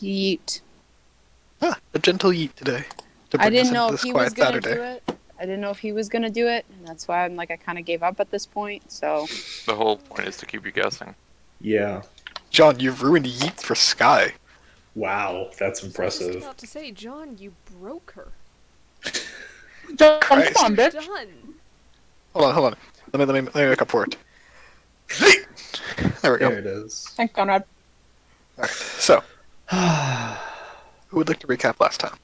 Yeet. Ah, a gentle yeet today to I bring us didn't into know if this he was quiet gonna Saturday. do it. I didn't know if he was gonna do it, and that's why I'm like I kind of gave up at this point. So The whole point is to keep you guessing. Yeah. John, you've ruined yeet for Sky. Wow, that's I was impressive. about to say, John, you broke her. John, come Christ. on, bitch. Done. Hold on. Let me make up for it. There we go. There it is. Thanks, Conrad. Alright, so, who would like to recap last time?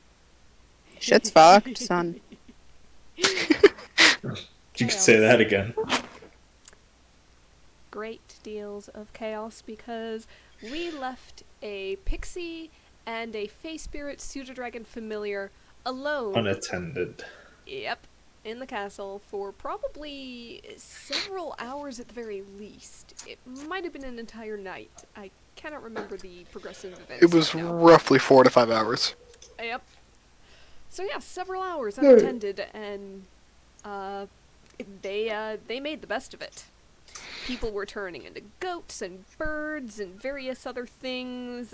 Shit's fucked, son. You could say that again. Great deals of chaos because we left a pixie and a Fey Spirit Pseudo-Dragon familiar alone. Unattended. Yep, in the castle for probably several hours at the very least. It might have been an entire night. I cannot remember the progressive events. It was now. roughly 4 to 5 hours. Yep. So yeah, several hours unattended, and they made the best of it. People were turning into goats and birds and various other things.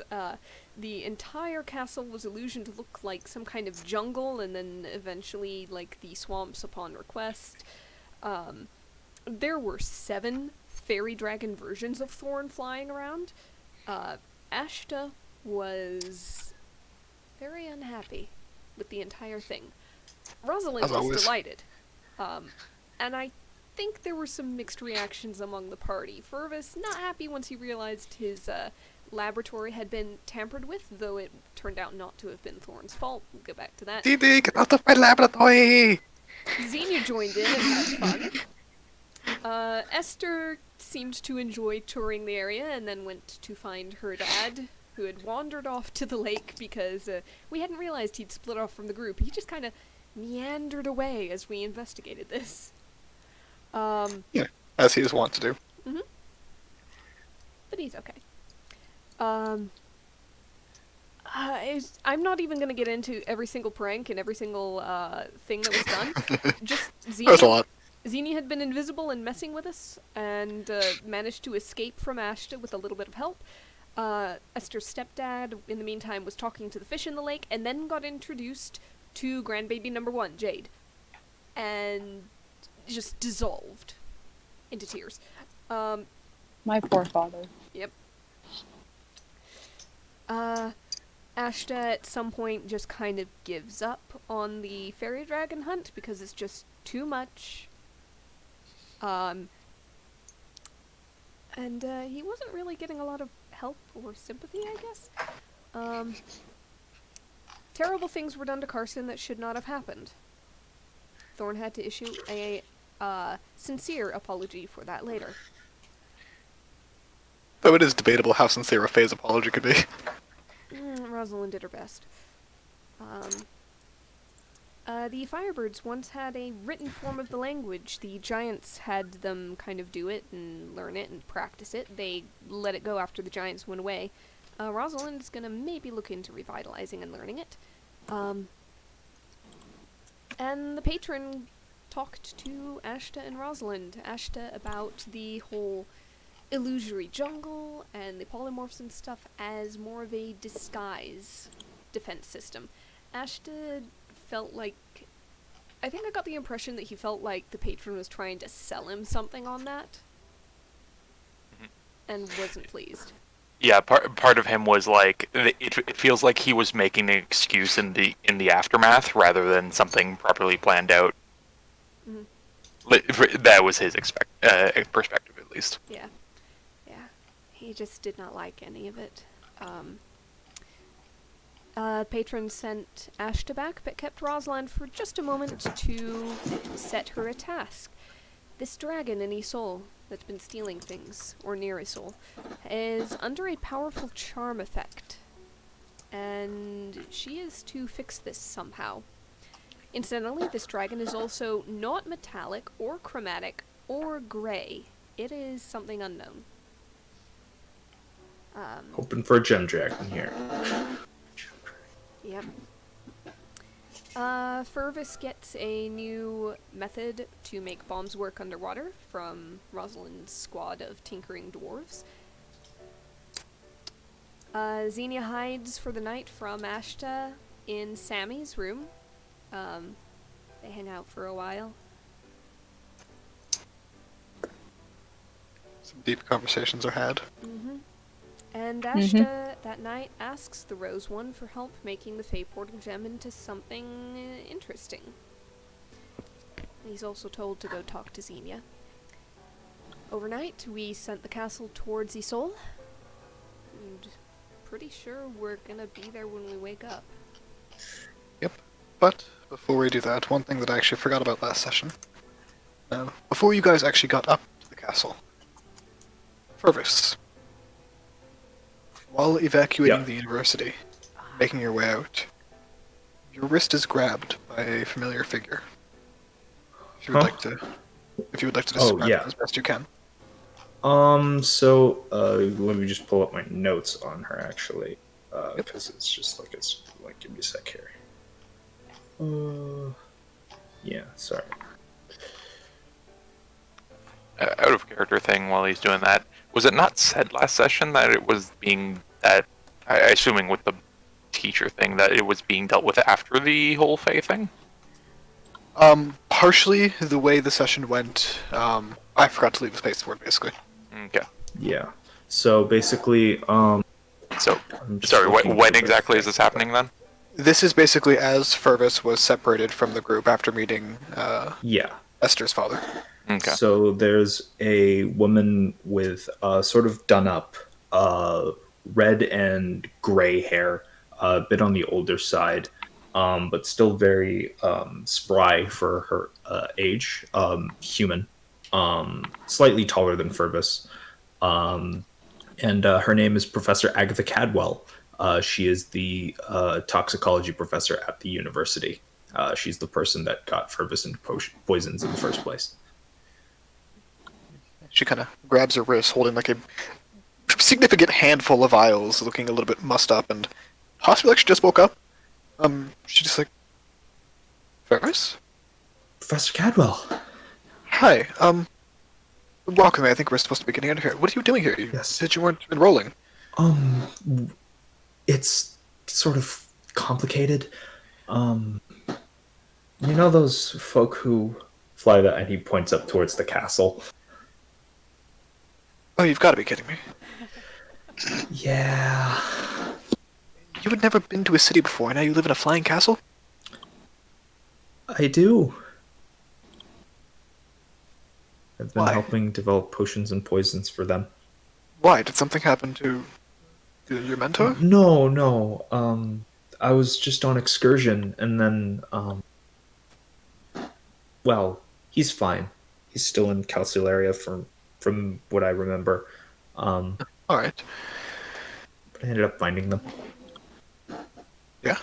The entire castle was illusioned to look like some kind of jungle, and then eventually like the swamps upon request. There were 7 fairy dragon versions of Thorn flying around. Ashta was very unhappy with the entire thing. Rosalind was delighted. And I think there were some mixed reactions among the party. Fervus, not happy once he realized his laboratory had been tampered with, though it turned out not to have been Thorn's fault. We'll get back to that. Dee, get out of my laboratory! Xenia joined in and had fun. Esther seemed to enjoy touring the area and then went to find her dad, who had wandered off to the lake because we hadn't realized he'd split off from the group. He just kind of meandered away as we investigated this. Yeah, as he is wont to do. Mm-hmm. But he's okay. I'm not even going to get into every single prank and every single thing that was done. Just That was a lot. Xenia had been invisible and messing with us, and managed to escape from Ashta with a little bit of help. Esther's stepdad, in the meantime, was talking to the fish in the lake, and then got introduced to grandbaby number 1, Jade. And just dissolved into tears. My poor father. Yep. Ashta at some point just kind of gives up on the fairy dragon hunt because it's just too much. And he wasn't really getting a lot of help or sympathy, I guess. Terrible things were done to Carson that should not have happened. Thorn had to issue a sincere apology for that later. Though it is debatable how sincere a Faye's apology could be. Rosalind did her best. The Firebirds once had a written form of the language. The Giants had them kind of do it and learn it and practice it. They let it go after the Giants went away. Rosalind is gonna maybe look into revitalizing and learning it. And the patron talked to Ashta and Rosalind. Ashta about the whole illusory jungle and the polymorphs and stuff as more of a disguise defense system. Ashta felt like... I think I got the impression that he felt like the patron was trying to sell him something on that. And wasn't pleased. Yeah, part of him was like, it feels like he was making an excuse in the aftermath rather than something properly planned out. Mm-hmm. That was his perspective, at least. Yeah. Yeah. He just did not like any of it. Patron sent Ashta back, but kept Rosalind for just a moment to set her a task. This dragon in Isol that's been stealing things, or near Isol, is under a powerful charm effect. And she is to fix this somehow. Incidentally, this dragon is also not metallic, or chromatic, or grey. It is something unknown. Hoping for a gem dragon here. Yep. Fervus gets a new method to make bombs work underwater from Rosalind's squad of tinkering dwarves. Xenia hides for the night from Ashta in Sammy's room. They hang out for a while. Some deep conversations are had. Mm-hmm. And Ashta that night asks the Rose One for help making the Fey Portal Gem into something interesting. He's also told to go talk to Xenia. Overnight, we sent the castle towards Isol. And pretty sure we're gonna be there when we wake up. Yep. But before we do that, one thing that I actually forgot about last session. Before you guys actually got up to the castle, Fervis, while evacuating the university, making your way out, your wrist is grabbed by a familiar figure. If you would like to, describe it as best you can. Let me just pull up my notes on her actually, because it's just like give me a sec here. Yeah, sorry. Out of character thing while he's doing that, was it not said last session that it was being that, assuming with the teacher thing, that it was being dealt with after the whole Fae thing? Partially the way the session went, I forgot to leave a space for it, basically. Okay. Yeah. So basically, So, I'm just sorry, looking when for exactly is the- this happening then? This is basically as Fervis was separated from the group after meeting, Yeah. Esther's father. Okay. So there's a woman with sort of done up red and gray hair, a bit on the older side, but still very spry for her age. Human, slightly taller than Fervis. And her name is Professor Agatha Cadwell. She is the toxicology professor at the university. She's the person that got Fervis into poisons in the first place. She kind of grabs her wrist, holding like a significant handful of vials, looking a little bit mussed up, and possibly like she just woke up. She's just like, Ferris? Professor Cadwell. Hi, welcome. I think we're supposed to be getting out of here. What are you doing here? You Yes. said you weren't enrolling. It's sort of complicated. You know those folk who fly that, and he points up towards the castle. Oh, you've got to be kidding me. Yeah. You had never been to a city before, and now you live in a flying castle? I do. I've been Why? helping develop potions and poisons for them. Why? Did something happen to your mentor? No. I was just on excursion, and then, well, he's fine. He's still in Calcularia from what I remember. Alright. But I ended up finding them. Yeah.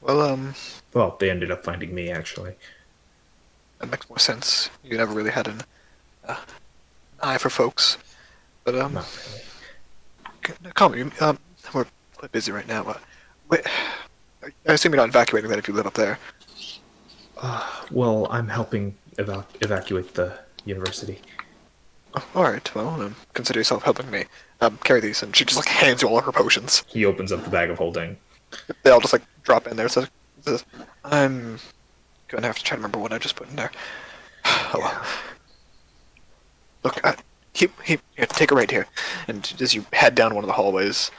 Well, Well, they ended up finding me, actually. that makes more sense. You never really had an eye for folks. But, Not really. Call me. We're quite busy right now. Wait, I assume you're not evacuating that if you live up there. Well, I'm helping evacuate the university. Oh, alright, well, consider yourself helping me. Carry these, and she just, like, hands you all of her potions. He opens up the bag of holding. They all just, like, drop in there. So, I'm gonna have to try to remember what I just put in there. Oh, well. Look, here, take a right here. And as you head down one of the hallways,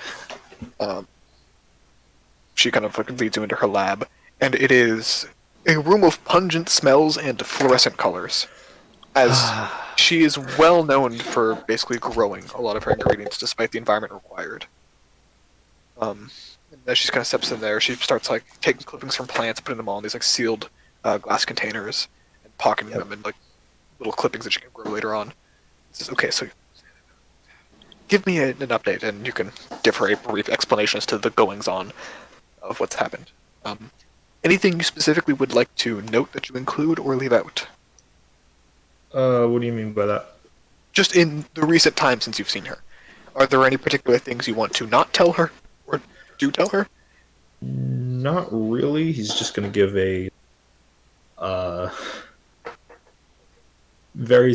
she kind of, like, leads you into her lab. And it is a room of pungent smells and fluorescent colors. As she is well known for basically growing a lot of her ingredients despite the environment required. And as she kind of steps in there, she starts like taking clippings from plants, putting them all in these like sealed glass containers, and pocketing them in like little clippings that she can grow later on. Says, okay, so give me an update, and you can give her a brief explanation as to the goings on of what's happened. Anything you specifically would like to note that you include or leave out? What do you mean by that? Just in the recent time since you've seen her. Are there any particular things you want to not tell her, or do tell her? Not really. He's just going to give a very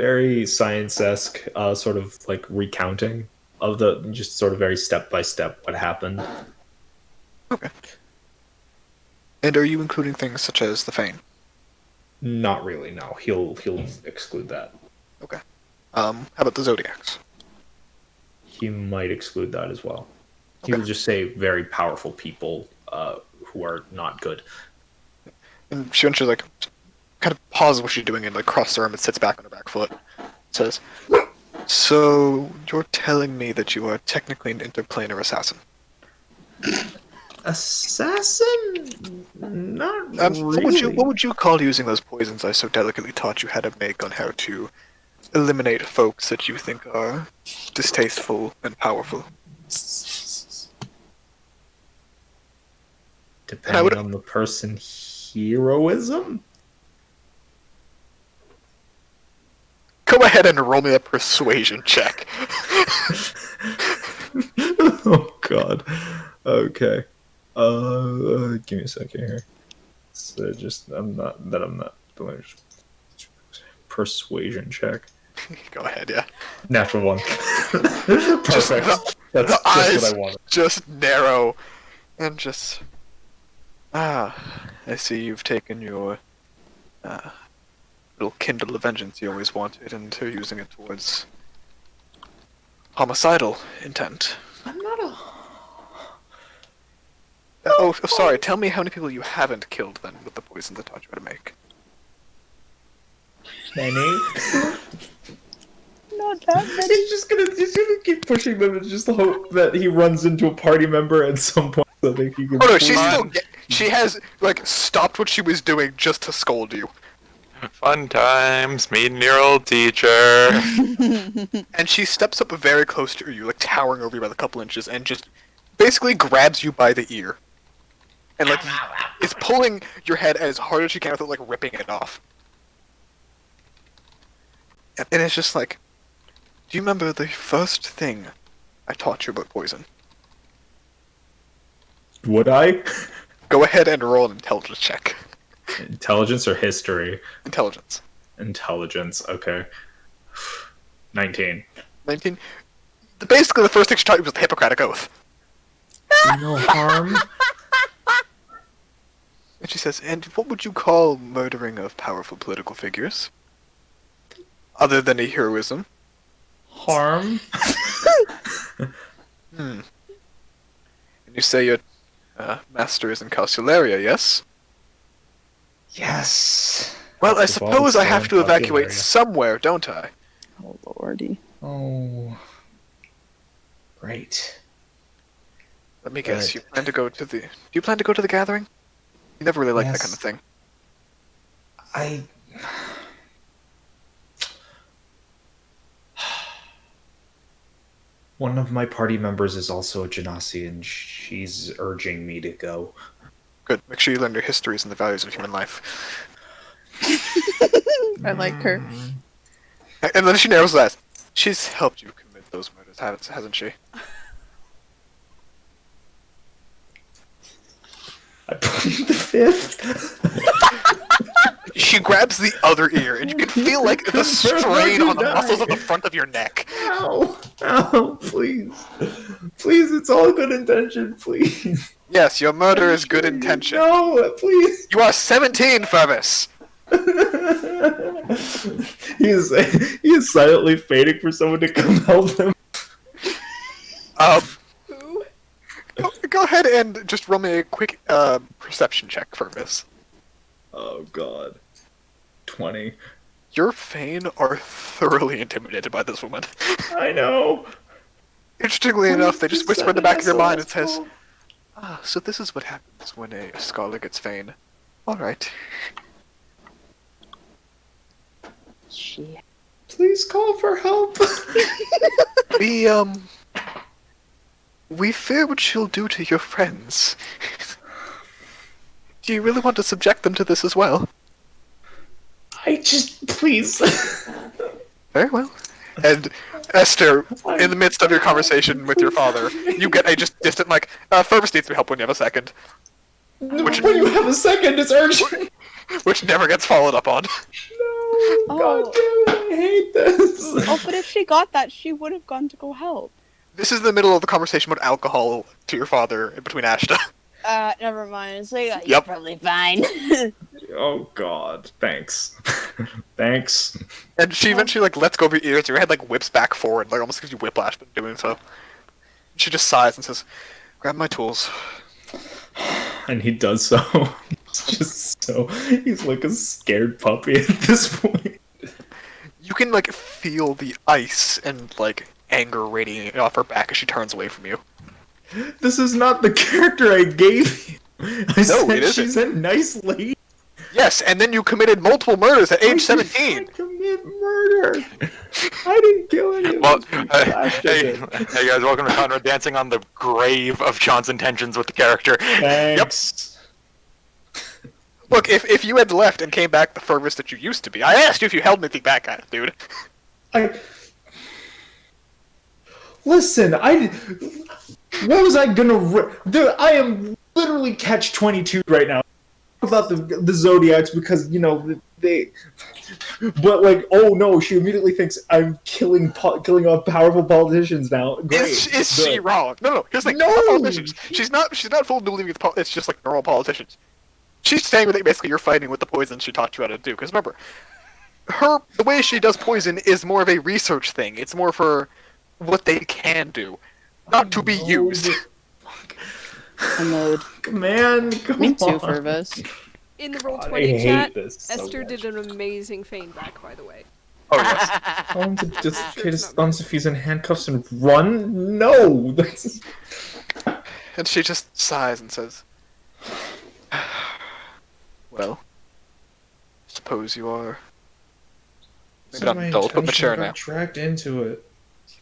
very science-esque, sort of like recounting of the just sort of very step by step what happened. Okay. And are you including things such as the Fane? Not really. No, he'll exclude that. Okay. How about the Zodiacs? He might exclude that as well. He Okay. will just say very powerful people who are not good. And she eventually like kind of pauses what she's doing and like crosses her arm and sits back on her back foot. Says, "So you're telling me that you are technically an interplanar assassin?" Assassin? Not What would you call using those poisons I so delicately taught you how to make on how to eliminate folks that you think are distasteful and powerful? Depending on the person, heroism? Go ahead and roll me a persuasion check. Oh god. Okay. Give me a second here. So I'm not persuasion check. Go ahead, yeah. Natural one. Perfect. That's The just eyes what I wanted. just narrow and just I see you've taken your little kindle of vengeance you always wanted and are using it towards homicidal intent. I'm not a Sorry, tell me how many people you haven't killed then with the poison that taught you how to make. many. Not that many. He's just gonna keep pushing them and just hope that he runs into a party member at some point so that he can. Oh no, she's Fun. still. She has like stopped what she was doing just to scold you, Fun times, meeting your old teacher. and she steps up very close to you, like towering over you by a couple inches, and just basically grabs you by the ear, and like is pulling your head as hard as she can without like ripping it off. And it's just like, do you remember the first thing I taught you about poison? Would I? Go ahead and roll an intelligence check. Intelligence or history? Intelligence. Intelligence. Okay. 19. 19. Basically, the first thing she taught you was the Hippocratic Oath. No harm. And she says, and what would you call murdering of powerful political figures? Other than a heroism? Harm. And you say your master is in Calcularia, yes? Yes. Well, I That's the suppose ball I have to in evacuate Calcularia. somewhere, don't I? Oh lordy. Oh. Great. Let me guess, Right. you plan to go to the... Do you plan to go to the gathering? You never really liked that Yes. kind of thing. I. One of my party members is also a Genasi, and she's urging me to go. Good. Make sure you learn your histories and the values of human life. I like her. And then she narrows her eyes. She's helped you commit those murders, hasn't she? I plead the fifth. She grabs the other ear, and you can feel like the strain on the muscles of the front of your neck. Ow! Ow! Please, please! It's all good intention. Please. Yes, your murder is good intention. No, please. You are 17 for this. he is silently fading for someone to come help him. Who? Go ahead and just roll me a quick perception check for this. Oh God. 20. Your Fane are thoroughly intimidated by this woman. I know. Interestingly enough, they just whisper in the back of your mind and says, SOS. so this is what happens when a scholar gets Fane. Alright. She. Please call for help. We fear what she'll do to your friends. Do you really want to subject them to this as well? I just please. Very well. And Esther, in the midst of your conversation with your father, you get a just distant like, Fervus needs to be helped when you have a second. When you have a second, it's urgent. which never gets followed up on. No, God damn it, I hate this. Oh, but if she got that, she would have gone to go help. This is the middle of the conversation about alcohol to your father between Ashta. Never mind. It's like, you're Yep. probably fine. Oh God, thanks. Thanks. And she eventually like lets go of your ears. Your head like whips back forward, like almost gives you whiplash, but doing so. She just sighs and says, "Grab my tools." And he does so. He's like a scared puppy at this point. You can like feel the ice and like anger radiating off her back as she turns away from you. This is not the character I gave you. I said it isn't. she's a nice lady. Yes, and then you committed multiple murders at age 17. I commit murder. I didn't kill anyone. Well, hey guys, welcome to Conrad dancing on the grave of John's intentions with the character. Thanks. Look, if you had left and came back the furthest that you used to be, I asked you if you held anything back at it, dude. Listen, what was I gonna... Dude, I am literally catch 22 right now about the Zodiacs because, you know, they... But, like, oh no, she immediately thinks I'm killing off powerful politicians now. Great. Is she wrong? No. Here's the thing. No! Politicians. She's not fooled into believing it's just like normal politicians. She's saying that basically you're fighting with the poison she taught you how to do. Because remember, the way she does poison is more of a research thing. It's more for what they can do, not to be used. Annoyed. Man, come Me too, on. Fervis. In the roll God, I 20 hate chat, this so Esther much. did an amazing feign back, by the way. Oh yes. Tell him to dislocate his thumbs if he's in handcuffs and run? No! That's... And she just sighs and says, "Well, suppose you are. Maybe not an adult, but mature now." Dragged into it.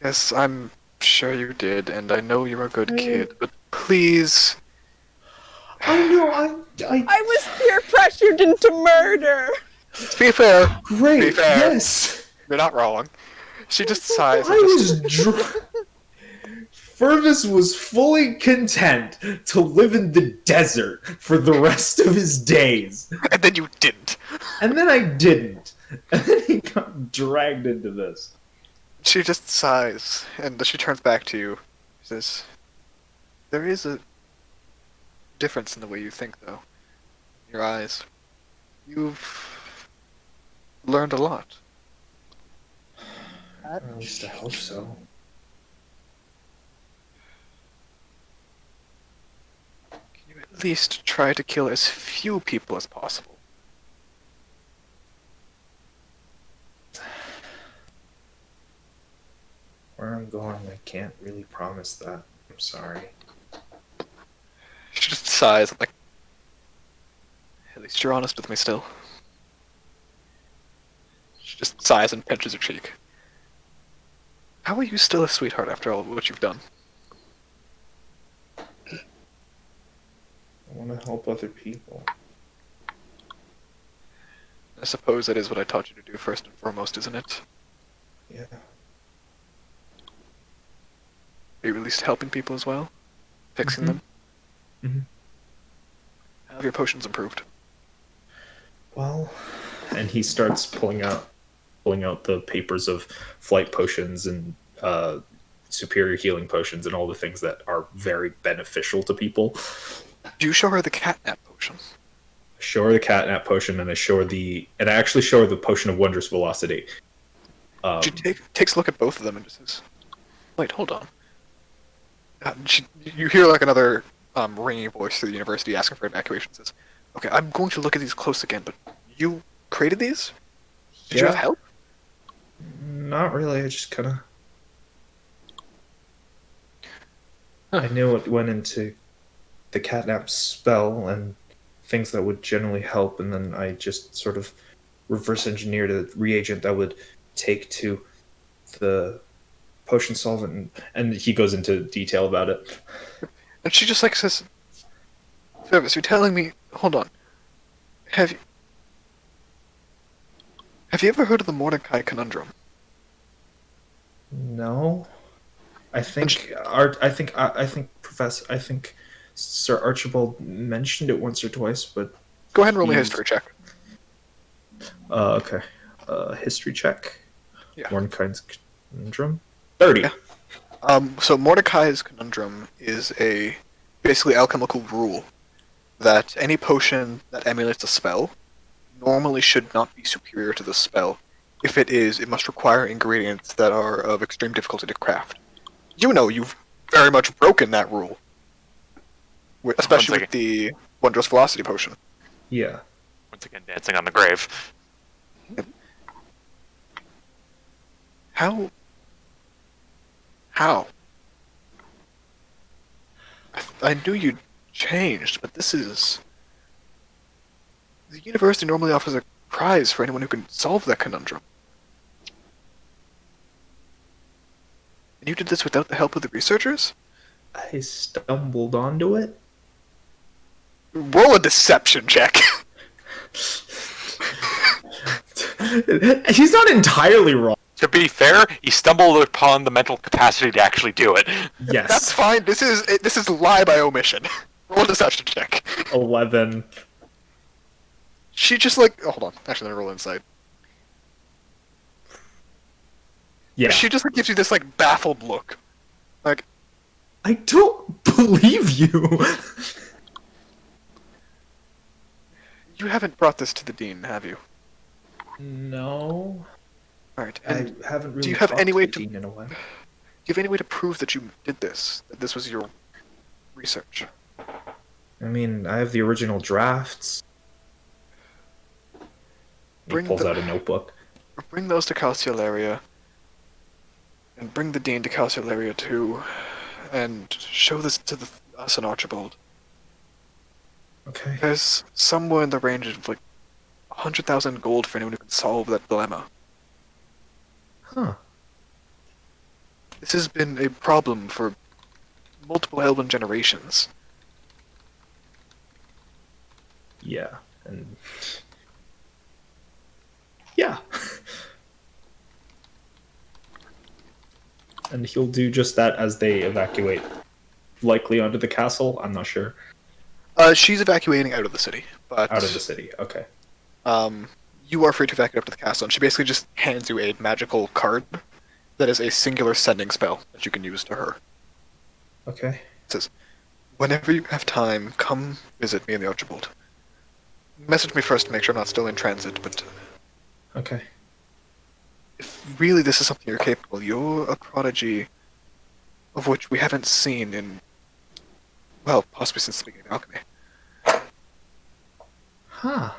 Yes, I'm sure you did, and I know you're a good kid, but please. I know, I was peer pressured into murder. To be fair, Great, Be fair. yes! you're not wrong. She just sighs I and just. was Fervis was fully content to live in the desert for the rest of his days. And then you didn't. And then I didn't. And then he got dragged into this. She just sighs, and she turns back to you. She says, "There is a difference in the way you think, though. In your eyes. You've learned a lot. At least I hope so. Can you at least try to kill as few people as possible?" Where I'm going, I can't really promise that. I'm sorry. She just sighs, like, "At least you're honest with me still." She just sighs and pinches her cheek. "How are you still a sweetheart after all of what you've done?" I want to help other people. I suppose that is what I taught you to do first and foremost, isn't it? Yeah. Are you at least helping people as well? Fixing Mhm. them? Mhm. How have your potions improved? Well, and he starts pulling out the papers of flight potions and superior healing potions and all the things that are very beneficial to people. Do you show her the catnap potion? Show her the catnap potion, and I actually show her the potion of wondrous velocity. She takes a look at both of them and just says, "Wait, hold on." You hear like another ringing voice through the university asking for evacuation. Says, "Okay, I'm going to look at these close again, but you created these? Did you have help?" Not really. I just kind of. I knew what went into the catnap spell and things that would generally help, and then I just sort of reverse engineered a reagent that would take to the potion solvent, and he goes into detail about it. And she just like says, "Fervis, you're telling me? Hold on. Have you ever heard of the Mordecai conundrum?" No, I think Sir Archibald mentioned it once or twice, but Go ahead and roll me a He's- history check. Okay. History check. Yeah. Mordecai's conundrum. 30. Yeah. So Mordecai's conundrum is a basically alchemical rule that any potion that emulates a spell normally should not be superior to the spell. If it is, it must require ingredients that are of extreme difficulty to craft. You know you've very much broken that rule, especially with the Wondrous Velocity Potion. Yeah. Once again, dancing on the grave. How? How? I knew you'd changed, but this is... The university normally offers a prize for anyone who can solve that conundrum. And you did this without the help of the researchers? I stumbled onto it. Roll a deception check. He's not entirely wrong. To be fair, he stumbled upon the mental capacity to actually do it. Yes. That's fine. This is lie by omission. Roll a deception check. 11. She just like... Oh, hold on. Actually, let me roll insight. Yeah. She just like, gives you this like baffled look. Like, I don't believe you. you haven't brought this to the dean, have you? No. Alright, I and haven't really you have talked any to way the to- dean in a while. do you have any way to prove that you did this? That this was your research? I mean, I have the original drafts. He Bring pulls the- out a notebook. Bring those to Calciolaria. And bring the dean to Calciolaria too. And show this to us and Archibald. Okay. There's somewhere in the range of like 100,000 gold for anyone who can solve that dilemma. Huh. This has been a problem for multiple Elven generations. Yeah. And yeah. And he'll do just that as they evacuate, likely onto the castle. I'm not sure. She's evacuating out of the city, but Out of the city. Okay. you are free to evacuate up to the castle, and she basically just hands you a magical card that is a singular sending spell that you can use to her. Okay. It says, whenever you have time, come visit me in the Archibald. Message me first to make sure I'm not still in transit, but Okay. if really this is something you're capable, you're a prodigy of which we haven't seen in, well, possibly since the beginning of alchemy. Huh.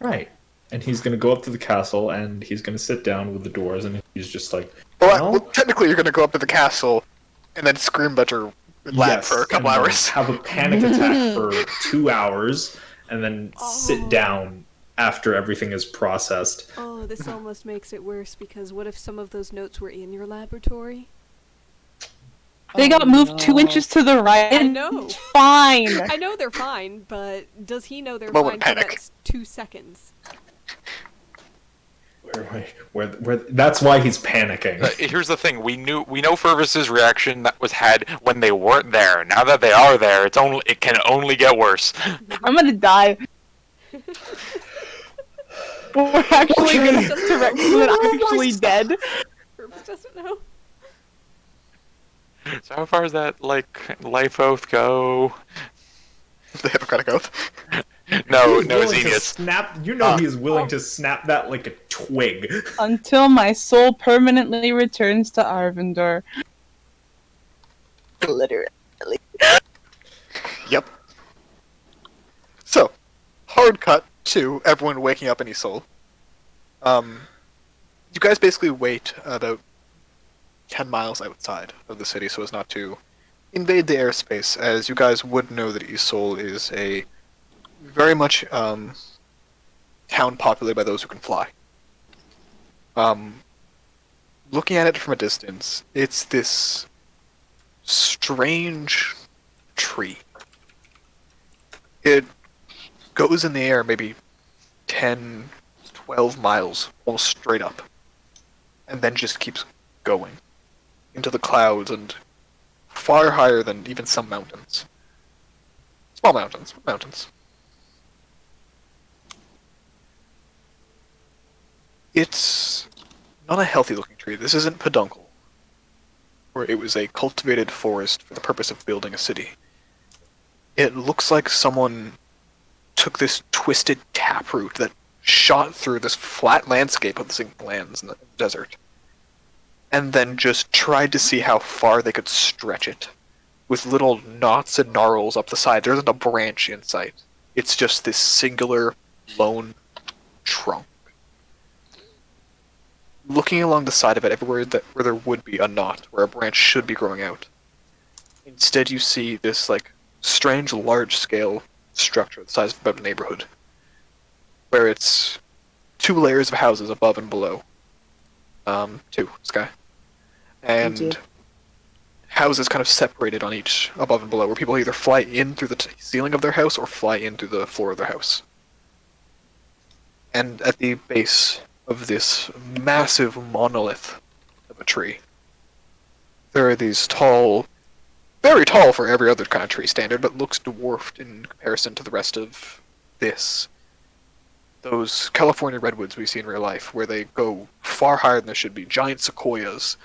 Right. And he's going to go up to the castle and he's going to sit down with the doors and he's just like, Well, technically you're going to go up to the castle and then scream at your lab yes, for a couple and then hours. have a panic attack for 2 hours and then sit Oh. down after everything is processed. Oh, this almost makes it worse because what if some of those notes were in your laboratory? They got moved 2 inches to the right. I know. It's fine. I know they're fine, but does he know they're Moment fine for the panic. next 2 seconds? Where that's why he's panicking. Here's the thing: we know Fervis's reaction that was had when they weren't there. Now that they are there, it can only get worse. I'm gonna die. We're actually gonna direct that I'm actually dead. Purpose doesn't know. So how far does that life oath go? The Hippocratic Oath. No, He's no, willing to Xenius. snap. You know he is willing to snap that like a twig. Until my soul permanently returns to Arvindor. Literally. Yep. So, hard cut to everyone waking up in Isol. You guys basically wait about 10 miles outside of the city so as not to invade the airspace, as you guys would know that Isol is a very much town populated by those who can fly. Looking at it from a distance, it's this strange tree. It goes in the air maybe 10, 12 miles, almost straight up, and then just keeps going. into the clouds and far higher than even some mountains. Small mountains, but mountains. It's not a healthy looking tree. This isn't peduncle, where it was a cultivated forest for the purpose of building a city. It looks like someone took this twisted taproot that shot through this flat landscape of the sinking lands in the desert, and then just tried to see how far they could stretch it, with little knots and gnarls up the side. There isn't a branch in sight. It's just this singular, lone trunk. Looking along the side of it, everywhere where there would be a knot, where a branch should be growing out, instead you see this, like, strange large-scale structure the size of about a neighborhood, where it's 2 layers of houses above and below. 2, Sky. Thank you. And houses kind of separated on each, above and below, where people either fly in through the ceiling of their house or fly in through the floor of their house. And at the base of this massive monolith of a tree, there are these tall, very tall for every other kind of tree standard, but looks dwarfed in comparison to the rest of this. Those California redwoods we see in real life, where they go far higher than they should be, giant sequoias,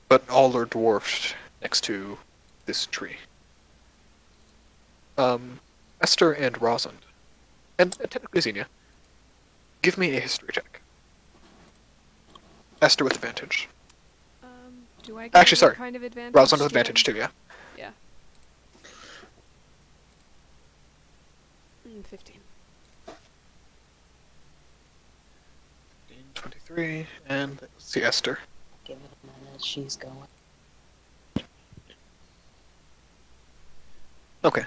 but all are dwarfed next to this tree. Esther and Rosalind, and technically Xenia, give me a history check. Esther with advantage. Do I get Actually, any sorry. kind of advantage? Rosalind with advantage too, yeah. Yeah. 15. 23, and let's see Esther. Give it a minute. She's going. Okay.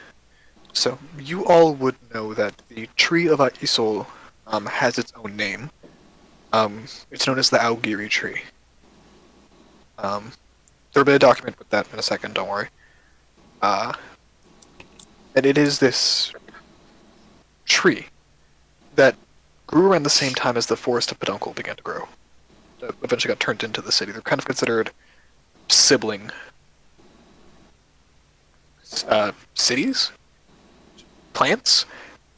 So, you all would know that the tree of Isol has its own name. It's known as the Augiri tree. There'll be a document with that in a second, don't worry. And it is this tree that grew around the same time as the forest of Peduncle began to grow. That eventually got turned into the city. They're kind of considered sibling cities? Plants?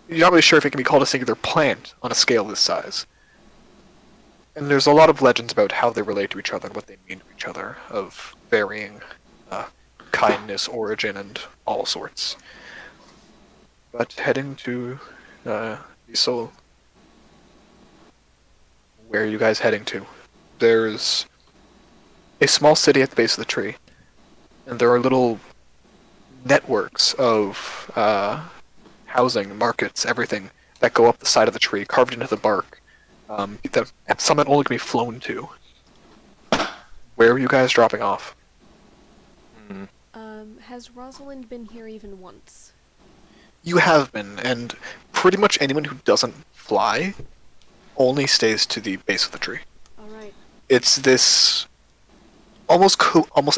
You're not really sure if it can be called a singular plant on a scale this size. And there's a lot of legends about how they relate to each other and what they mean to each other, of varying kindness, origin, and all sorts. But heading to Isol, where are you guys heading to? There's a small city at the base of the tree, and there are little networks of housing, markets, everything that go up the side of the tree, carved into the bark. That some that only can be flown to. Where are you guys dropping off? Has Rosalind been here even once? You have been, and pretty much anyone who doesn't fly only stays to the base of the tree. Alright. It's this almost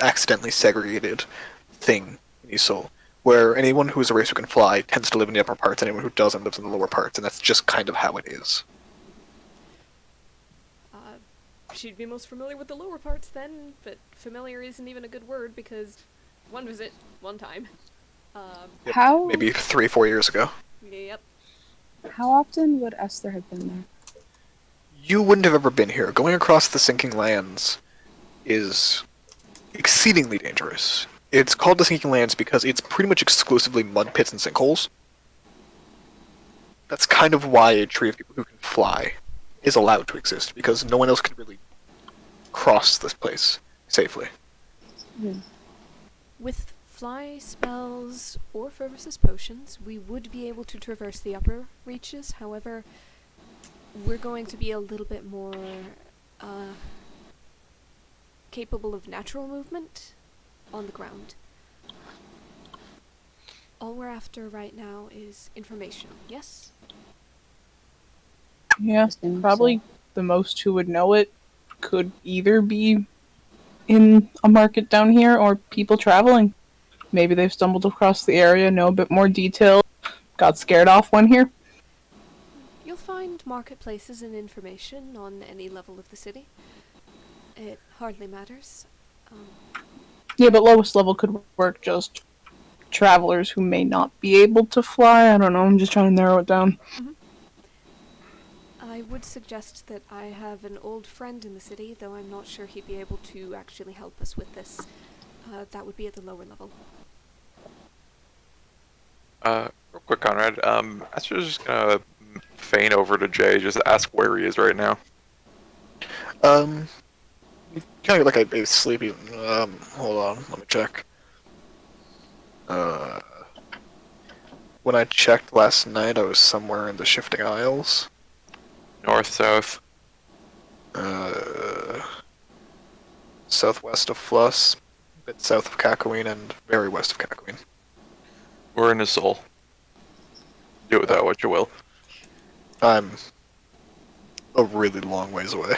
accidentally segregated thing in Isol, where anyone who is a race who can fly tends to live in the upper parts, and anyone who doesn't lives in the lower parts, and that's just kind of how it is. She'd be most familiar with the lower parts then, but familiar isn't even a good word because one visit, one time. Yep, How maybe 3-4 years ago. Yep. How often would Esther have been there? You wouldn't have ever been here. Going across the sinking lands is exceedingly dangerous. It's called the sinking lands because it's pretty much exclusively mud pits and sinkholes. That's kind of why a tree of people who can fly is allowed to exist, because no one else can really cross this place safely. With fly spells or Fervus's potions, we would be able to traverse the upper reaches. However, we're going to be a little bit more capable of natural movement on the ground. All we're after right now is information, yes? Yeah, Assume probably so. the most who would know it could either be in a market down here or people traveling. Maybe they've stumbled across the area, know a bit more detail, got scared off one here. You'll find marketplaces and information on any level of the city. It hardly matters. Yeah, but lowest level could work just travelers who may not be able to fly. I don't know. I'm just trying to narrow it down. I would suggest that I have an old friend in the city, though I'm not sure he'd be able to actually help us with this. That would be at the lower level. Real quick, Conrad. Astra's just gonna feign over to Jay, just ask where he is right now. Kind of like a sleepy. Hold on, let me check. When I checked last night, I was somewhere in the Shifting Isles. North, south. Southwest of Fluss, a bit south of Kakoween, and very west of Kakoween. We're in Isol. Do with that what you will. I'm a really long ways away.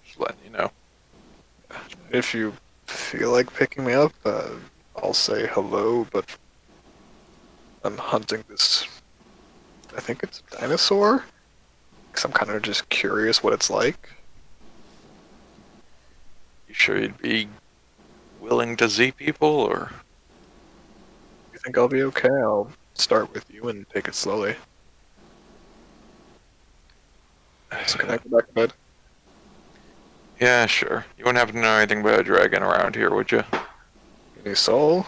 Just letting you know. If you feel like picking me up, I'll say hello, but I'm hunting this. I think it's a dinosaur? Because I'm kind of just curious what it's like. You sure you'd be willing to see people, or? You think I'll be okay? I'll start with you and take it slowly. So can I go back to bed? Yeah, sure. You wouldn't happen to know anything about a dragon around here, would you? Any soul?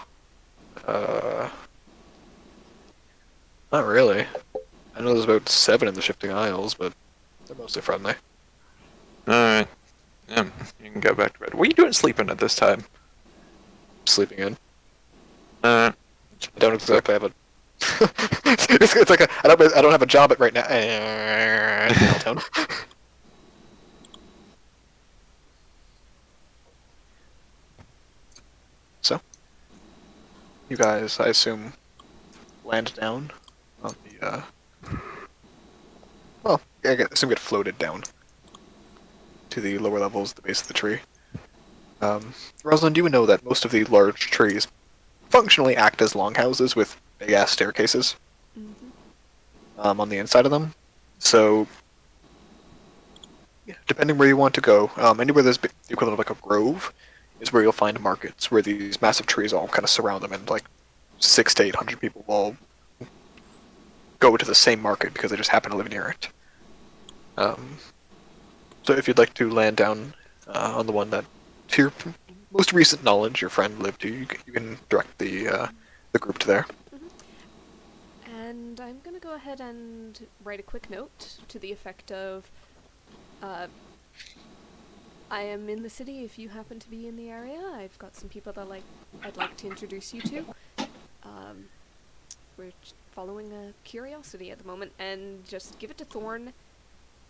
Not really. I know there's about 7 in the Shifting Isles, but they're mostly friendly. Alright. Yeah, you can go back to bed. What are you doing sleeping at this time? Sleeping in. Uh, I don't exactly have a. it's like I don't have a job at right now. Downtown. So, you guys, I assume, land down on the. Well, I assume get floated down to the lower levels, the base of the tree. Rosalind, you would know that most of the large trees functionally act as longhouses with big ass staircases on the inside of them. So, yeah, depending where you want to go, anywhere there's the equivalent of like a grove is where you'll find markets where these massive trees all kind of surround them, and like 600 to 800 people will all go to the same market because they just happen to live near it. So if you'd like to land down on the one that, to your most recent knowledge, your friend lived to, you can direct the group to there. And I'm gonna go ahead and write a quick note to the effect of, I am in the city if you happen to be in the area. I've got some people that I'd like to introduce you to. We're following a curiosity at the moment, and just give it to Thorn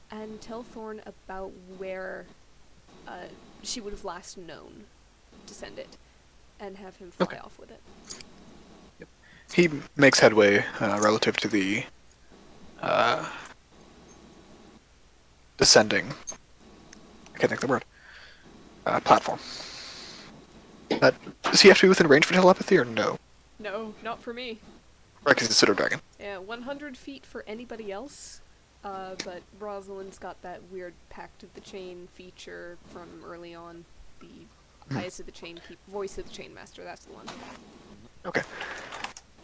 and tell Thorn about where she would have last known to send it, and have him fly off with it. Yep. He makes headway relative to the descending. I can't think of the word. Platform. Does he have to be within range for telepathy or no? No, not for me. Right, because he's a pseudo dragon. Yeah, 100 feet for anybody else. But Rosalind's got that weird Pact of the Chain feature from early on. The Eyes of the Chain Voice of the Chain Master, that's the one. Okay.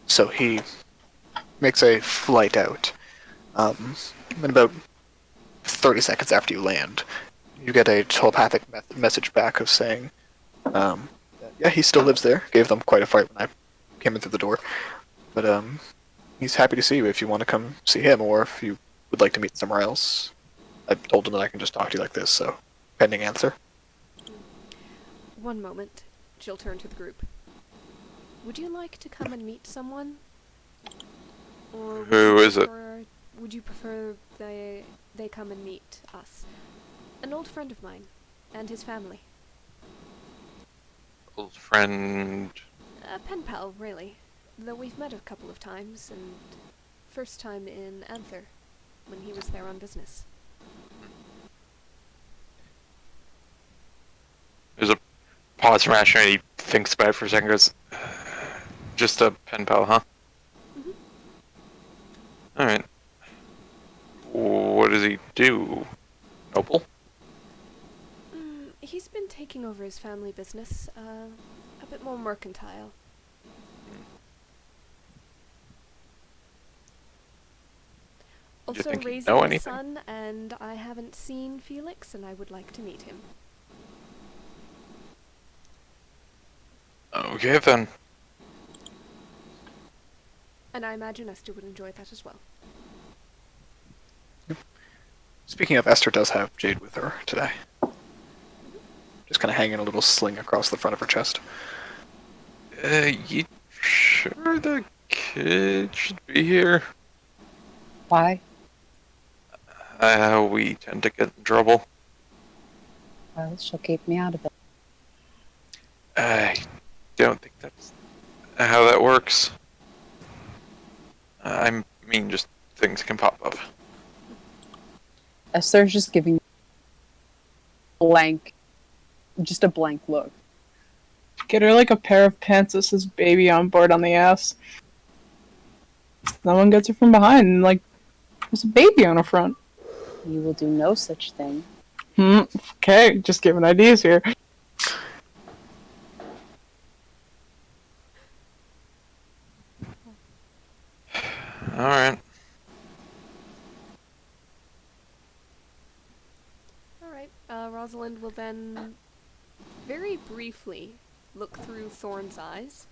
So he makes a flight out. And about 30 seconds after you land, you get a telepathic message back of saying, yeah, he still lives there. Gave them quite a fight when I came in through the door. But he's happy to see you if you want to come see him, or if you would like to meet somewhere else. I told him that I can just talk to you like this, so pending answer. One moment. She'll turn to the group. Would you like to come and meet someone? Or Who is it? Would you prefer they come and meet us? An old friend of mine, and his family. Old friend. A pen pal, really. Though we've met a couple of times, and first time in Esyther, when he was there on business. There's a pause from Asher, and he thinks about it for a second. Goes, just a pen pal, huh? All right. What does he do? Noble? taking over his family business, a bit more mercantile. Do you Also think he'd raising know a anything? son, and I haven't seen Felix, and I would like to meet him. Okay then. And I imagine Esther would enjoy that as well. Speaking of, Esther does have Jade with her today. Just kind of hanging a little sling across the front of her chest. You sure the kid should be here? Why? We tend to get in trouble. Well, she'll keep me out of it. I don't think that's how that works. I mean, just things can pop up. Esther's just giving blank, just a blank look. Get her like a pair of pants that says baby on board on the ass. Someone gets her from behind and like there's a baby on her front. You will do no such thing. Okay, just giving ideas here. Alright. Alright, Rosalind will then very briefly look through Thorn's eyes.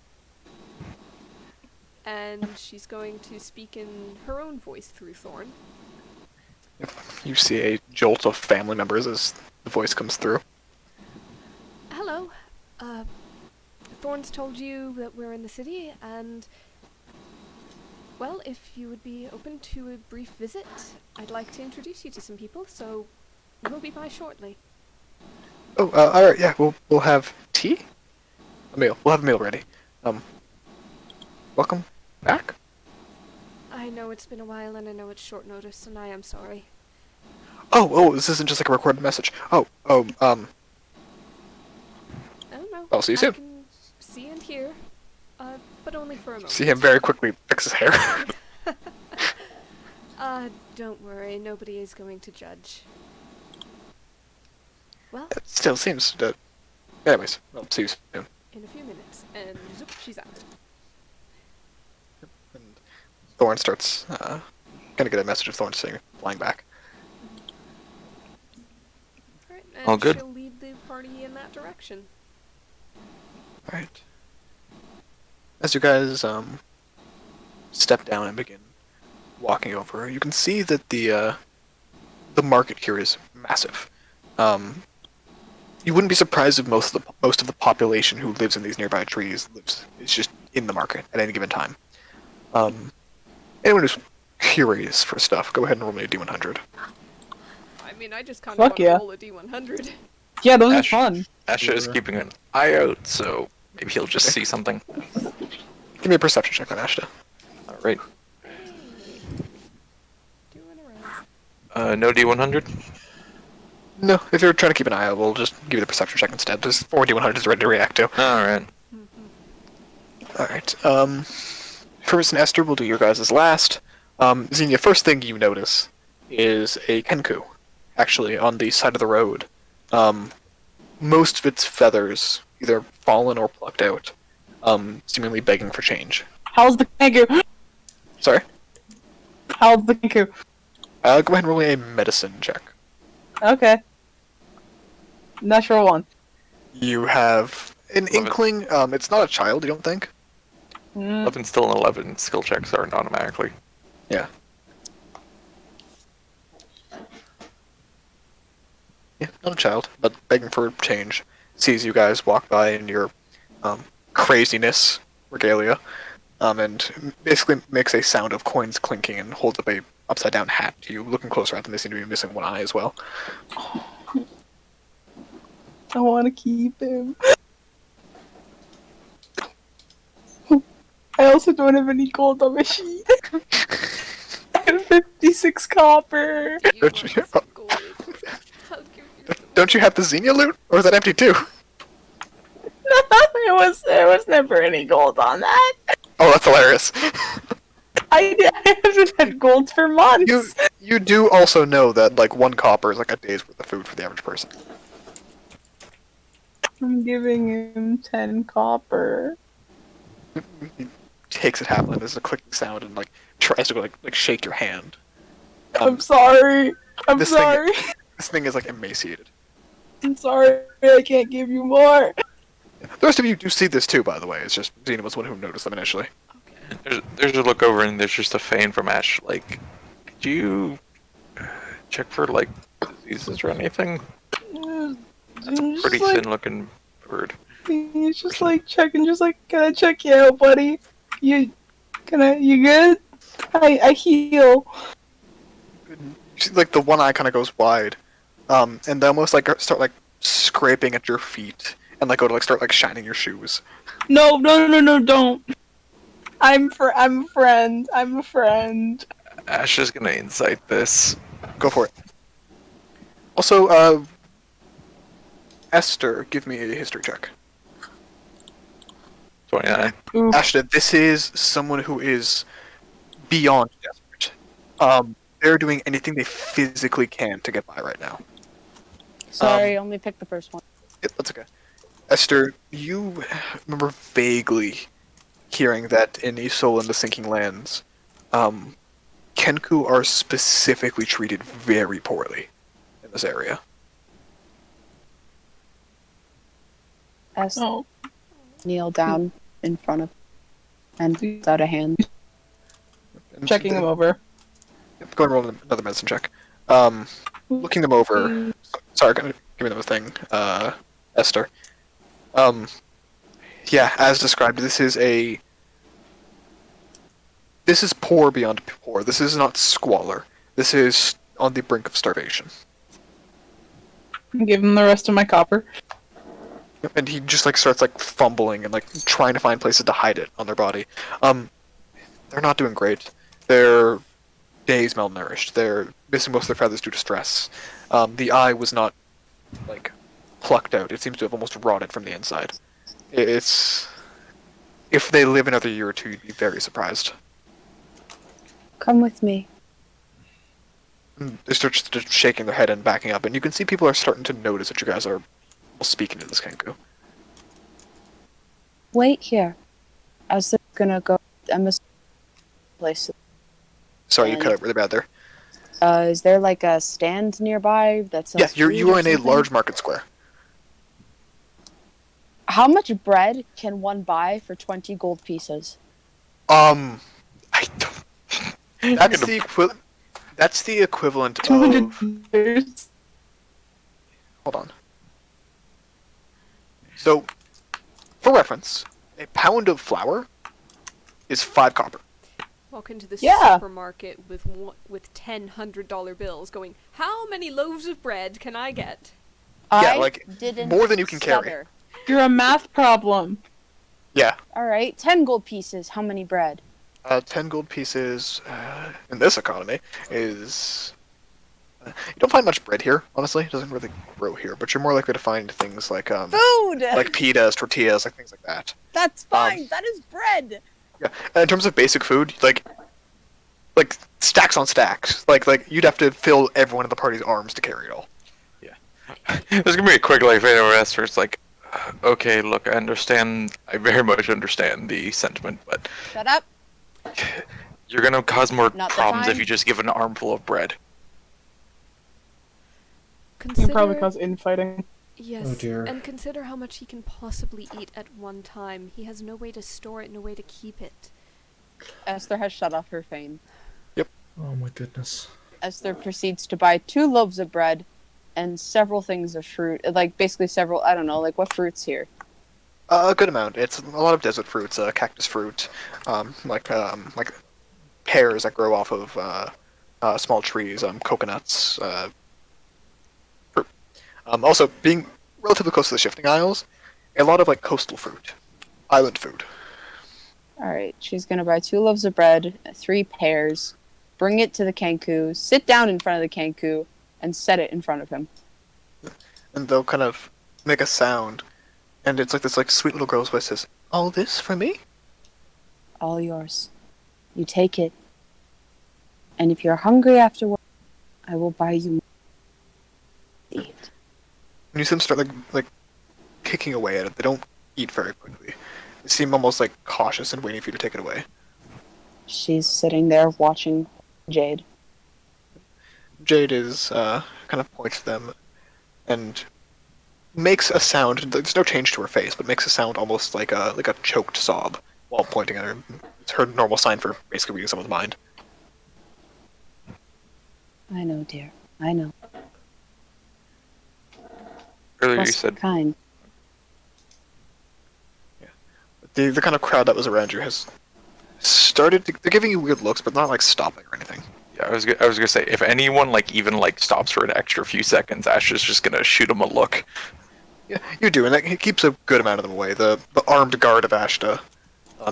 And she's going to speak in her own voice through Thorn. You see a jolt of family members as the voice comes through. Hello. Thorn's told you that we're in the city, and well, if you would be open to a brief visit, I'd like to introduce you to some people, so we'll be by shortly. Oh, alright, yeah, we'll have tea? A meal. We'll have a meal ready. Welcome back? I know it's been a while, and I know it's short notice, and I am sorry. Oh, this isn't just like a recorded message. I don't know. I'll see you I soon. can see and hear, but only for a moment. See him very quickly fix his hair. Don't worry, nobody is going to judge. Well, It still seems that... Anyways, I'll see you soon. in a few minutes, and zoop, she's out. And Thorn starts, gonna get a message of Thorn saying, flying back. Alright, and All good. she'll lead the party in that direction. Alright. As you guys, step down and begin walking over, you can see that the market here is massive. You wouldn't be surprised if most of the population who lives in these nearby trees is just in the market at any given time. Anyone who's curious for stuff, go ahead and roll me a D100. I mean, I just kind of Fuck want to yeah. roll a D100. Yeah, those Ash- are fun. Asha is keeping an eye out, so maybe he'll just see something. Give me a perception check on Ashta. Alright. Doing around. No D100? No, if you're trying to keep an eye out, we'll just give you the perception check instead. There's 4 D100s ready to react to. Alright. Alright, First and Esther, we'll do your guys' last. Xenia, first thing you notice is a Kenku, actually, on the side of the road. Most of its feathers either fallen or plucked out, seemingly begging for change. How's the kangaroo? Sorry? How's the kangaroo? Go ahead and roll me a medicine check. Okay. Natural one. You have an Love it. inkling, it's not a child, you don't think? 11's still an 11. Skill checks aren't automatically. Yeah. Yeah, not a child, but begging for change. Sees you guys walk by in your craziness regalia, and basically makes a sound of coins clinking and holds up a upside down hat to you. Looking closer at them, they seem to be missing one eye as well. I want to keep him. I also don't have any gold on my sheet. I have 56 copper. You Don't want you- some gold? I'll give you some Don't you have the Xenia loot, or is that empty too? There was never any gold on that. Oh, that's hilarious. I haven't had gold for months. You do also know that like 1 copper is like a day's worth of food for the average person. I'm giving him 10 copper. He takes it happily. There's a clicking sound and like tries to go like shake your hand. I'm sorry. I'm this sorry. This thing is like emaciated. I'm sorry. I can't give you more. The rest of you do see this too, by the way. It's just Xena was one who noticed them initially. There's a look over and there's just a feign from Ash. Like, could you check for like diseases or anything? That's a pretty thin-looking bird. He's just like checking, just like, can I check you out, buddy? You good? I heal. You see, like the one eye kind of goes wide, and they almost like start like scraping at your feet, and like go to like start like shining your shoes. No, don't. I'm a friend. I'm a friend. Ash is gonna insight this. Go for it. Also, Esther, give me a history check. 29. Oof. Ashton, this is someone who is beyond desperate. They're doing anything they physically can to get by right now. Sorry, only picked the first one. Yep, that's okay. Esther, you remember vaguely hearing that in Isol and the Sinking Lands, Kenku are specifically treated very poorly in this area. Kneel down in front of and without a hand. And Checking him over. Yep, go and roll another medicine check. Looking them over. Sorry, give me another thing, Esther. Yeah, as described, this is poor beyond poor. This is not squalor. This is on the brink of starvation. Give him the rest of my copper. And he just like starts like fumbling and like trying to find places to hide it on their body. They're not doing great. They're days malnourished. They're missing most of their feathers due to stress. The eye was not like plucked out. It seems to have almost rotted from the inside. It's if they live another year or two, you'd be very surprised. Come with me. And they start just shaking their head and backing up, and you can see people are starting to notice that you guys are speaking to this Kenku. Wait here. I was gonna go. I'm a place. Sorry, you cut out really bad there. Is there like a stand nearby that sells? Yeah, you food are or in a something? large market square. How much bread can one buy for 20 gold pieces? I don't. That's the equivalent of. $200. Hold on. So, for reference, a pound of flour is 5 copper. Walk into the Yeah. supermarket with $100 bills, going, "How many loaves of bread can I get?" Yeah, I like, didn't more than you can carry. stutter. You're a math problem. Yeah. All right, 10 gold pieces. How many bread? 10 gold pieces in this economy is. You don't find much bread here, honestly. It doesn't really grow here, but you're more likely to find things like Food. like pitas, tortillas, like things like that. That's fine. That is bread. Yeah. And in terms of basic food, like stacks on stacks. Like you'd have to fill everyone in the party's arms to carry it all. There's gonna be a quick like fade over Esther. It's like, okay, look, I very much understand the sentiment, but Shut up. you're gonna cause more Not the problems if time. you just give an armful of bread. You can probably Consider, cause infighting. yes, Oh, dear. and consider how much he can possibly eat at one time. He has no way to store it, no way to keep it. Esther has shut off her fame. Oh my goodness. Esther proceeds to buy 2 loaves of bread and several things of fruit. Like, basically several, I don't know, like, what fruit's here? A good amount. It's a lot of desert fruits, cactus fruit, like pears that grow off of small trees, coconuts, fruit. Also, being relatively close to the shifting isles, a lot of like coastal fruit, island food. Alright, she's gonna buy 2 loaves of bread, 3 pears, bring it to the Kenku, sit down in front of the Kenku, and set it in front of him. And they'll kind of make a sound, and it's like this like sweet little girl's voice says, "All this for me?" All yours. You take it. And if you're hungry afterward, I will buy you more to eat. And you see them start like kicking away at it. They don't eat very quickly. They seem almost like cautious and waiting for you to take it away. She's sitting there watching Jade. Jade is kind of points to them and makes a sound. There's no change to her face, but makes a sound almost like a choked sob while pointing at her. It's her normal sign for basically reading someone's mind. I know, dear. I know. Earlier you Plus said kind. The kind of crowd that was around you has started. They're giving you weird looks, but not like stopping or anything. I was gonna say if anyone even stops for an extra few seconds, Ash is just gonna shoot him a look. Yeah, you do, and that keeps a good amount of them away. The armed guard of Ashta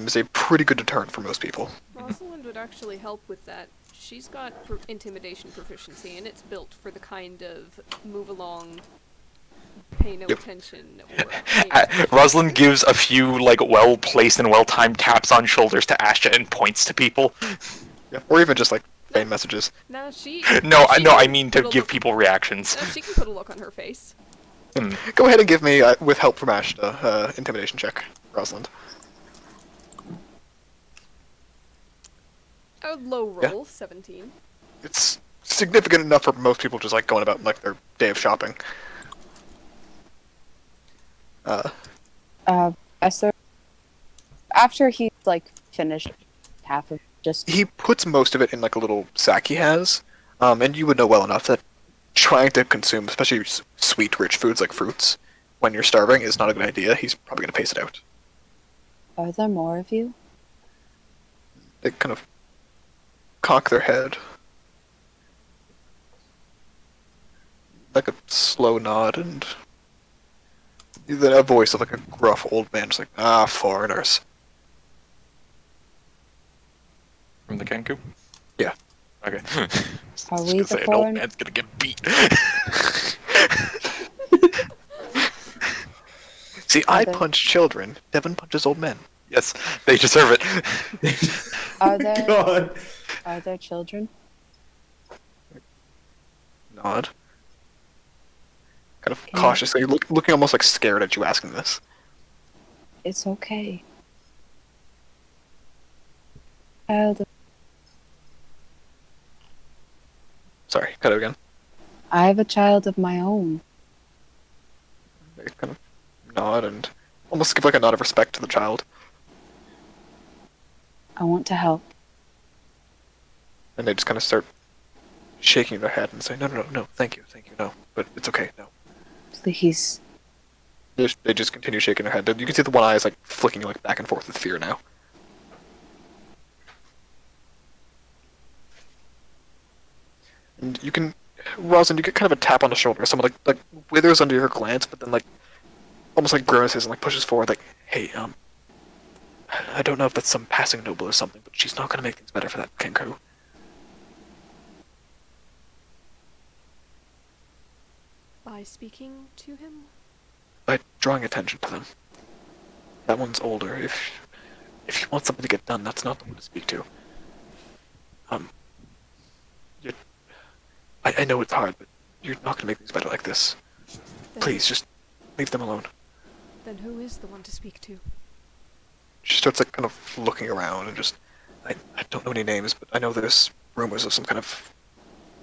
is a pretty good deterrent for most people. Rosalind would actually help with that. She's got intimidation proficiency, and it's built for the kind of move along, pay no attention, or Rosalind gives a few well placed and well timed taps on shoulders to Asha and points to people. Yeah, or even just fan messages. No, I mean to give people reactions. No, she can put a look on her face. Go ahead and give me, with help from Ashta, intimidation check, Rosalind. A low roll, 17. It's significant enough for most people just going about their day of shopping. Esther, after he's finished half of just He puts most of it in a little sack he has, and you would know well enough that trying to consume, especially sweet, rich foods like fruits, when you're starving is not a good idea. He's probably going to pace it out. Are there more of you? They kind of cock their head. Like a slow nod, and then a voice of a gruff old man just foreigners. From the Kenku? Yeah. Okay. Are we the An old foreign? man's gonna get beat. See, I Okay. punch children. Devin punches old men. Yes, they deserve it. Are there God. are there children? Nod. Kind of Can you- cautiously, looking almost scared at you asking this. It's okay. Child, Sorry, cut it again. I have a child of my own. They kind of nod and almost give a nod of respect to the child. I want to help. And they just kind of start shaking their head and say, no, thank you, no. But it's okay, no. Please. They just continue shaking their head. You can see the one eye is flicking back and forth with fear now. And you can, Rosalind, you get kind of a tap on the shoulder. Someone withers under your glance, but then almost grimaces and pushes forward. Hey, I don't know if that's some passing noble or something, but she's not gonna make things better for that Kenku. By speaking to him? By drawing attention to them. That one's older. If you want something to get done, that's not the one to speak to. I know it's hard, but you're not gonna make things better like this. Then, Please, just leave them alone. Then who is the one to speak to? She starts kind of looking around and just, I don't know any names, but I know there's rumors of some kind of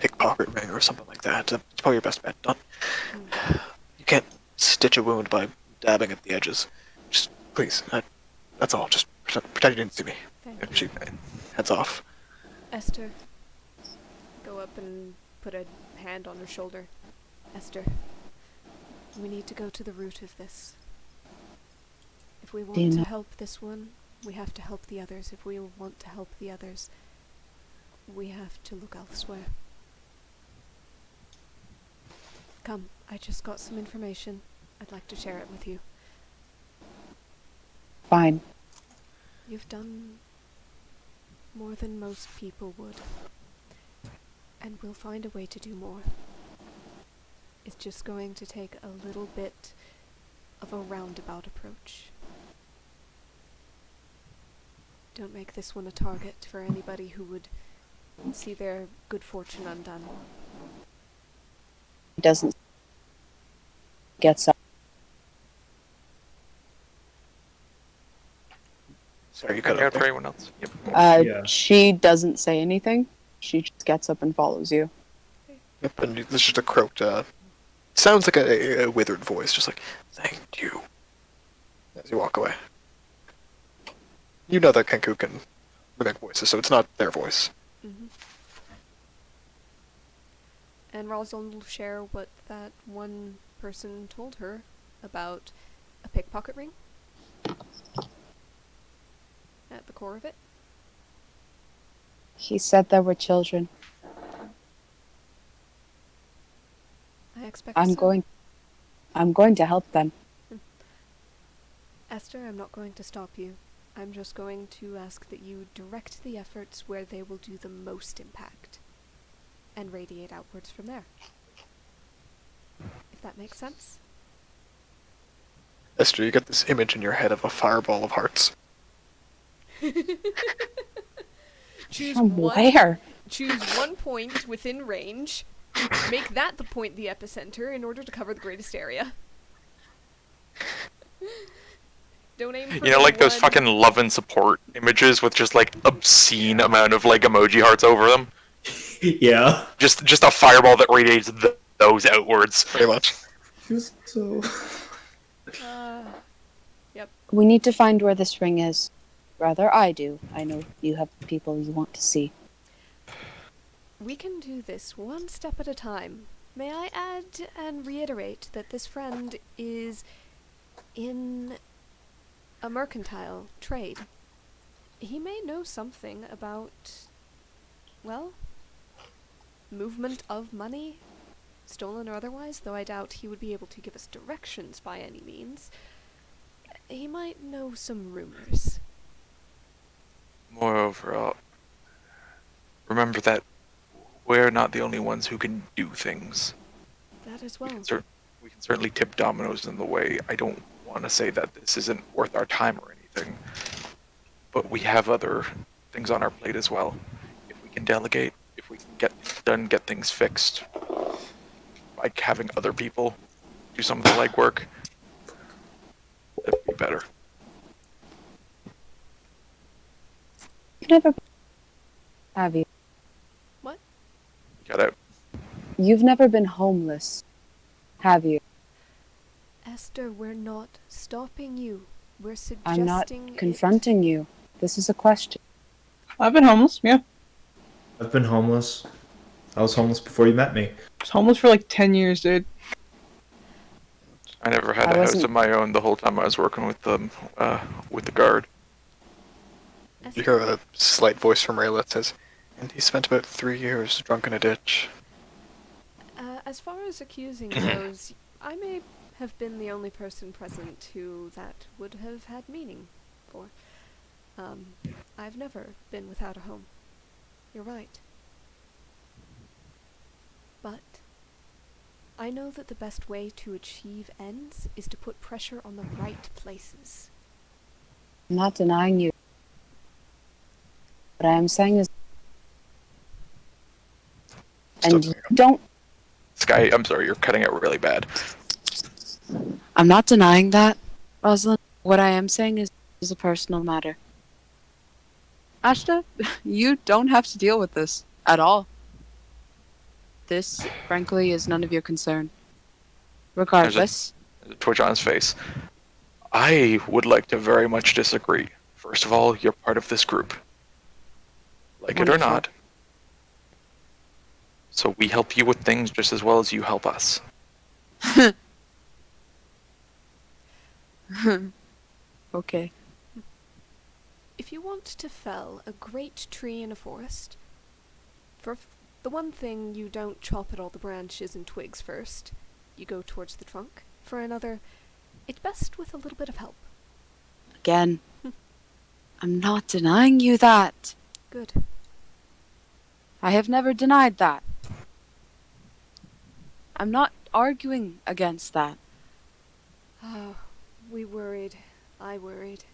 pickpocket ring or something like that. It's probably your best bet. You can't stitch a wound by dabbing at the edges. Just, please, that's all. Just pretend you didn't see me. Thank And you. she heads off. Esther. Go up and put a hand on her shoulder. Esther. We need to go to the root of this. If we want you to know- help this one, we have to help the others. If we want to help the others, we have to look elsewhere. Come, I just got some information. I'd like to share it with you. Fine. You've done more than most people would. And we'll find a way to do more. It's just going to take a little bit of a roundabout approach. Don't make this one a target for anybody who would see their good fortune undone. He doesn't get up. Sorry, you Hang cut out out for there. anyone else. Yep. Yeah. She doesn't say anything. She just gets up and follows you. Yep, and this is just a croaked, sounds like a withered voice, just like, thank you, as you walk away. You know that Kenku can mimic voices, so it's not their voice. Mm-hmm. And Rosalind will share what that one person told her about a pickpocket ring at the core of it. He said there were children. I expect I'm so. going to help them. Esther, I'm not going to stop you. I'm just going to ask that you direct the efforts where they will do the most impact, and radiate outwards from there. If that makes sense? Esther, you get this image in your head of a fireball of hearts. Choose From one. where? Choose one point within range. Make that the point, the epicenter, in order to cover the greatest area. Don't aim for You know, like those one. fucking love and support images with just like obscene amount of like emoji hearts over them. Yeah. Just a fireball that radiates those outwards. Pretty much. Just so. Yep. We need to find where this ring is. Rather, I do. I know you have people you want to see. We can do this one step at a time. May I add and reiterate that this friend is in a mercantile trade. He may know something about, well, movement of money, stolen or otherwise, though I doubt he would be able to give us directions by any means. He might know some rumors. Moreover, remember that we're not the only ones who can do things. That as well. We can certainly tip dominoes in the way. I don't want to say that this isn't worth our time or anything, but we have other things on our plate as well. If we can delegate, if we can get things fixed, like having other people do some of the legwork, that'd be better. You've never, have you? What? Got out. You've never been homeless, have you? Esther, we're not stopping you. We're I'm not suggesting confronting you. This is a question. I've been homeless, yeah. I've been homeless. I was homeless before you met me. I was homeless for like 10 years, dude. I never had I a house wasn't- of my own the whole time I was working with with the guard. You hear a slight voice from Rayla that says, and he spent about 3 years drunk in a ditch. As far as accusing goes, I may have been the only person present who that would have had meaning for. I've never been without a home. You're right. But I know that the best way to achieve ends is to put pressure on the right places. I'm not denying you. What I am saying is, Still and doing you don't. Sky, I'm sorry, you're cutting out really bad. I'm not denying that, Rosalind. What I am saying is a personal matter. Ashta, you don't have to deal with this at all. This, frankly, is none of your concern. Regardless, There's a twitch on his face. I would like to very much disagree. First of all, you're part of this group. Like it or Wonderful. not. So we help you with things just as well as you help us. okay. If you want to fell a great tree in a forest, for the one thing, you don't chop at all the branches and twigs first. You go towards the trunk. For another, it's best with a little bit of help. Again, I'm not denying you that. Good. I have never denied that. I'm not arguing against that. Oh, we worried. I worried.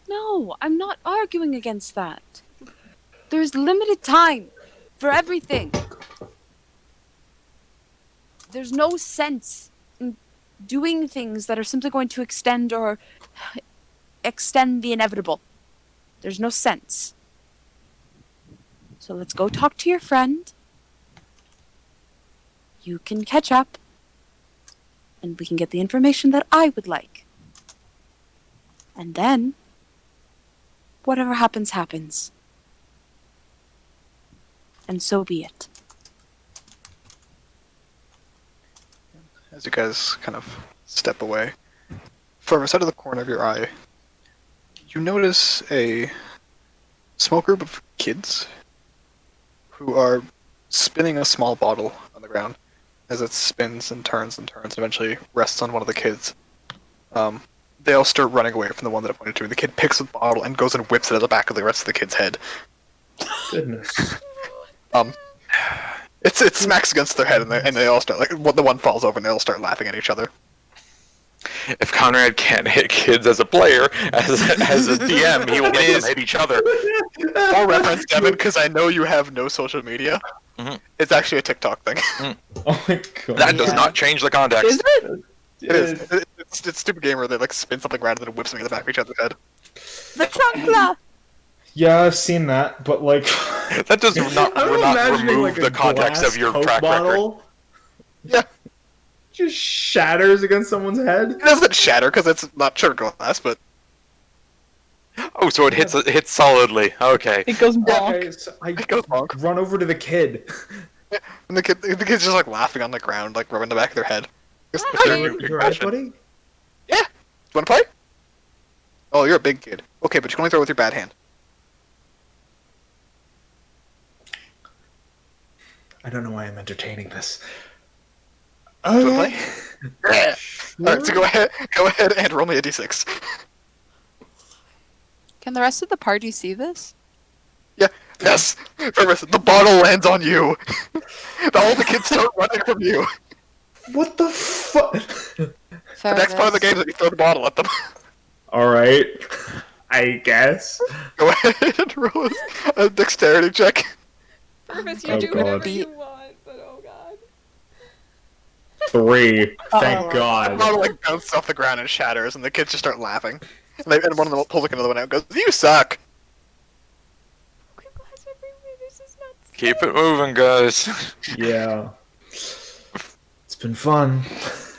No, I'm not arguing against that. There's limited time for everything. There's no sense in doing things that are simply going to extend the inevitable. There's no sense. So let's go talk to your friend. You can catch up. And we can get the information that I would like. And then, whatever happens, happens. And so be it. As you guys kind of step away, from the side of the corner of your eye, you notice a small group of kids who are spinning a small bottle on the ground as it spins and turns and turns and eventually rests on one of the kids. They all start running away from the one that it pointed to, and the kid picks up the bottle and goes and whips it at the back of the rest of the kid's head. Goodness. It smacks against their head, and they all start, like, the one falls over and they all start laughing at each other. If Conrad can't hit kids as a player, as a DM, he will make them hit each other. For reference, Devin, because I know you have no social media, it's actually a TikTok thing. Oh my god. That does not change the context. Is it? It is. It's stupid gamer. They like spin something around and then whip something in the back of each other's head. The chancla! Yeah, I've seen that, but like That does not, I'm not imagining, remove like, a the context glass of your Coke track record. bottle Yeah, just shatters against someone's head. it doesn't shatter because it's not sugar glass, but Oh, so it hits solidly. Okay. It goes bonk. Okay, so I it goes bonk. run over to the kid. And the kid's just like laughing on the ground, like rubbing the back of their head. Just I staring mean- at You your alright, question. buddy? Yeah. You want to play? Oh, you're a big kid. Okay, but you can only throw with your bad hand. I don't know why I'm entertaining this. You want to play? Yeah. All right, so go ahead and roll me a d6. Can the rest of the party see this? Yeah. Yes. The bottle lands on you. All the kids start running from you. What the fuck? The next part of the game is that you throw the bottle at them. Alright. I guess. Go ahead and roll a dexterity check. Purpose, you Oh, do God. whatever you want, but oh god. 3. Thank Uh-oh. The God. bottle like bounces off the ground and shatters, and the kids just start laughing. And one of them pulls like another one out and goes, "You suck." Quick glass everywhere, this is nuts. Keep it moving, guys. Yeah. It's been fun.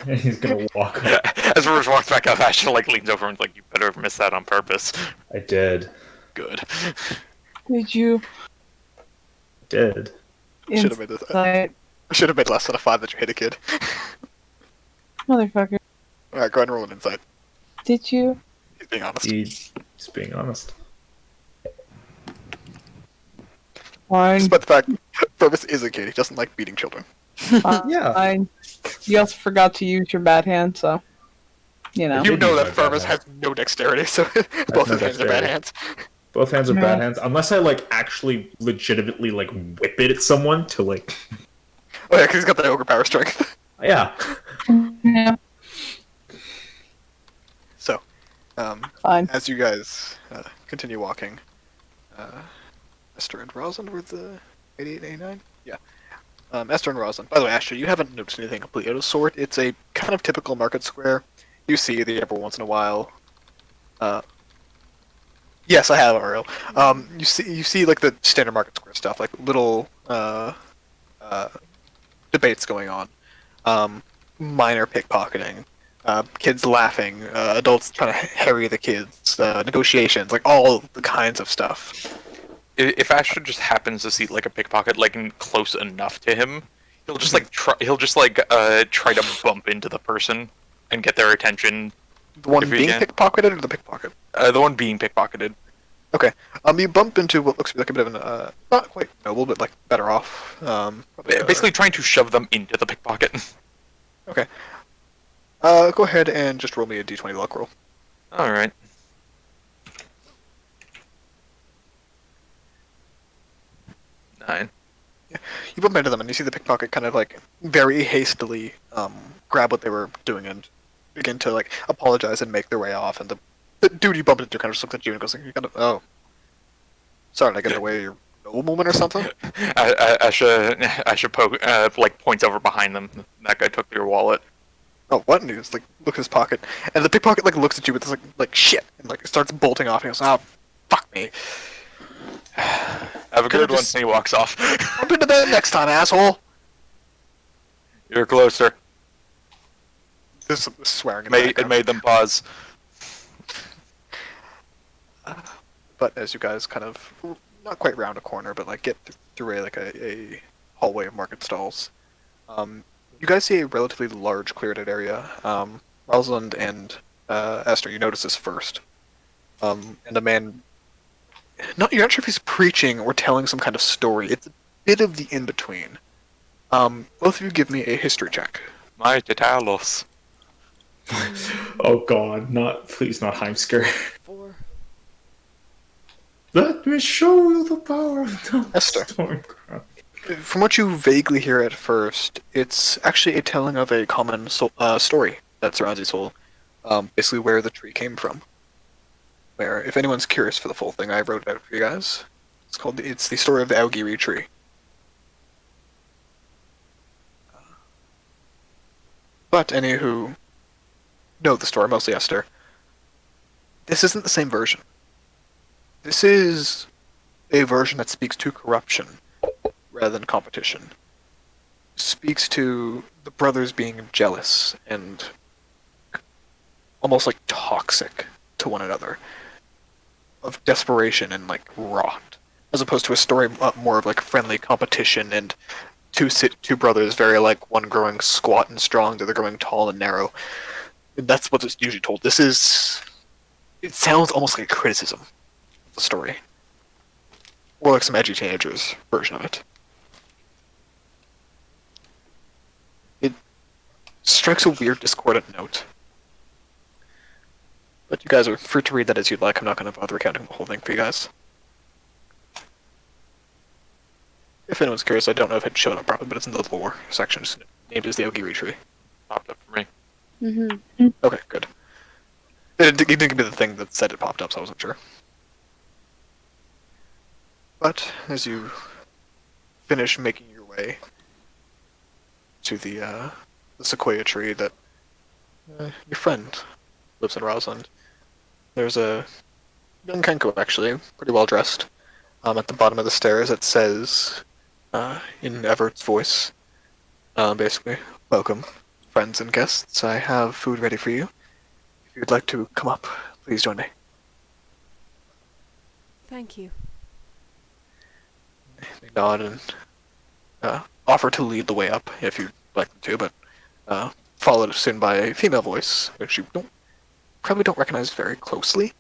And he's gonna walk up. As Rose walks back up, Asher like leans over and is like, "You better have missed that on purpose." I did. Good. Did you Did. Should have made this. insight, I should have made less than a 5 that you hit a kid. motherfucker? All right, go ahead and roll an insight. Did you? He's being honest. He's being honest. Fine. Despite the fact Purvis is a kid, he doesn't like beating children. Yeah. Fine. You also forgot to use your bad hand, so you know. You did know use that my bad Purvis hand. has no dexterity, so both no his hands are bad dexterity. hands. Both hands are Yeah. bad hands. Unless I like actually legitimately like whip it at someone to like Oh yeah, because he's got the ogre power strength. yeah. Yeah, So, fine. as you guys continue walking, Esther and Rosalind were the 88, 89? Yeah. Esther and Rosalind. By the way, Ashley, you haven't noticed anything completely out of sort. It's a kind of typical market square. You see it every once in a while. Yes, I have, Ariel. You see like the standard market square stuff, like little debates going on, minor pickpocketing, kids laughing, adults trying to harry the kids, negotiations, like all the kinds of stuff. If Asher just happens to see like a pickpocket like close enough to him, he'll just like try to bump into the person and get their attention. The one If we being can. pickpocketed or the pickpocket? The one being pickpocketed. Okay. You bump into what looks like a bit of an not quite noble, but like better off. Probably, Basically trying to shove them into the pickpocket. Okay. Go ahead and just roll me a d20 luck roll. All right. Nine. You bump into them and you see the pickpocket kind of like very hastily grab what they were doing and begin to like apologize and make their way off. And the dude you bumped into kind of just looks at you and goes, like, "You kind of sorry, did I get in the way of your nobleman or something?" Asher like points over behind them. That guy took your wallet. Oh, what? And he just like looks at his pocket, and the pickpocket like looks at you with this like shit, and like starts bolting off. And he goes, "Oh, Fuck me. Have a Could've good one. just- And he walks off. Bump into that next time, asshole. You're closer. This is swearing in the It background. made them pause. But as you guys kind of not quite round a corner, but like get through a hallway of market stalls, you guys see a relatively large cleared out area. Rosalind and Esther, you notice this first, and a man. You're not sure if he's preaching or telling some kind of story. It's a bit of the in between. Both of you give me a history check. My Titalos. Oh God, please not Heimsker. 4. Let me show you the power of the Esther. Stormcrown. From what you vaguely hear at first, it's actually a telling of a common story that surrounds Isol, basically where the tree came from. Where, if anyone's curious for the full thing, I wrote it out for you guys. It's the story of the Augiri tree. But any who know the story, mostly Esther, this isn't the same version. This is a version that speaks to corruption rather than competition. Speaks to the brothers being jealous and almost like toxic to one another, of desperation and like rot, as opposed to a story more of like friendly competition and two brothers very like one growing squat and strong, the other growing tall and narrow. That's what it's usually told. It sounds almost like a criticism of the story, or like some edgy teenagers version of it. It strikes a weird discordant note. But you guys are free to read that as you'd like. I'm not going to bother recounting the whole thing for you guys. If anyone's curious, I don't know if it showed up properly, but it's in the lore section. It's named as the Augiri tree. Popped up for me. Mm-hmm. Okay, good. It didn't give me the thing that said it popped up, so I wasn't sure. But as you finish making your way to the sequoia tree that your friend lives in Rosalind, there's a young Kenko, actually, pretty well dressed. At the bottom of the stairs, it says, in Everett's voice, basically, "Welcome, friends and guests. I have food ready for you. If you'd like to come up, please join me." Thank you. They nod and offer to lead the way up if you'd like them to, but followed soon by a female voice, which you probably don't recognize very closely.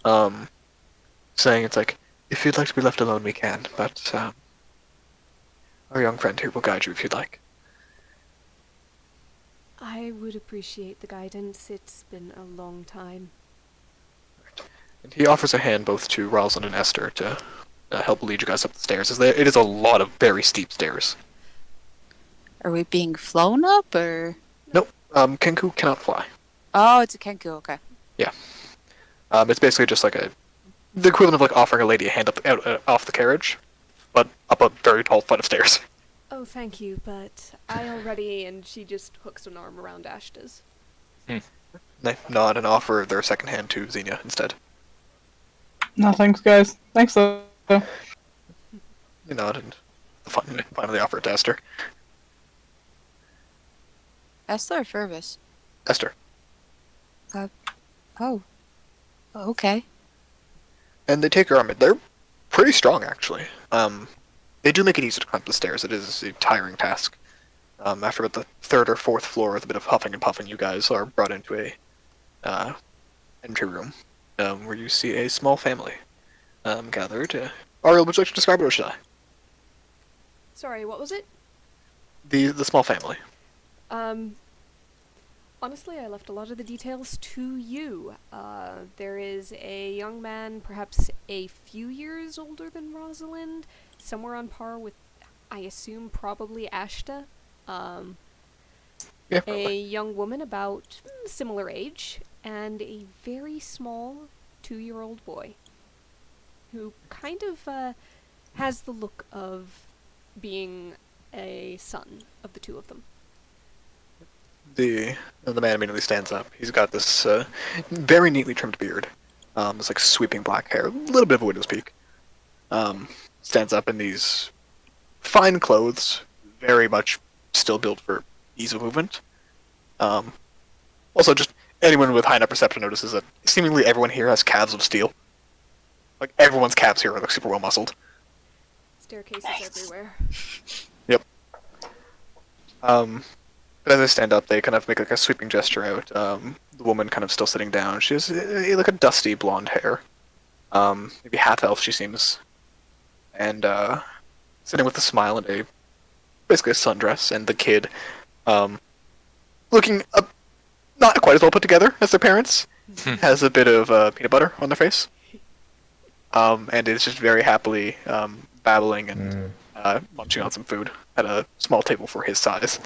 Saying it's like, "If you'd like to be left alone, we can, but our young friend here will guide you if you'd like." I would appreciate the guidance. It's been a long time. And he offers a hand both to Rosalind and Esther to help lead you guys up the stairs. It is a lot of very steep stairs. Are we being flown up, or? Nope, Kenku cannot fly. Oh, it's a Kenku. Okay. It's basically just like the equivalent of like offering a lady a hand out off the carriage, but up a very tall flight of stairs. Oh, thank you, but I already... And she just hooks an arm around Ashta's. They nod and offer their second hand to Xenia instead. No, thanks, guys. Thanks, though. They nod and finally offer it to Esther. Esther or Fervis? Esther. Oh. Okay. And they take her arm. They're pretty strong, actually. They do make it easy to climb the stairs. It is a tiring task. After about the third or fourth floor with a bit of huffing and puffing, you guys are brought into a entry room where you see a small family gathered. Ariel, would you like to describe it, or should I? Sorry, what was it? The small family. Honestly, I left a lot of the details to you. There is a young man, perhaps a few years older than Rosalind, somewhere on par with, I assume, probably Ashta. Yeah, A probably. young woman about similar age, and a very small 2-year-old boy who kind of has the look of being a son of the two of them. The man immediately stands up. He's got this very neatly trimmed beard, It's like sweeping black hair, a little bit of a widow's peak. Stands up in these fine clothes, very much still built for ease of movement. Also, just anyone with high enough perception notices that seemingly everyone here has calves of steel. Like, everyone's calves here are like super well muscled. Staircases everywhere. Yep. But as they stand up, they kind of make like a sweeping gesture out. The woman kind of still sitting down. She has like a dusty blonde hair. Maybe half elf she seems. And sitting with a smile and basically a sundress, and the kid looking not quite as well put together as their parents. Has a bit of peanut butter on their face. And is just very happily babbling and munching on some food at a small table for his size.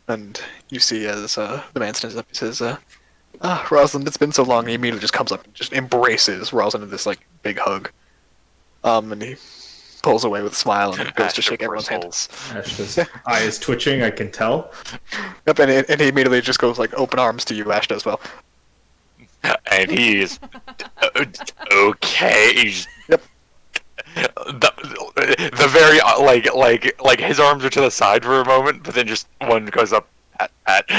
And you see as the man stands up, he says, Rosalind, it's been so long. He immediately just comes up and just embraces Rosalind in this like big hug. And he pulls away with a smile and goes to shake everyone's hand. Ashta's eyes twitching, I can tell. Yep, and he immediately just goes like open arms to you, Ashta, as well. And he's okay. He's Yep. The very like his arms are to the side for a moment, but then just one goes up at.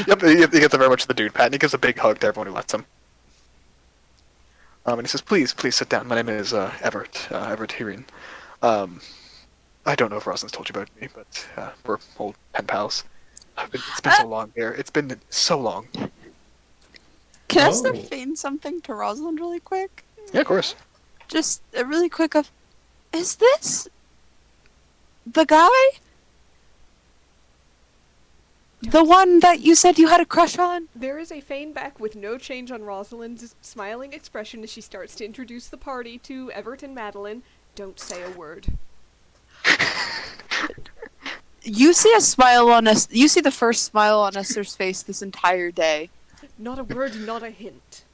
Yep, he gets a very much the dude pat, and he gives a big hug to everyone who lets him. And he says, please sit down. My name is Everett Hirin. I don't know if Rosalind's told you about me, but we're old pen pals. It's been so long here. It's been so long. Can I start feign something to Rosalind really quick? Yeah, of course. Just a really quick of, is this the guy? The one that you said you had a crush on? There is a feign back with no change on Rosalind's smiling expression as she starts to introduce the party to Everett and Madeline. Don't say a word. You see a smile on us. You see the first smile on Esther's face this entire day. Not a word, not a hint.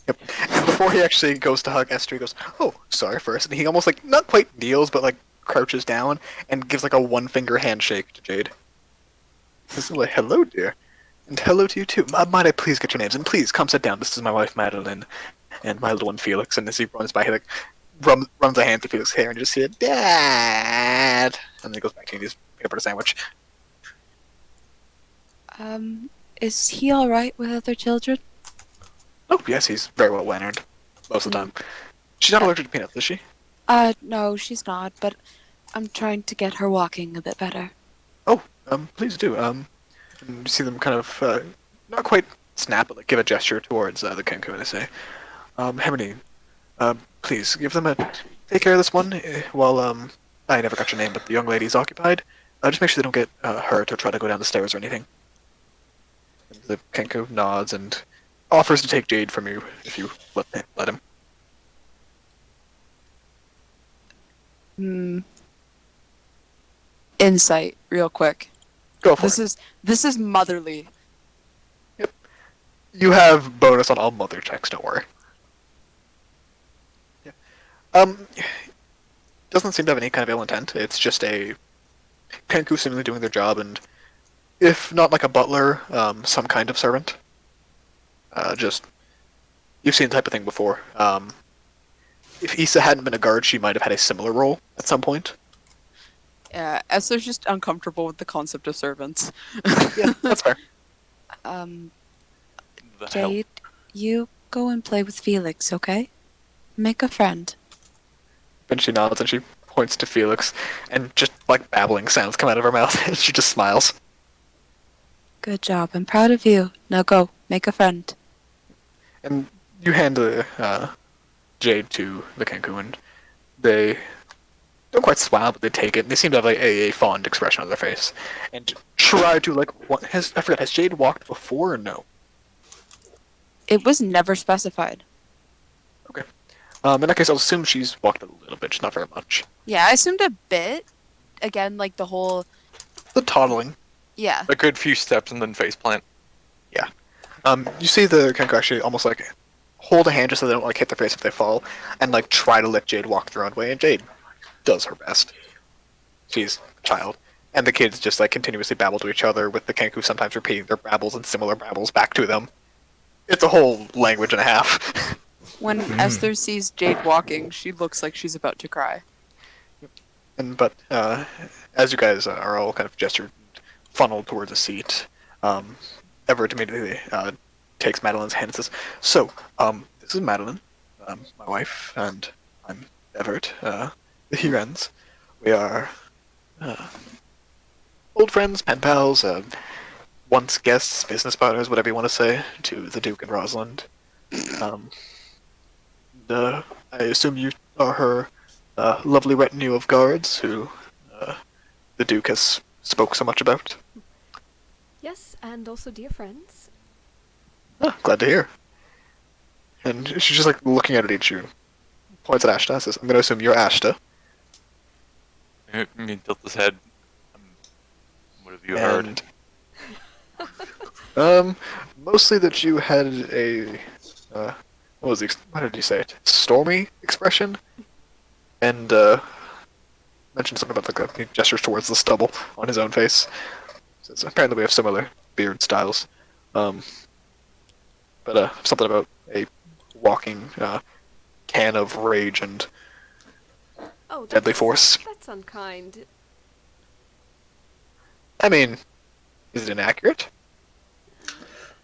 Yep. And before he actually goes to hug Esther, he goes, "Oh, sorry first," and he almost like not quite kneels, but like crouches down and gives like a one-finger handshake to Jade. This is like, "Hello, dear," and hello to you too. Might I please get your names? And please come sit down. This is my wife Madeline, and my little one Felix. And as he runs by, he like runs a hand through Felix's hair, and you just see it, Dad, and then he goes back to eating his peanut butter sandwich. Is he alright with other children? Oh yes, he's very well mannered most of the time. She's not allergic to peanuts, is she? No, she's not, but I'm trying to get her walking a bit better. Oh, please do. And you see them kind of, not quite snap, but like give a gesture towards the Kenku and they say, Hermione, please give them take care of this one while, I never got your name, but the young lady's occupied. Just make sure they don't get hurt or try to go down the stairs or anything. And the Kenku nods and offers to take Jade from you if you let him. Insight, real quick. Go for it. This is motherly. Yep. You have bonus on all mother checks, don't worry. Yeah. Doesn't seem to have any kind of ill intent. It's just a Kenku seemingly doing their job, and if not like a butler, some kind of servant. Just you've seen the type of thing before. If Issa hadn't been a guard, she might have had a similar role at some point. Yeah, Esther's just uncomfortable with the concept of servants. Yeah, that's fair. Jade, you go and play with Felix, okay? Make a friend. And she nods and she points to Felix, and just like babbling sounds come out of her mouth, and she just smiles. Good job. I'm proud of you. Now go, make a friend. And you hand the Jade to the Kenku, and they don't quite smile, but they take it, and they seem to have like a fond expression on their face, and try to like I forgot, has Jade walked before or no? It was never specified. Okay. In that case, I'll assume she's walked a little bit, just not very much. Yeah, I assumed a bit. Again, like the whole... The toddling. Yeah. A good few steps and then faceplant. Yeah. You see the Kenku actually almost like hold a hand just so they don't like hit their face if they fall, and like try to let Jade walk their own way, and Jade does her best. She's a child. And the kids just like continuously babble to each other, with the Kenku sometimes repeating their babbles and similar babbles back to them. It's a whole language and a half. When Esther sees Jade walking, she looks like she's about to cry. But as you guys are all kind of gestured, funneled towards a seat, Everett immediately takes Madeline's hand and says, "So, this is Madeline, my wife, and I'm Everett, the Hurons. We are old friends, pen pals, once guests, business partners, whatever you want to say, to the Duke and Rosalind. I assume you are her lovely retinue of guards who the Duke has spoke so much about. Yes, and also dear friends. Ah, glad to hear." And she's just like looking at each of you, points at Ashta, says, "I'm going to assume you're Ashta." He tilts his head. What have you heard? Mostly that you had a what did he say it? Stormy expression, and mentioned something about like he gestures towards the stubble on his own face. Says apparently we have similar beard styles, but something about a walking can of rage and Oh, deadly force. That's unkind. I mean, is it inaccurate?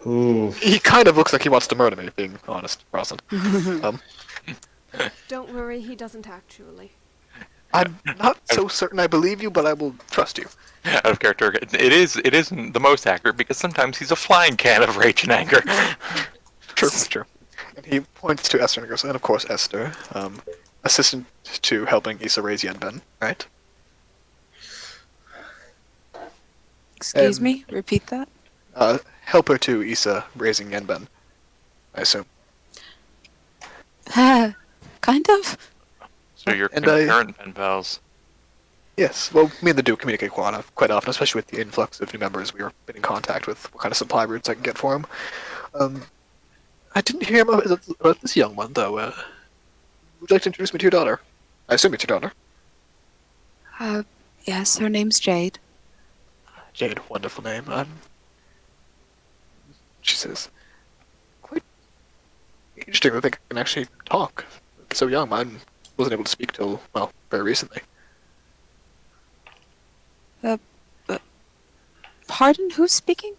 Ooh. He kind of looks like he wants to murder me, being honest, Rosalind. Don't worry, he doesn't actually. I'm not so certain I believe you, but I will trust you. Out of character, it isn't the most accurate because sometimes he's a flying can of rage and anger. True. And he points to Esther and goes, and of course Esther, assistant to helping Issa raise Yenben, right? Excuse me? Repeat that? Helper to Issa raising Yenben, I assume. Kind of. So you're And concurrent pen pals. Yes, well, me and the Duke communicate quite often, especially with the influx of new members. We were in contact with what kind of supply routes I can get for him. I didn't hear about this young one, though. Would you like to introduce me to your daughter? I assume it's your daughter. Yes, her name's Jade. Jade, wonderful name. She says, quite interesting to think I can actually talk. So young, mine wasn't able to speak till, well, very recently. Pardon? Who's speaking?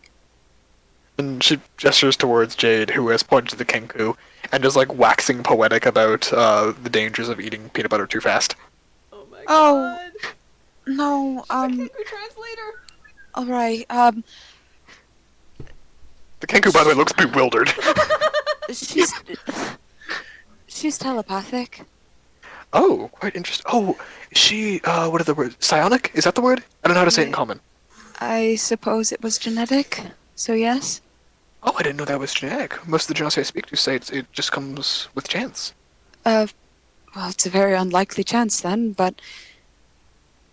And she gestures towards Jade, who has pointed to the Kenku, and is like waxing poetic about the dangers of eating peanut butter too fast. Oh my Oh. god. No, Kenku translator. alright, The Kenku, by the way, looks bewildered. she's telepathic. Oh, quite interesting. Oh, is she, what are the words? Psionic? Is that the word? I don't know how to say it in common. I suppose it was genetic, so yes. Oh, I didn't know that was genetic. Most of the genasi I speak to say it just comes with chance. Well, it's a very unlikely chance then, but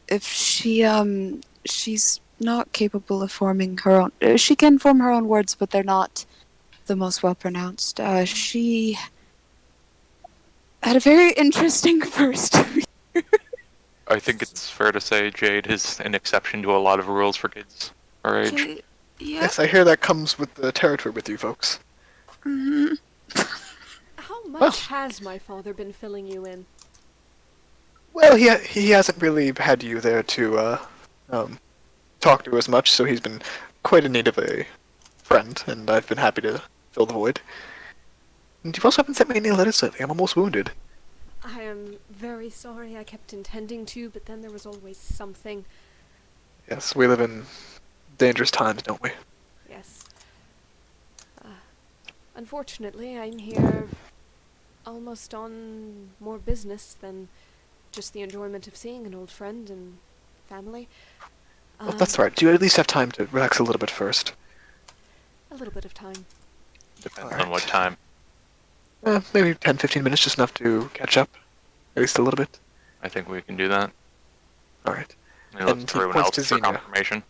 if she's not capable of forming her own, she can form her own words, but they're not the most well pronounced. She had a very interesting first. I think it's fair to say Jade is an exception to a lot of rules for kids our age. Yeah. Yes, I hear that comes with the territory with you folks. Mhm. How much Well. has my father been filling you in? Well, he hasn't really had you there to talk to as much, so he's been quite in need of a friend, and I've been happy to fill the void. And you also haven't sent me any letters lately. I'm almost wounded. I am very sorry. I kept intending to, but then there was always something. Yes, we live in dangerous times, don't we? Yes. Unfortunately, I'm here almost on more business than just the enjoyment of seeing an old friend and family. Well, that's right. Do you at least have time to relax a little bit first? A little bit of time. Depends Alright. on what time. Maybe 10, 15 minutes, just enough to catch up. At least a little bit. I think we can do that. Alright. He looks And at he everyone points else to for Xenia. confirmation.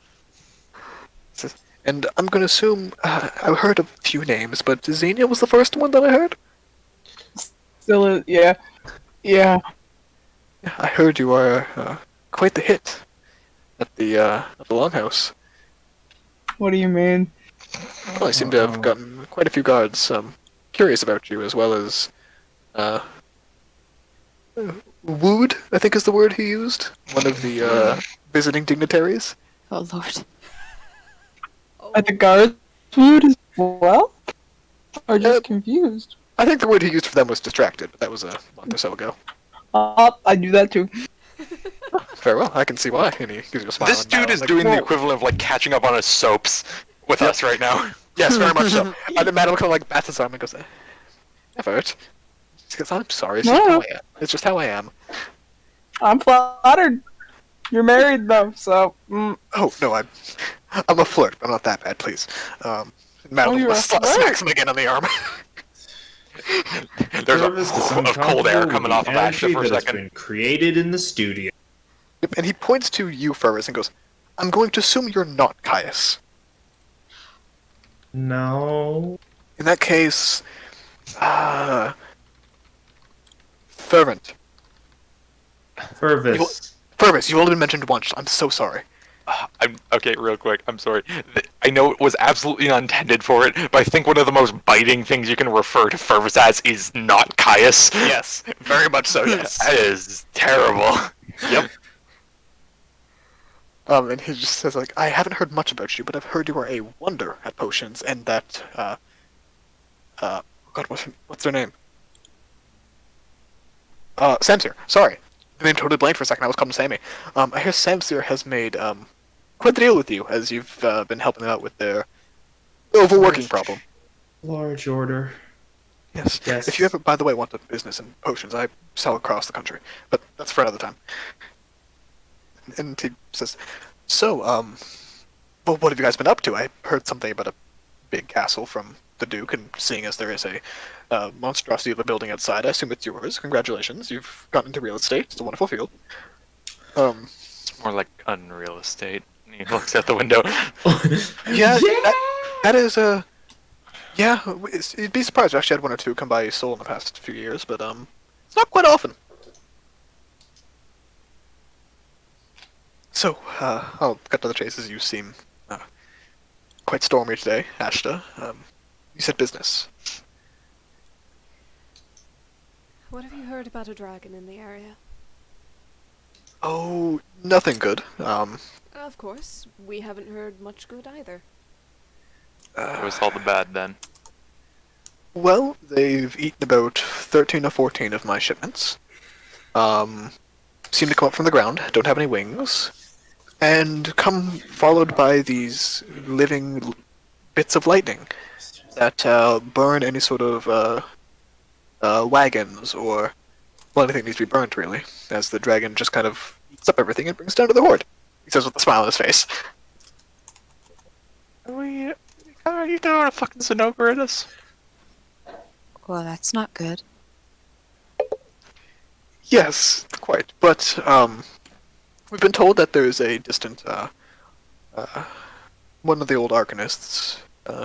And I'm going to assume, I've heard a few names, but Xenia was the first one that I heard? Still, yeah. Yeah, I heard you are quite the hit at the Longhouse. What do you mean? Well, I seem to have gotten quite a few guards curious about you, as well as uh, wooed, I think is the word he used. One of the visiting dignitaries. Oh lord. Oh, Are the guards food as well? Or just confused? I think the word he used for them was distracted, but that was a month or so ago. I do that too. Very well, I can see why. And he gives you a smile. This and dude bow, is like, doing the "Whoa." equivalent of like catching up on his soaps with Yep. us right now. Yes, very much so. And then Madam kind of like bats his arm and goes, "Effort." She goes, "I'm sorry. It's just No. how I am. It's just how I am." I'm flattered. You're married though, so. Oh no, I'm a flirt, but I'm not that bad, please. Madam you're a flirt? smacks him again on the arm. There's a Service is of cold air incompatible coming with off the of Ashta energy for a that has second. been created in the studio. And he points to you, Ferris, and goes, "I'm going to assume you're not Caius. No. In that case, Fervent. Fervis. Fervis, you've only been mentioned once. I'm so sorry." I'm okay, real quick. I'm sorry. I know it was absolutely not intended for it, but I think one of the most biting things you can refer to Fervis as is not Caius. Yes, very much so. Yes. That is terrible. Yep. And he just says, like, "I haven't heard much about you, but I've heard you are a wonder at potions, and that, God, what's their name? Samsir. Sorry. The name totally blanked for a second. I was calling Sammy. I hear Samsir has made, quite the deal with you, as you've, been helping them out with their overworking problem. Large order. Yes. Yes. If you ever, by the way, want a business in potions, I sell across the country. But that's for another time." And he says, "So, well, what have you guys been up to? I heard something about a big castle from the Duke, and seeing as there is a monstrosity of a building outside, I assume it's yours. Congratulations, you've gotten into real estate. It's a wonderful field." It's more like unreal estate. And he looks out the window. Yeah, that is a... Yeah, you'd be surprised. I actually had one or two come by Isol in the past few years, but it's not quite often. So, I'll cut to the chase as you seem quite stormy today, Ashta. You said business. what have you heard about a dragon in the area? Oh, nothing good. Of course, we haven't heard much good either. It was all the bad then. Well, they've eaten about 13 or 14 of my shipments. Seem to come up from the ground, don't have any wings, and come followed by these living bits of lightning that burn any sort of wagons or, well, anything needs to be burnt, really, as the dragon just kind of eats up everything and brings down to the horde. He says with a smile on his face. Are you throwing a fucking Zinogre at us? Well, that's not good. Yes, quite. But we've been told that there's a distant one of the old arcanists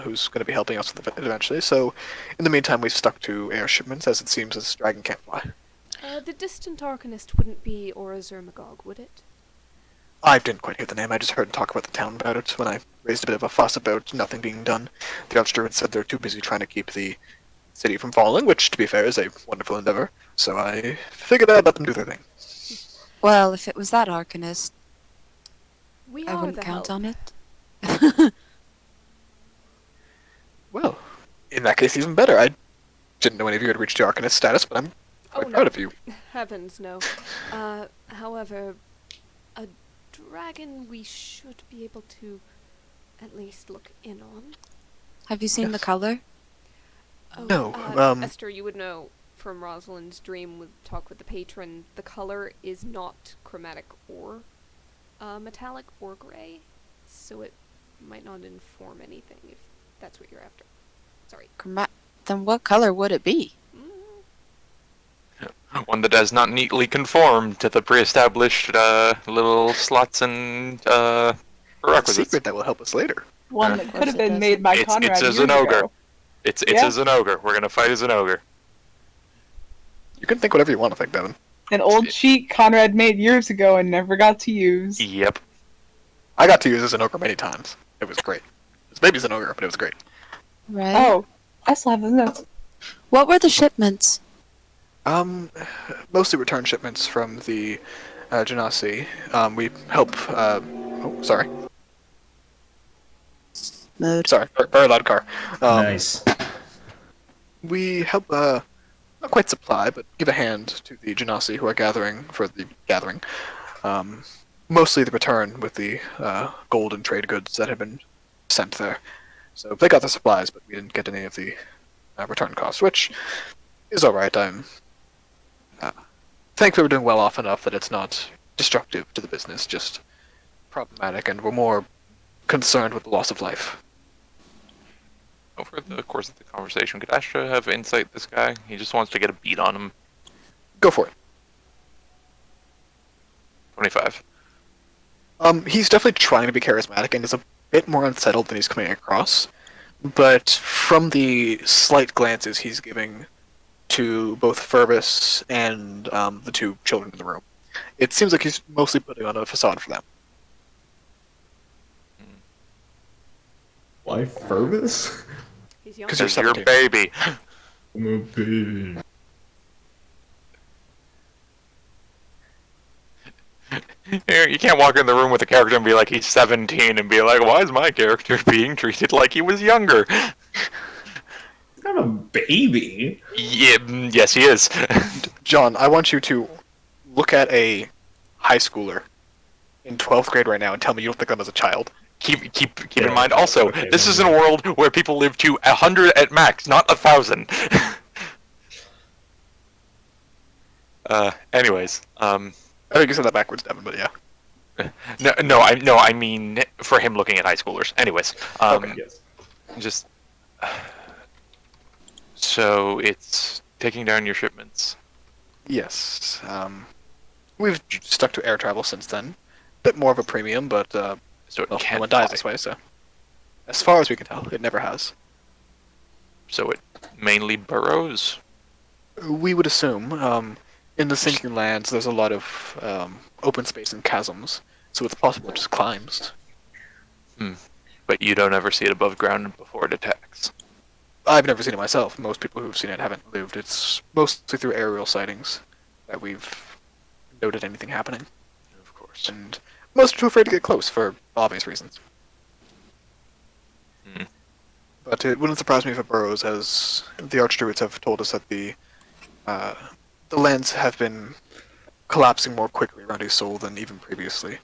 who's going to be helping us with it eventually. So, in the meantime, we've stuck to air shipments, as it seems this dragon can't fly. The distant arcanist wouldn't be Magog, would it? I didn't quite hear the name. I just heard talk about the town about it when I raised a bit of a fuss about nothing being done. The Archdruid said they're too busy trying to keep the city from falling, which, to be fair, is a wonderful endeavor. So I figured I'd let them do their thing. Well, if it was that arcanist, We I are wouldn't the count help. on it. Well, in that case, even better. I didn't know any of you had reached the Arcanist status, but I'm quite Oh, proud no. of you. Heavens, no. However, a dragon we should be able to at least look in on. Have you seen the Yes. color? Oh, No, Esther, you would know from Rosalind's dream with talk with the patron, the color is not chromatic or metallic or gray, so it might not inform anything if that's what you're after. Sorry. Then what color would it be? One that does not neatly conform to the pre-established little slots and A prerequisites. secret that will help us later. One Yeah. that Of could course have it been does. made by It's Conrad a years Zinogre. ago. It's Yeah. a Zinogre. We're gonna fight a Zinogre. You can think whatever you want to think, Devin. An old cheat Conrad made years ago and never got to use. Yep. I got to use this in Ogre many times. It was great. It It's maybe Zenogre, but it was great. Right? Oh, I still have the notes. What were the shipments? Mostly return shipments from the Genasi. We help. Sorry. Mood. Sorry, very loud car. Nice. We help, not quite supply, but give a hand to the Genasi who are gathering for the gathering. Mostly the return with the gold and trade goods that have been sent there. So they got the supplies, but we didn't get any of the return costs, which is alright. I'm thankfully we're doing well off enough that it's not destructive to the business, just problematic, and we're more concerned with the loss of life. Over the course of the conversation, could Astra have insight this guy? He just wants to get a beat on him. Go for it. 25. He's definitely trying to be charismatic and is a bit more unsettled than he's coming across. But from the slight glances he's giving to both Fervus and the two children in the room, it seems like he's mostly putting on a facade for them. Why Fervus? He's young. 'Cause you're Because your 17. baby. I'm a baby. You can't walk in the room with a character and be like, he's 17, and be like, why is my character being treated like he was younger? He's not a baby. Yeah, yes, he is. John, I want you to look at a high schooler in 12th grade right now and tell me you don't think of them as a child. Keep Yeah, in mind also, okay, this then, is in a world where people live to 100 at max, not 1,000. Anyways, I think you said that backwards, Devin, but yeah. I mean for him looking at high schoolers. Anyways, Okay. Yes. just so it's taking down your shipments. Yes. We've stuck to air travel since then. Bit more of a premium, but So it well, no can't one dies fly. this way, so. As far as we can tell, it never has. So it mainly burrows. We would assume, in the sinking lands, there's a lot of open space and chasms, so it's possible it just climbs. But you don't ever see it above ground before it attacks. I've never seen it myself. Most people who've seen it haven't lived. It's mostly through aerial sightings that we've noted anything happening. Of course. And most are too afraid to get close for obvious reasons. Hmm. But it wouldn't surprise me if it burrows, as the Archdruids have told us that the lands have been collapsing more quickly around Isol than even previously.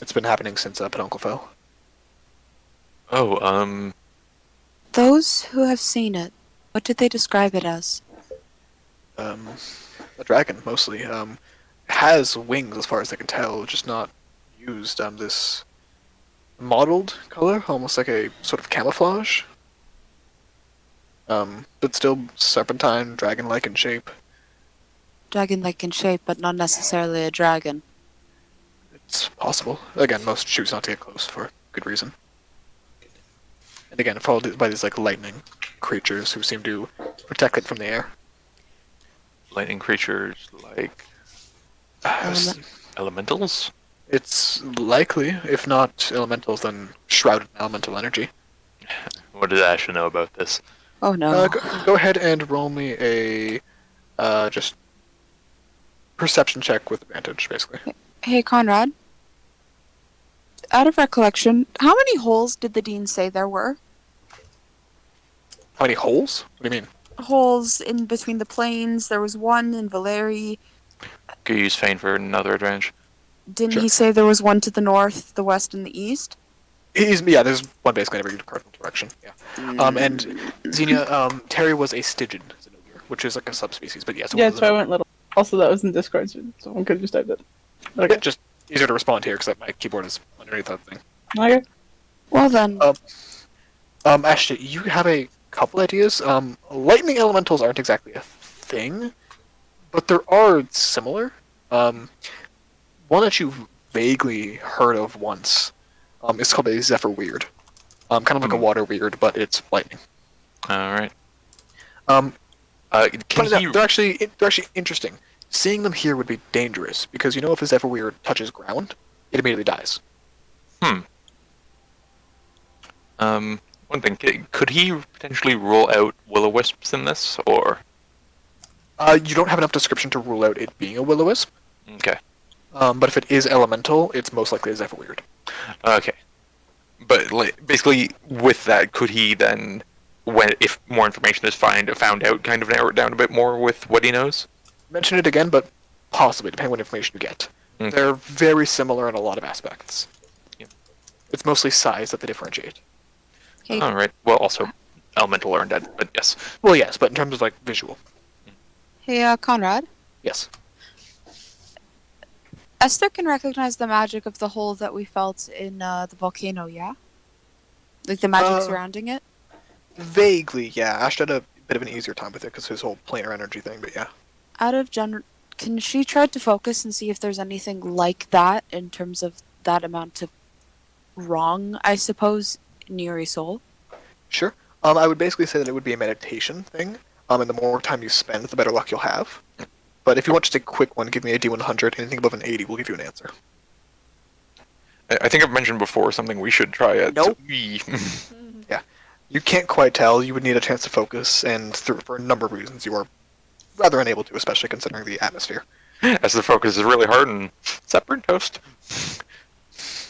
It's been happening since Peduncle fell. Oh, Those who have seen it, what did they describe it as? A dragon, mostly. Has wings as far as I can tell, just not used. This mottled color, almost like a sort of camouflage. But still serpentine, dragon-like in shape. Dragon-like in shape, but not necessarily a dragon. It's possible. Again, most choose not to get close for good reason. And again, followed by these like lightning creatures who seem to protect it from the air. lightning creatures like Element- elementals? It's likely, if not elementals, then shrouded in elemental energy. What does Asha know about this? Oh no. Go ahead and roll me a just perception check with advantage, basically. Hey, Conrad. Out of recollection, how many holes did the dean say there were? How many holes? What do you mean? Holes in between the planes. There was one in Valeri. Could you use Feign for another advantage? Didn't Sure. he say there was one to the north, the west, and the east? There's one basically in every cardinal direction. Yeah. And Xenia, Terry was a Stygian Zenogre, which is like a subspecies, but yes. Yeah, that's why I went little. Also, that was in Discord, so someone could have just typed it. Okay. Just easier to respond here because my keyboard is underneath that thing. Okay. Well then, Ashley, you have a couple ideas. Lightning elementals aren't exactly a thing, but there are similar. One that you've vaguely heard of once is called a Zephyr Weird. Kind of like a water weird, but it's lightning. Alright. Can Can he... they're actually interesting. Seeing them here would be dangerous because you know if a Zephyr Weird touches ground, it immediately dies. One thing, could he potentially rule out will-o-wisps in this, or? You don't have enough description to rule out it being a will-o-wisp, Okay. but if it is elemental, it's most likely a Zephyr Weird. Okay. But basically, with that, could he then, if more information is found out, kind of narrow it down a bit more with what he knows? Mention it again, but possibly, depending on what information you get. Okay. They're very similar in a lot of aspects. Yep. It's mostly size that they differentiate. Hey, All right. Well, also elemental or undead, but yes. Well, yes, but in terms of like visual, hey, Conrad. yes. Esther can recognize the magic of the hole that we felt in the volcano, yeah? Like the magic surrounding it? Vaguely, yeah. Ash had a bit of an easier time with it because his whole planar energy thing, but yeah. Out of can she try to focus and see if there's anything like that in terms of that amount of wrong, I suppose, near Isol? Sure. I would basically say that it would be a meditation thing, and the more time you spend, the better luck you'll have. But if you want just a quick one, give me a D100. Anything above an 80 will give you an answer. I think I've mentioned before something we should try at. Nope. Yeah. You can't quite tell. You would need a chance to focus, and for a number of reasons, you are rather unable to, especially considering the atmosphere. As the focus is really hard and separate toast.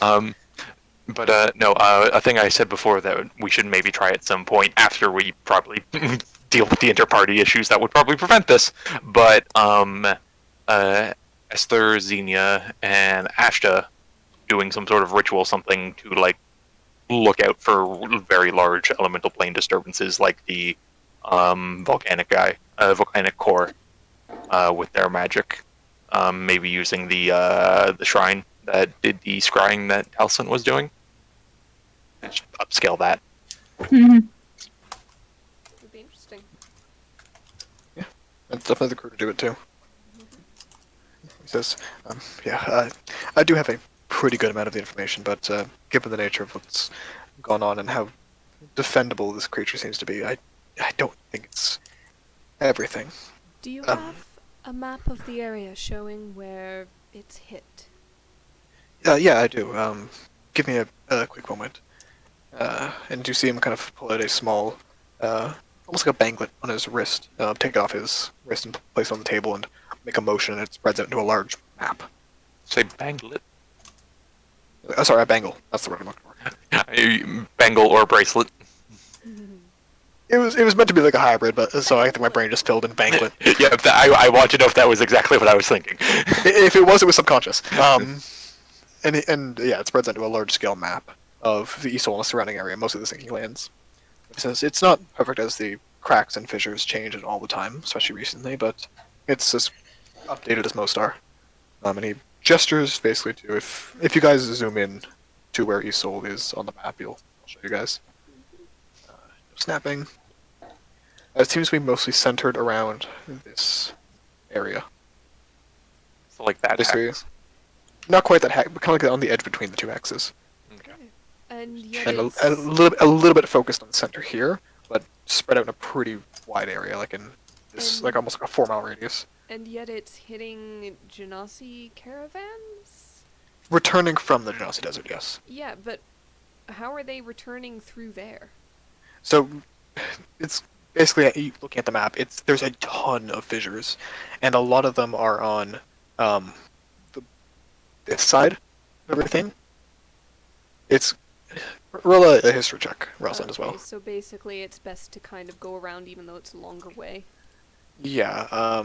But no, a thing I said before that we should maybe try at some point after we probably deal with the inter-party issues that would probably prevent this. But Esther, Xenia, and Ashta doing some sort of ritual, something to like look out for very large elemental plane disturbances, like the volcanic core, with their magic. Maybe using the shrine that did the scrying that Alcint was doing. Just upscale that. Would be interesting. Yeah, it's definitely the crew to do it too. He says, I do have a pretty good amount of the information, but given the nature of what's gone on and how defendable this creature seems to be, I don't think it's everything. Do you have a map of the area showing where it's hit? Yeah, I do. Give me a quick moment. And you see him kind of pull out a small, almost like a banglet on his wrist, take it off his wrist and place it on the table and make a motion, and it spreads out into a large map. Say banglet. Sorry, a bangle. That's the word I'm looking for. Bangle or bracelet. It was meant to be like a hybrid, but so I think my brain just filled in banglet. Yeah, I want to know if that was exactly what I was thinking. If it was subconscious. And yeah, it spreads into a large-scale map of the Isol and the surrounding area, mostly the sinking lands. It says it's not perfect as the cracks and fissures change it all the time, especially recently, but it's as updated as most are. And he gestures basically to if you guys zoom in to where Isol is on the map, I'll show you guys. Snapping. It seems to be mostly centered around this area. So like that. Basically, not quite that hack, but kind of like on the edge between the two axes. Okay. And yet And it's, a little bit focused on the center here, but spread out in a pretty wide area, like in this, And- like almost like a 4-mile radius. and yet it's hitting Genasi caravans? Returning from the Genasi Desert, yes. Yeah, but how are they returning through there? So, it's basically looking at the map. There's a ton of fissures, and a lot of them are on this side of everything. It's roll a history check, Rosalind, as well. Okay, so basically it's best to kind of go around even though it's a longer way. Yeah.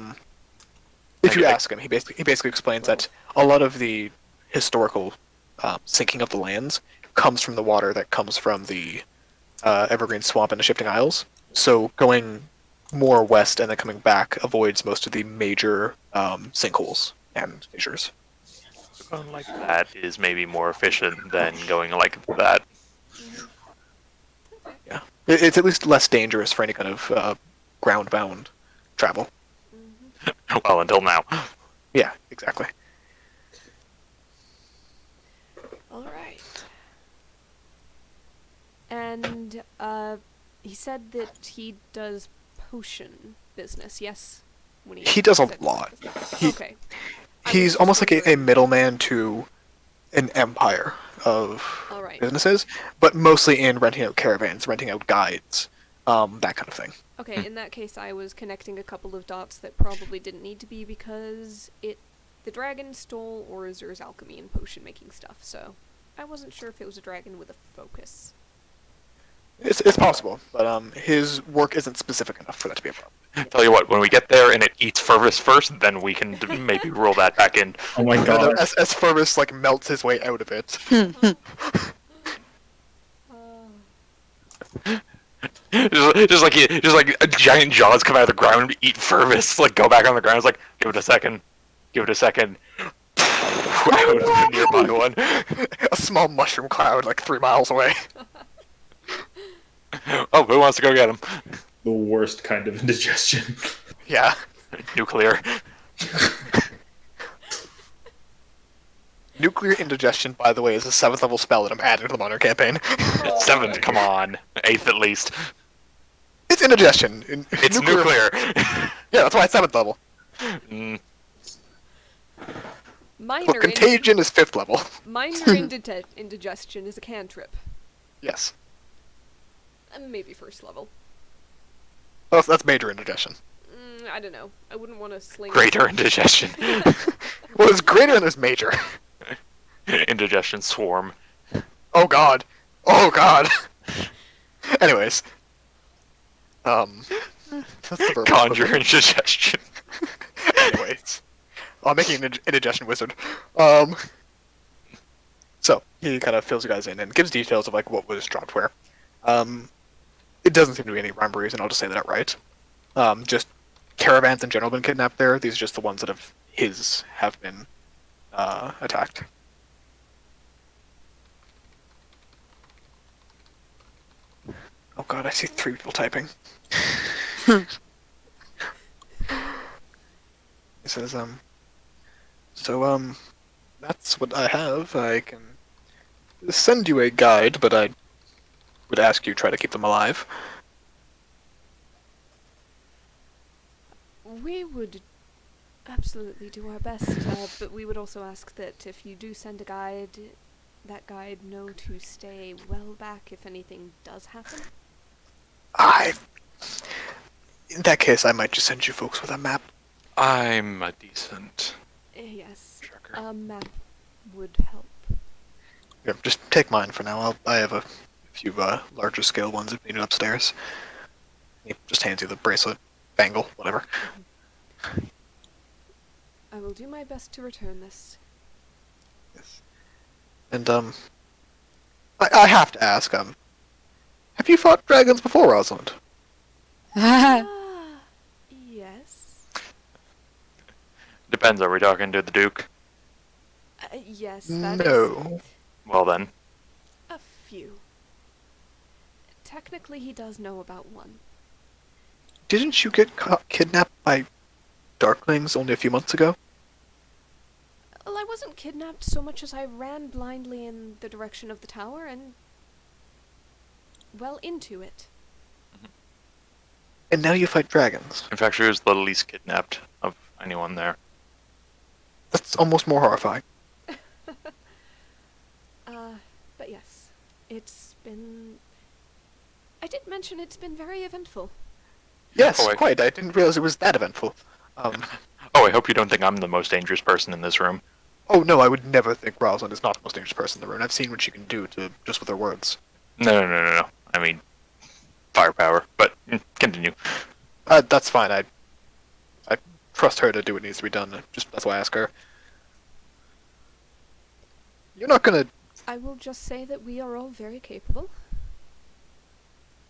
If you ask him, he basically explains that a lot of the historical sinking of the lands comes from the water that comes from the Evergreen Swamp and the Shifting Isles. So going more west and then coming back avoids most of the major sinkholes and fissures. So going like that is maybe more efficient than going like that. Yeah, it's at least less dangerous for any kind of ground-bound travel. Well, until now. Yeah, exactly. Alright. And he said that he does potion business, yes? When He does a said lot. business. He- Okay. I He's was almost like a wondering- middleman to an empire of All right. businesses, but mostly in renting out caravans, renting out guides, that kind of thing. Okay, in that case, I was connecting a couple of dots that probably didn't need to be because the dragon stole Orizur's alchemy and potion making stuff, so I wasn't sure if it was a dragon with a focus. It's possible, but his work isn't specific enough for that to be a problem. Tell you what, when we get there and it eats Fervus first, then we can maybe roll that back in. Oh my And god. as Fervus like melts his way out of it, just like a giant jaws come out of the ground and eat Fervus, like go back on the ground. It's like, give it a second. Out of the nearby one. a small mushroom cloud like 3 miles away. Oh, who wants to go get him? The worst kind of indigestion. Yeah. Nuclear. Nuclear indigestion, by the way, is a 7th level spell that I'm adding to the modern campaign. 7th, come on. 8th at least. It's indigestion. It's nuclear. Yeah, that's why it's 7th level. Mm, Minor, Look, contagion is 5th level. minor indigestion is a cantrip. Yes. Maybe first level. Oh, that's major indigestion. I don't know. I wouldn't want to sling. greater indigestion. Well, there's greater and there's major. Indigestion swarm. Oh god. Oh god. Anyways. That's the verb. Conjure indigestion. Anyways. I'm making an indigestion wizard. So, he kind of fills you guys in and gives details of like what was dropped where. It doesn't seem to be any rhyme or reason, I'll just say that outright. Just caravans in general have been kidnapped there. These are just the ones that have been attacked. Oh god, I see 3 people typing. He says, that's what I have. I can send you a guide, but I would ask you try to keep them alive. We would absolutely do our best, but we would also ask that if you do send a guide, that guide know to stay well back if anything does happen. In that case, I might just send you folks with a map. I'm a decent Yes, tracker. a map would help. Here, just take mine for now. I have a few larger scale ones if needed upstairs. He just hands you the bracelet, bangle, whatever. I will do my best to return this. Yes. And I have to ask, have you fought dragons before, Rosalind? Yes. Depends, are we talking to the Duke? Yes, that is No. Well then. a few. Technically, he does know about one. Didn't you get kidnapped by Darklings only a few months ago? Well, I wasn't kidnapped so much as I ran blindly in the direction of the tower and, well, into it. And now you fight dragons. In fact, she was the least kidnapped of anyone there. That's almost more horrifying. But yes, it's been... I did mention it's been very eventful. Yes, Oh, quite. I didn't realize it was that eventful. Oh, I hope you don't think I'm the most dangerous person in this room. Oh no, I would never think Rosalind is not the most dangerous person in the room. I've seen what she can do just with her words. No. I mean, firepower. But continue. That's fine. I trust her to do what needs to be done. That's why I ask her. You're not gonna. I will just say that we are all very capable.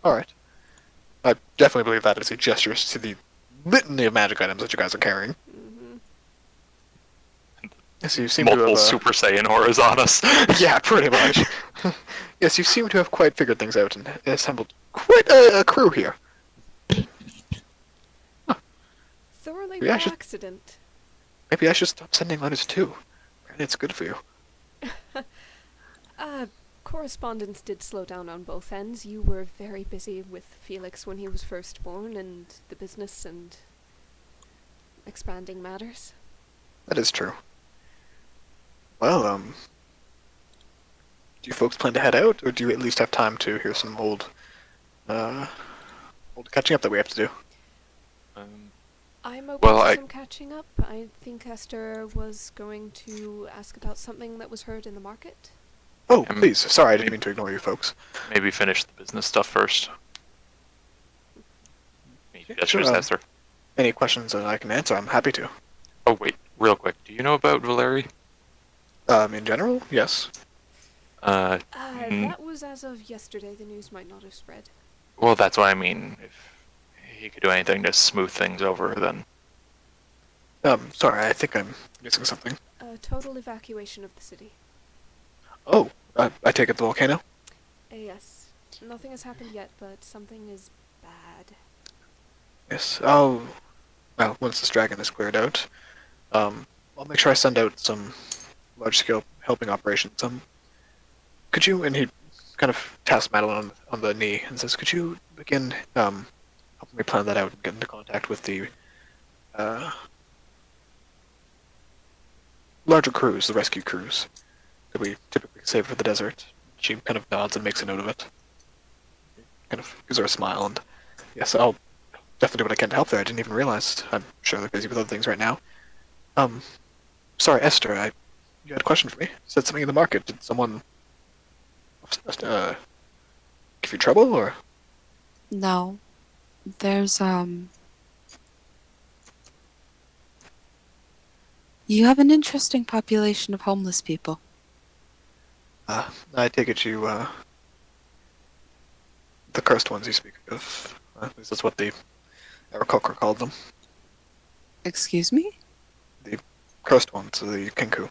All right. I definitely believe that as a gesture to the litany of magic items that you guys are carrying. Mm-hmm. Yes, you seem Multiple to have. Super Saiyan auras on us. Yeah, pretty much. Yes, you seem to have quite figured things out and assembled quite a crew here. Thoroughly Yeah, I by should- accident. Maybe I should stop sending letters too. Apparently it's good for you. Correspondence did slow down on both ends. You were very busy with Felix when he was first born, and the business and expanding matters. That is true. Well, do you folks plan to head out, or do you at least have time to hear some old catching up that we have to do? Um, I'm open Well, to I- some catching up. I think Esther was going to ask about something that was heard in the market. Oh, Um, please. Sorry, I didn't mean to ignore you folks. maybe finish the business stuff first. He Yeah, gestures sure. Esther. Any questions that I can answer, I'm happy to. Oh wait, real quick. Do you know about Valeri? In general, yes. That was as of yesterday. The news might not have spread. Well, that's what I mean. If he could do anything to smooth things over, then Sorry, I think I'm missing something. A total evacuation of the city. Oh, I take it the volcano? Yes. Nothing has happened yet, but something is bad. Yes. Well, once this dragon is cleared out, I'll make sure I send out some large-scale helping operations. Could you, and he kind of taps Madeline on the knee and says, could you begin, helping me plan that out and get into contact with the, larger crews, the rescue crews, that we typically save for the desert? She kind of nods and makes a note of it. Kind of gives her a smile, and yes, I'll definitely do what I can to help there. I didn't even realize. I'm sure they're busy with other things right now. Sorry, Esther, you had a question for me? Said something in the market. Did someone, give you trouble, or? No. There's, You have an interesting population of homeless people. I take it you, the cursed ones you speak of. At least that's what the Aarakocra called them. Excuse me? The cursed ones, the Kenku.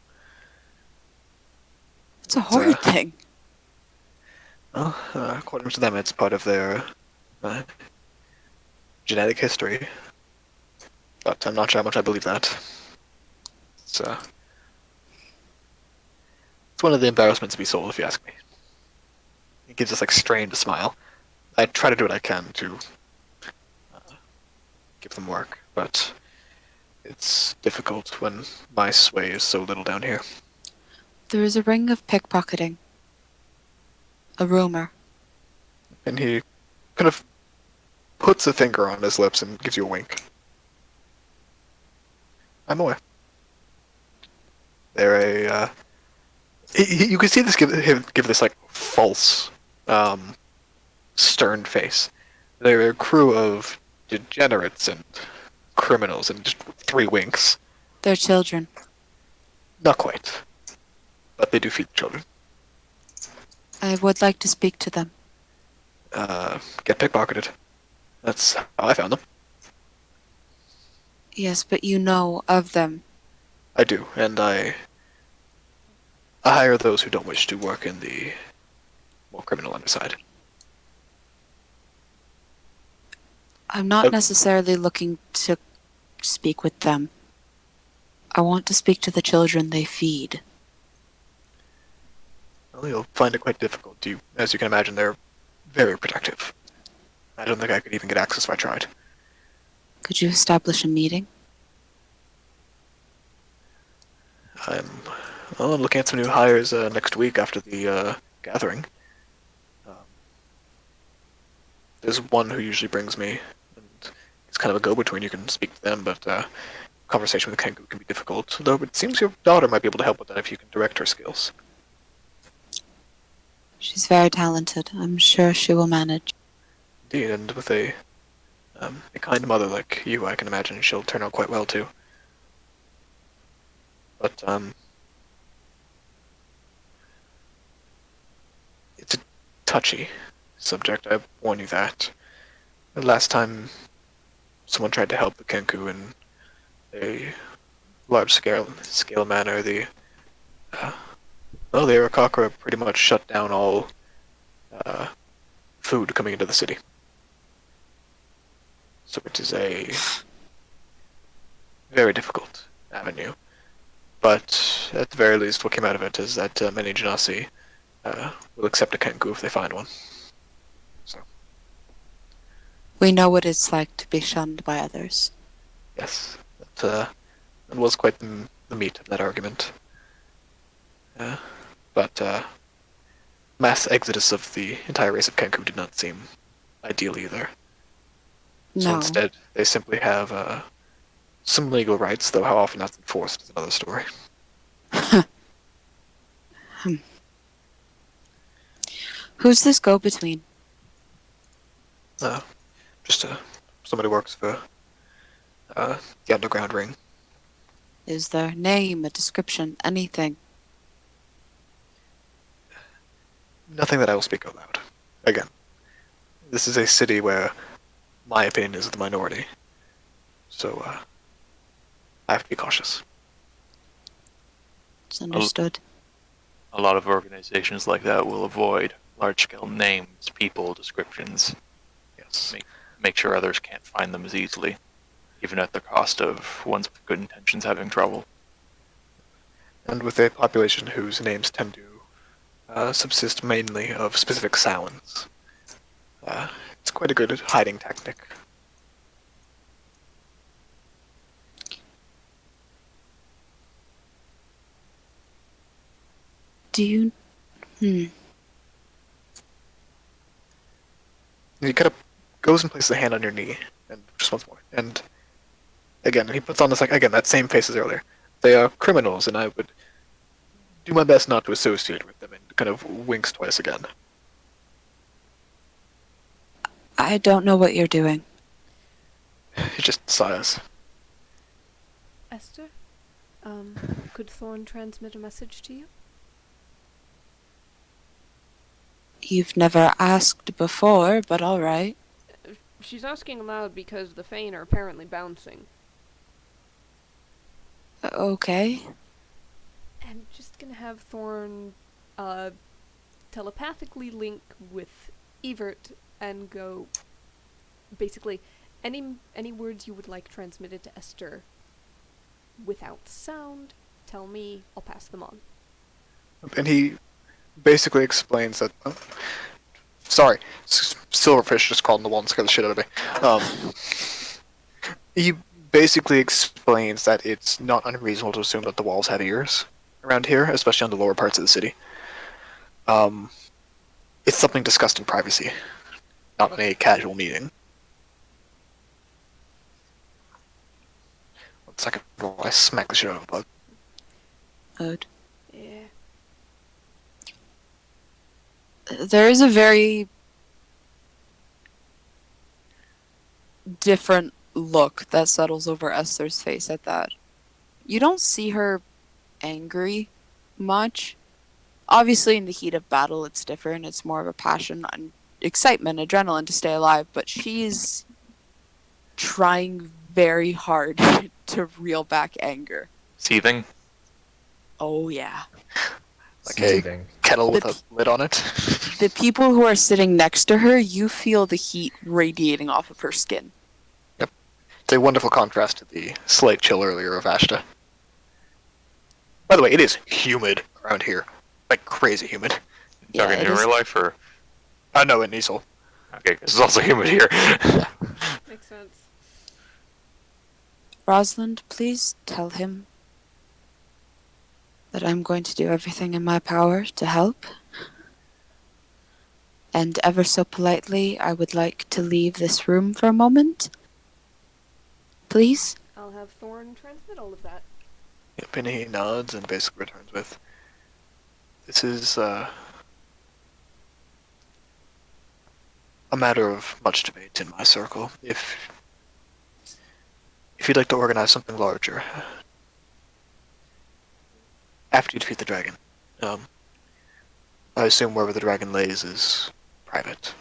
It's a horrid thing. Well, according to them, it's part of their genetic history. But I'm not sure how much I believe that. It's one of the embarrassments of Isol, if you ask me. He gives this like strained smile. I try to do what I can to give them work, but it's difficult when my sway is so little down here. There is a ring of pickpocketing. A rumor. And he kind of puts a finger on his lips and gives you a wink. I'm aware. They're you can see this give this like false, stern face. They're a crew of degenerates and criminals, and just 3 winks. They're children. Not quite, but they do feed the children. I would like to speak to them. Get pickpocketed. That's how I found them. Yes, but you know of them. I do, and I hire those who don't wish to work in the more criminal underside. I'm not necessarily looking to speak with them. I want to speak to the children they feed. Well, you'll find it quite difficult. As you can imagine, they're very protective. I don't think I could even get access if I tried. Could you establish a meeting? I'm looking at some new hires next week after the gathering. There's one who usually brings me, and it's kind of a go-between. You can speak to them, but conversation with the Kenku can be difficult. Though it seems your daughter might be able to help with that if you can direct her skills. She's very talented. I'm sure she will manage. Indeed, and with a kind mother like you, I can imagine she'll turn out quite well too. But it's a touchy subject. I warn you that. The last time someone tried to help the Kenku in a large-scale manner, the Aarakocra pretty much shut down all food coming into the city. So it is a very difficult avenue. But at the very least, what came out of it is that many Genasi will accept a Kenku if they find one. So, We know what it's like to be shunned by others. yes, that was quite the meat of that argument. But mass exodus of the entire race of Kenku did not seem ideal either. So No. instead, they simply have some legal rights, though how often that's enforced is another story. Who's this go-between? Just somebody who works for the underground ring. Is there a name, a description, anything? Nothing that I will speak about. Again, this is a city where my opinion is the minority. So, I have to be cautious. It's understood. A lot of organizations like that will avoid large-scale names, people, descriptions. Yes. Make sure others can't find them as easily, even at the cost of ones with good intentions having trouble. And with a population whose names tend to subsist mainly of specific sounds, it's quite a good hiding tactic. Do you... He kind of goes and places a hand on your knee, and just once more. And again, he puts on this, again, that same face as earlier. They are criminals, and I would do my best not to associate with them, and kind of winks twice again. I don't know what you're doing. He just sighs. Esther, could Thorn transmit a message to you? You've never asked before, but alright. She's asking aloud because the Fane are apparently bouncing. Okay. I'm just gonna have Thorn, telepathically link with Evert and go, basically, any words you would like transmitted to Esther without sound, tell me, I'll pass them on. And he basically explains that. Sorry, Silverfish just crawled in the wall and scared the shit out of me. He basically explains that it's not unreasonable to assume that the walls have ears around here, especially on the lower parts of the city. It's something discussed in privacy, not in a casual meeting. 1 second while I smack the shit out of a bug. Good. Yeah. There is a very different look that settles over Esther's face at that. You don't see her angry much. Obviously, in the heat of battle, it's different. It's more of a passion and excitement, adrenaline to stay alive, but she's trying very hard to reel back anger. Seething? Oh, yeah. Like Seething. a kettle with a lid on it. The people who are sitting next to her, you feel the heat radiating off of her skin. It's a wonderful contrast to the slight chill earlier of Ashta. By the way, it is humid around here. Like, crazy humid. Yeah, Talking it in is. real life, or... No, in Isol. Okay, 'cause it's also humid here. Makes sense. Rosalind, please tell him that I'm going to do everything in my power to help. And ever so politely, I would like to leave this room for a moment. Please? I'll have Thorn transmit all of that. Yep, and he nods and basically returns with, this is a matter of much debate in my circle. If you'd like to organize something larger, after you defeat the dragon, I assume wherever the dragon lays is private.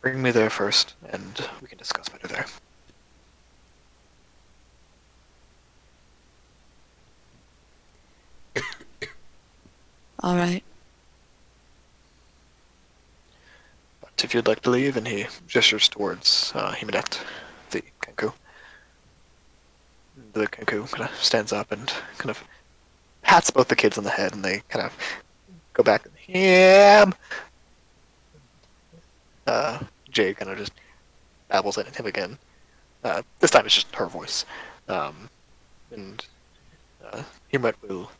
Bring me there first, and we can discuss better there. Alright. But if you'd like to leave, and he gestures towards Himanet, the Kenku. The Kenku kind of stands up and kind of pats both the kids on the head, and they kind of go back and him. Jade kind of just babbles at him again. This time it's just her voice. And Himanet will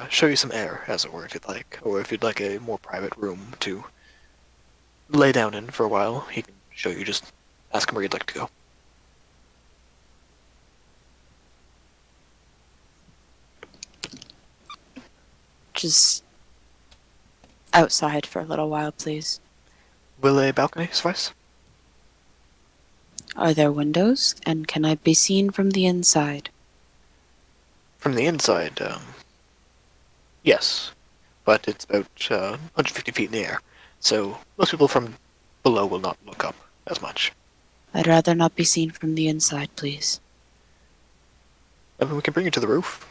show you some air, as it were, if you'd like, or if you'd like a more private room to lay down in for a while, he can show you. Just ask him where you'd like to go. Just outside for a little while, please. Will a balcony suffice? Are there windows, and can I be seen from the inside? From the inside, yes, but it's about 150 feet in the air, so most people from below will not look up as much. I'd rather not be seen from the inside, please. I mean, we can bring you to the roof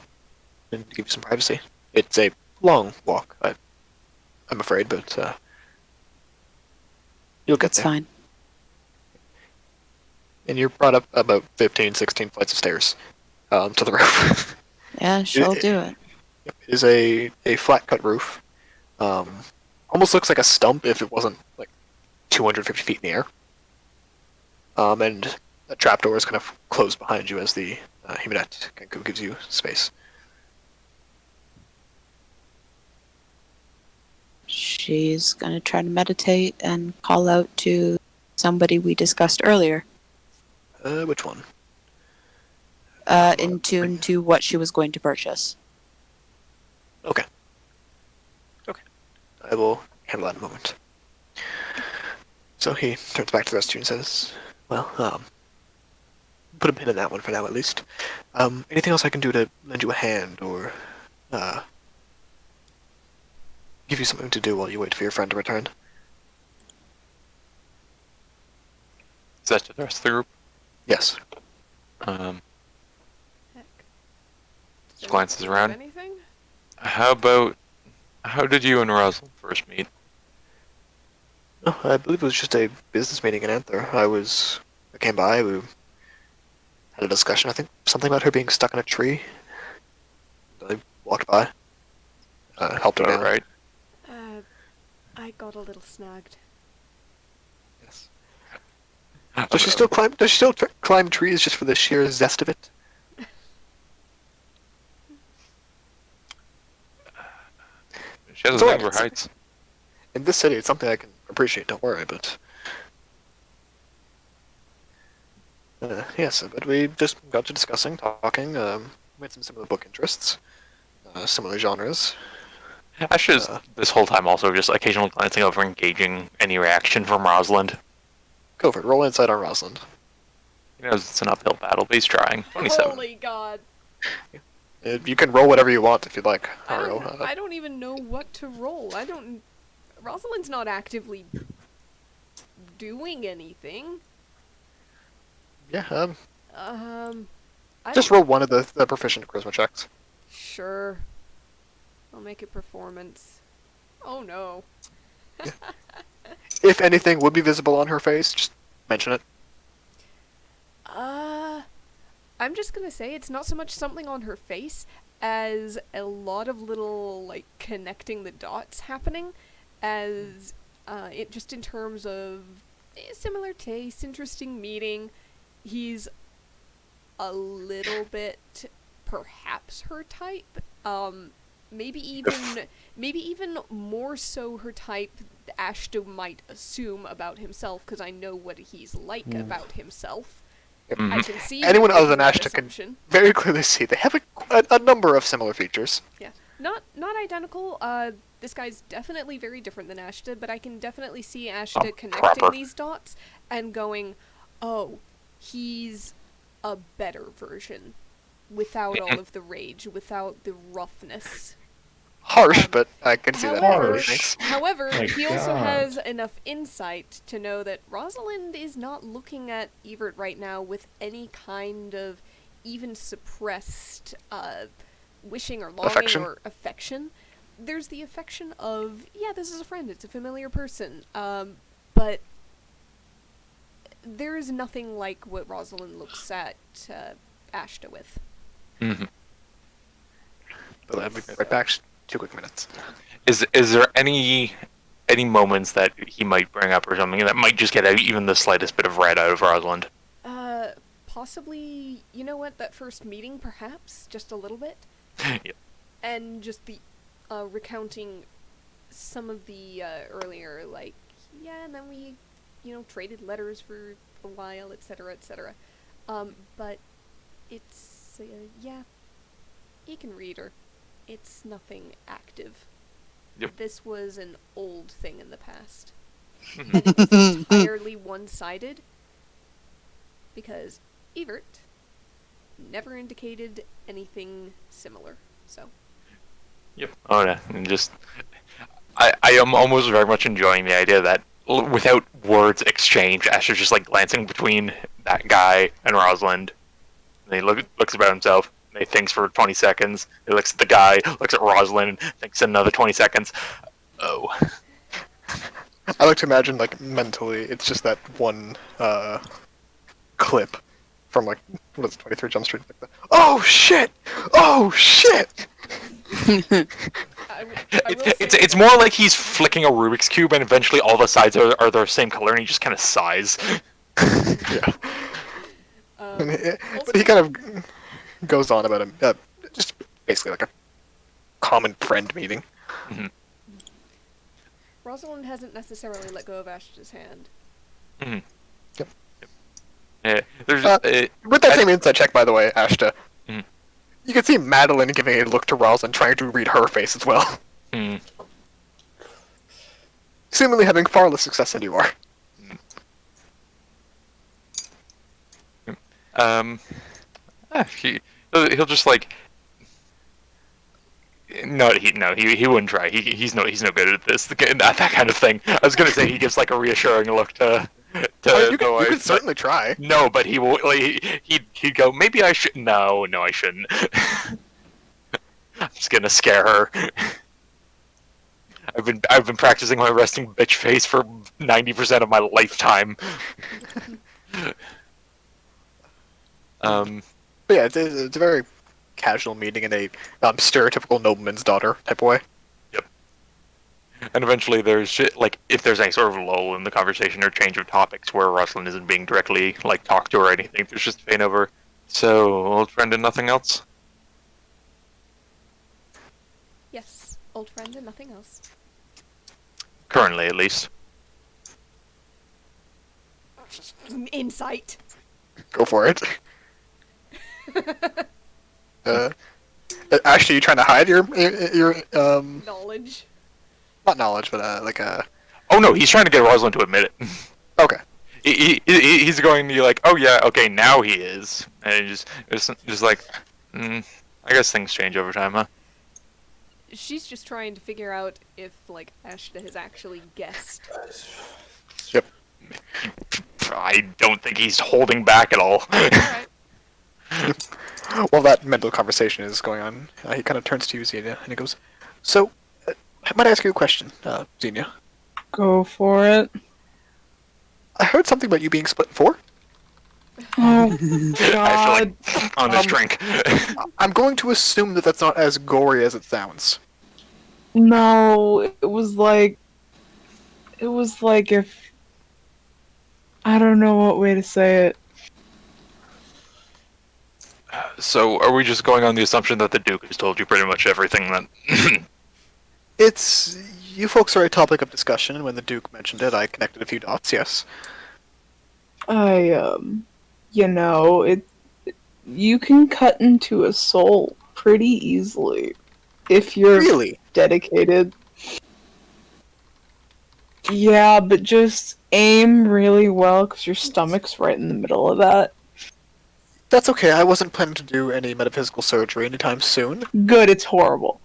and give you some privacy. It's a long walk, I'm afraid, but you'll get That's there. fine. And you're brought up about 15, 16 flights of stairs to the roof. Yeah, she'll do it. It is a flat-cut roof. Almost looks like a stump if it wasn't like 250 feet in the air. And a trapdoor is kind of closed behind you as the Himanet Kenku gives you space. She's gonna try to meditate and call out to somebody we discussed earlier. Which one? In tune to what she was going to purchase. Okay. I will handle that in a moment. So he turns back to the rest of you and says, well, put a pin in that one for now at least. Anything else I can do to lend you a hand or give you something to do while you wait for your friend to return? Is that to the rest of the group? Yes. Um, Heck. Does Glances anyone around. have Anything? how did you and Rosalind first meet? Oh, I believe it was just a business meeting in Anther. I came by, we had a discussion, I think something about her being stuck in a tree. I walked by, helped her down. Right. I got a little snagged. Yes. Does she still climb? Does she still climb trees just for the sheer zest of it? She has It's a thing alright, for heights. In this city, it's something I can appreciate. Don't worry, but yes. But we just got to discussing, talking. We had some similar book interests, similar genres. Ash's this whole time also just occasionally glancing over, engaging any reaction from Rosalind. Go for it. Roll insight on Rosalind. He knows it's an uphill battle, but he's trying. 27. Holy God! You can roll whatever you want if you'd like. I don't even know what to roll. Rosalind's not actively doing anything. Yeah. I Just don't- roll one of the proficient charisma checks. Sure. I'll make it performance. Oh no. If anything would be visible on her face, just mention it. I'm just gonna say it's not so much something on her face as a lot of little, like, connecting the dots happening, as, it just in terms of similar taste, interesting meeting. He's a little bit perhaps her type, maybe even more so her type Ashton might assume about himself, because I know what he's like about himself. I can see Anyone him other than making that Ashton can assumption. very clearly see they have a number of similar features. Yeah, not identical. This guy's definitely very different than Ashta, but I can definitely see Ashta connecting proper. these dots and going, "Oh, he's a better version, without all of the rage, without the roughness." Harsh, but I can see that. However, Thanks. however, My he also God. has enough insight to know that Rosalind is not looking at Evert right now with any kind of even suppressed wishing or longing Affection. or affection. There's the affection of, yeah, this is a friend, it's a familiar person, but there is nothing like what Rosalind looks at Ashta with. Mm-hmm. But I'll be right back. 2 quick minutes. Is there any moments that he might bring up or something that might just get out even the slightest bit of red out of Rosalind? Possibly, you know what, that first meeting, perhaps? Just a little bit? Yeah. and just the recounting some of the earlier, like, yeah, and then we, traded letters for a while, etc., etc. But it's, yeah, you can read her. It's nothing active. Yep. This was an old thing in the past. Mhm. And it was entirely one-sided, because Evert never indicated anything similar, so... Yep. Oh yeah, and just I am almost very much enjoying the idea that without words exchanged, Asher's just like glancing between that guy and Rosalind. And he looks about himself. And he thinks for 20 seconds. He looks at the guy, looks at Rosalind, thinks another 20 seconds. Oh. I like to imagine, like, mentally, it's just that one clip from, like, what is it, 23 Jump Street? Like oh shit! Oh shit! I will say It's more like he's flicking a Rubik's Cube and eventually all the sides are the same color and he just kind of sighs. Yeah. also, But he kind of goes on about him, just basically like a common friend meeting. Rosalind hasn't necessarily let go of Ash's hand. Mm-hmm. Yep. Yeah, there's With that same insight check, by the way, Ashta, Mhm. you can see Madeline giving a look to Rosalind, trying to read her face as well. mm, Seemingly having far less success than you are. he'll just like he wouldn't try. He's no good at this. That kind of thing. I was gonna say he gives like a reassuring look to You the can wife, certainly try. no, but he will. Like, he'd go. Maybe I should. No, I shouldn't. I'm just gonna scare her. I've been practicing my resting bitch face for 90% of my lifetime. But yeah, it's a very casual meeting in a stereotypical nobleman's daughter type of way. And eventually there's like, if there's any sort of lull in the conversation or change of topics where Rosalind isn't being directly like talked to or anything, there's just fade over. So, old friend and nothing else? Yes, old friend and nothing else. Currently, at least. Insight. Go for it. Actually, you trying to hide your Knowledge. not knowledge, but like Oh no, he's trying to get Rosalind to admit it. okay. He's going to be like, oh yeah, okay, now he is. And just like, I guess things change over time, huh? She's just trying to figure out if, like, Ashta has actually guessed. Yep. I don't think he's holding back at all. Alright. While that mental conversation is going on, he kind of turns to you, Xenia, and he goes, "So, I might ask you a question, Xenia. Go for it. I heard something about you being split in four. Oh, I God. feel like on this drink. I'm going to assume that that's not as gory as it sounds. No, it was like if, I don't know what way to say it. So, are we just going on the assumption that the Duke has told you pretty much everything that... It's you folks are a topic of discussion, and when the Duke mentioned it, I connected a few dots. Yes. You can cut into a soul pretty easily if you're Really? dedicated. Yeah, but just aim really well because your stomach's right in the middle of that. That's okay. I wasn't planning to do any metaphysical surgery anytime soon. Good, it's horrible.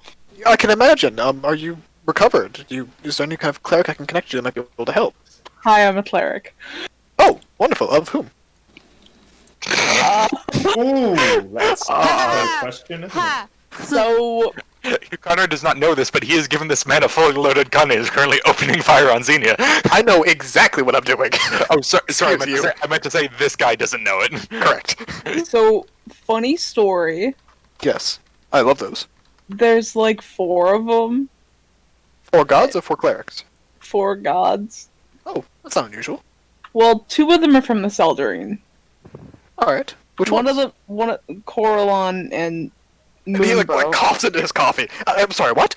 I can imagine. Are you recovered? Is there any kind of cleric I can connect you that might be able to help? Hi, I'm a cleric. Oh, wonderful. Of whom? Ooh, that's a question, isn't it? So, Connor does not know this, but he has given this man a fully loaded gun and is currently opening fire on Xenia. I know exactly what I'm doing. Oh, sorry, Excuse you. I meant to say this guy doesn't know it. Correct. funny story. Yes, I love those. There's like 4 of them. 4 gods or 4 clerics? 4 gods. Oh, that's not unusual. Well, 2 of them are from the Seldarine. All right. Which one ones? of Coralon and And he like Moonbow. coughs into his coffee. I'm sorry, what?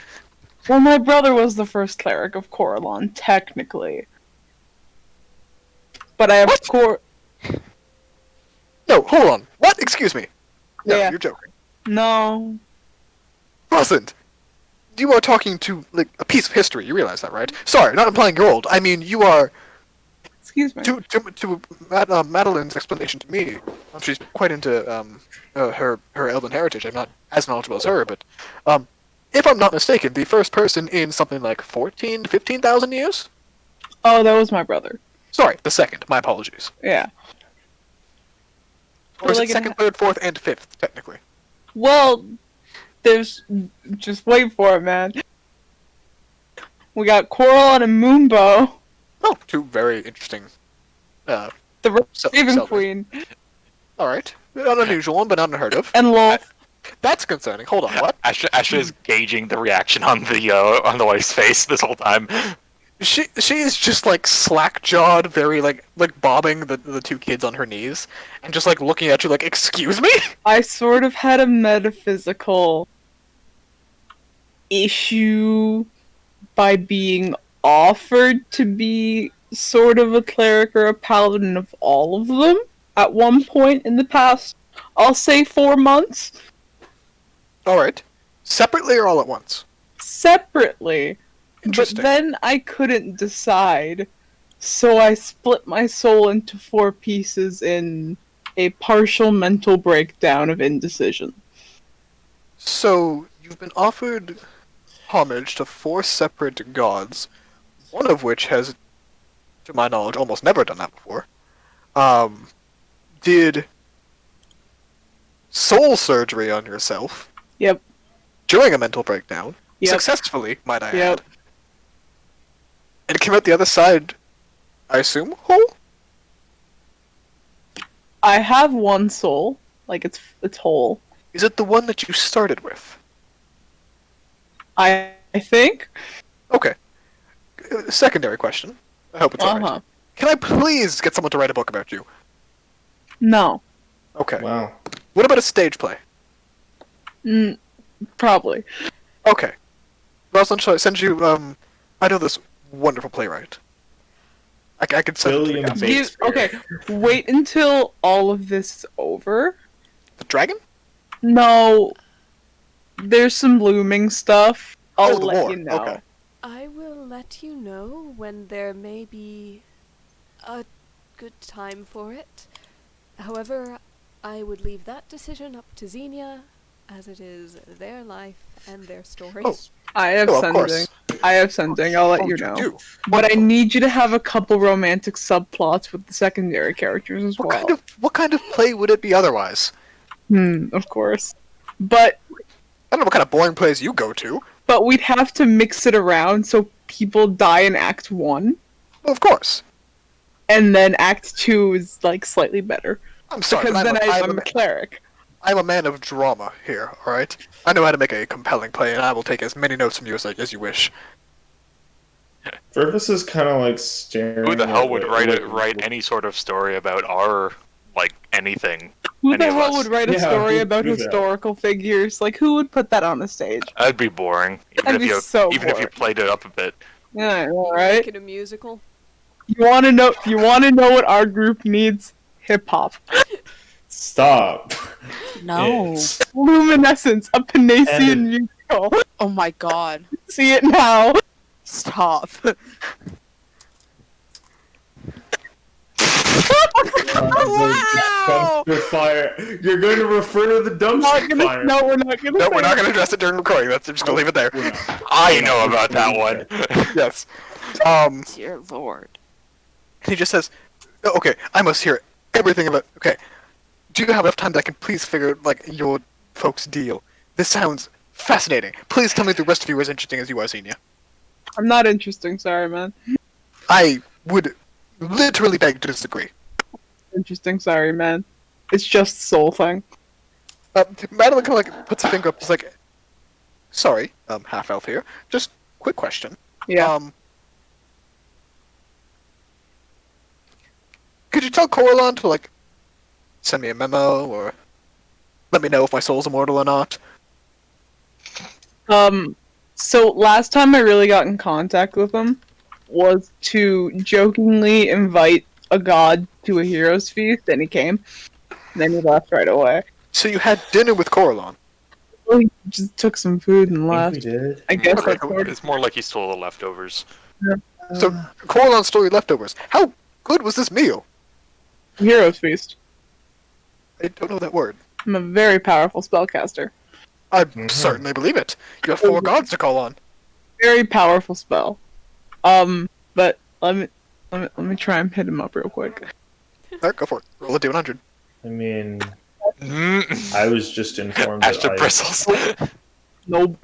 Well, my brother was the first cleric of Coralon, technically. But I have What? No, hold on. What? Excuse me. No, Yeah. you're joking. No. Rosalind, you are talking to like a piece of history. You realize that, right? Sorry, not implying you're old. I mean, you are. Excuse me. To Madeline's explanation to me, she's quite into her elven heritage. I'm not as knowledgeable as her, but if I'm not mistaken, the first person in something like 14 to 15,000 years. Oh, that was my brother. Sorry, the second. My apologies. Yeah. Or is Like it second, third, fourth, and fifth, technically? Well, there's. Just wait for it, man. We got Coralon and Moonbow. Oh, two very interesting. The So- Raven so- Queen. All right, an unusual one, but not unheard of. And Lolth. That's concerning. Hold on, what? Asha is gauging the reaction on the wife's face this whole time. She is just like slack jawed, very like bobbing the two kids on her knees, and just like looking at you like, excuse me? I sort of had a metaphysical issue by being offered to be sort of a cleric or a paladin of all of them at one point in the past, I'll say 4 months. All right, separately or all at once? Separately. But Interesting. then I couldn't decide, so I split my soul into 4 pieces in a partial mental breakdown of indecision. So you've been offered homage to 4 separate gods, one of which has, to my knowledge, almost never done that before. Did soul surgery on yourself. Yep. During a mental breakdown. Yep. Successfully, might I Yep. add. And it came out the other side, I assume, whole? I have 1 soul, like it's whole. Is it the one that you started with? I think. Okay. Secondary question. I hope it's alright. Can I please get someone to write a book about you? No. Okay. Wow. What about a stage play? Probably. Okay. Rosalind, shall I send you, I know this wonderful playwright. I could send it to the William cafe. Bates. Okay, wait until all of this is over. The dragon? No. There's some looming stuff. I'll the let war. you know. Okay. I will let you know when there may be a good time for it. However, I would leave that decision up to Xenia, as it is their life and their story. Oh. I have Oh, of sending. course. I have sending. I'll let Oh, you know. do. But I Wonderful. need you to have a couple romantic subplots with the secondary characters as What well. what kind of play would it be otherwise? Of course. But I don't know what kind of boring plays you go to. we'd have to mix it around so people die in Act 1, Well, of course. and then Act 2 is like slightly better. I'm sorry, Because but then I'm I'm a cleric. I'm a man of drama here, alright? I know how to make a compelling play, and I will take as many notes from you as you wish. Purvis is kind of like staring. Who the hell at would what- write any sort of story about our anything? Who the Any of hell us. would write a Yeah, story who about do that? historical figures? Like, who would put that on the stage? That'd be boring. That'd be so Even if you boring. played it up a bit. Yeah, I know, Make right? it a musical. You want to know? You want to know what our group needs? Hip hop, Stop. No. It's- Luminescence, a Panasian And- musical. Oh my god. See it now. Stop. Dumpster fire. You're going to refer to the dumpster fire. No, we're not gonna. No, say we're not it. going to address it during recording. That's just going to leave it there. We're not. I know about that one. Yes. Dear lord. He just says, "Oh, okay, I must hear everything about... Okay, do you have enough time that I can please figure, like, your folks' deal? This sounds fascinating. Please tell me the rest of you are as interesting as you are, Xenia. I'm not interesting. Sorry, man. I would literally beg to disagree. Interesting. Sorry, man. It's just soul thing. Madeline kind of, like, puts a finger up, just like, sorry, half-elf here, just quick question. Yeah. Could you tell Coralon to, like, send me a memo, or let me know if my soul's immortal or not? So last time I really got in contact with him was to jokingly invite a god to a hero's feast, and he came. And then he left right away. So you had dinner with Coralon. Well, he just took some food and I think we left. did. I guess Okay. that's sort of It's more like he stole the leftovers. So Coralon stole your leftovers. How good was this meal? hero's feast. I don't know that word. I'm a very powerful spellcaster. I certainly believe it. You have 4 gods to call on. Very powerful spell. But let me try and hit him up real quick. Alright, go for it. Roll a D100. I mean, Mm. I was just informed Astro that bristles. Nope.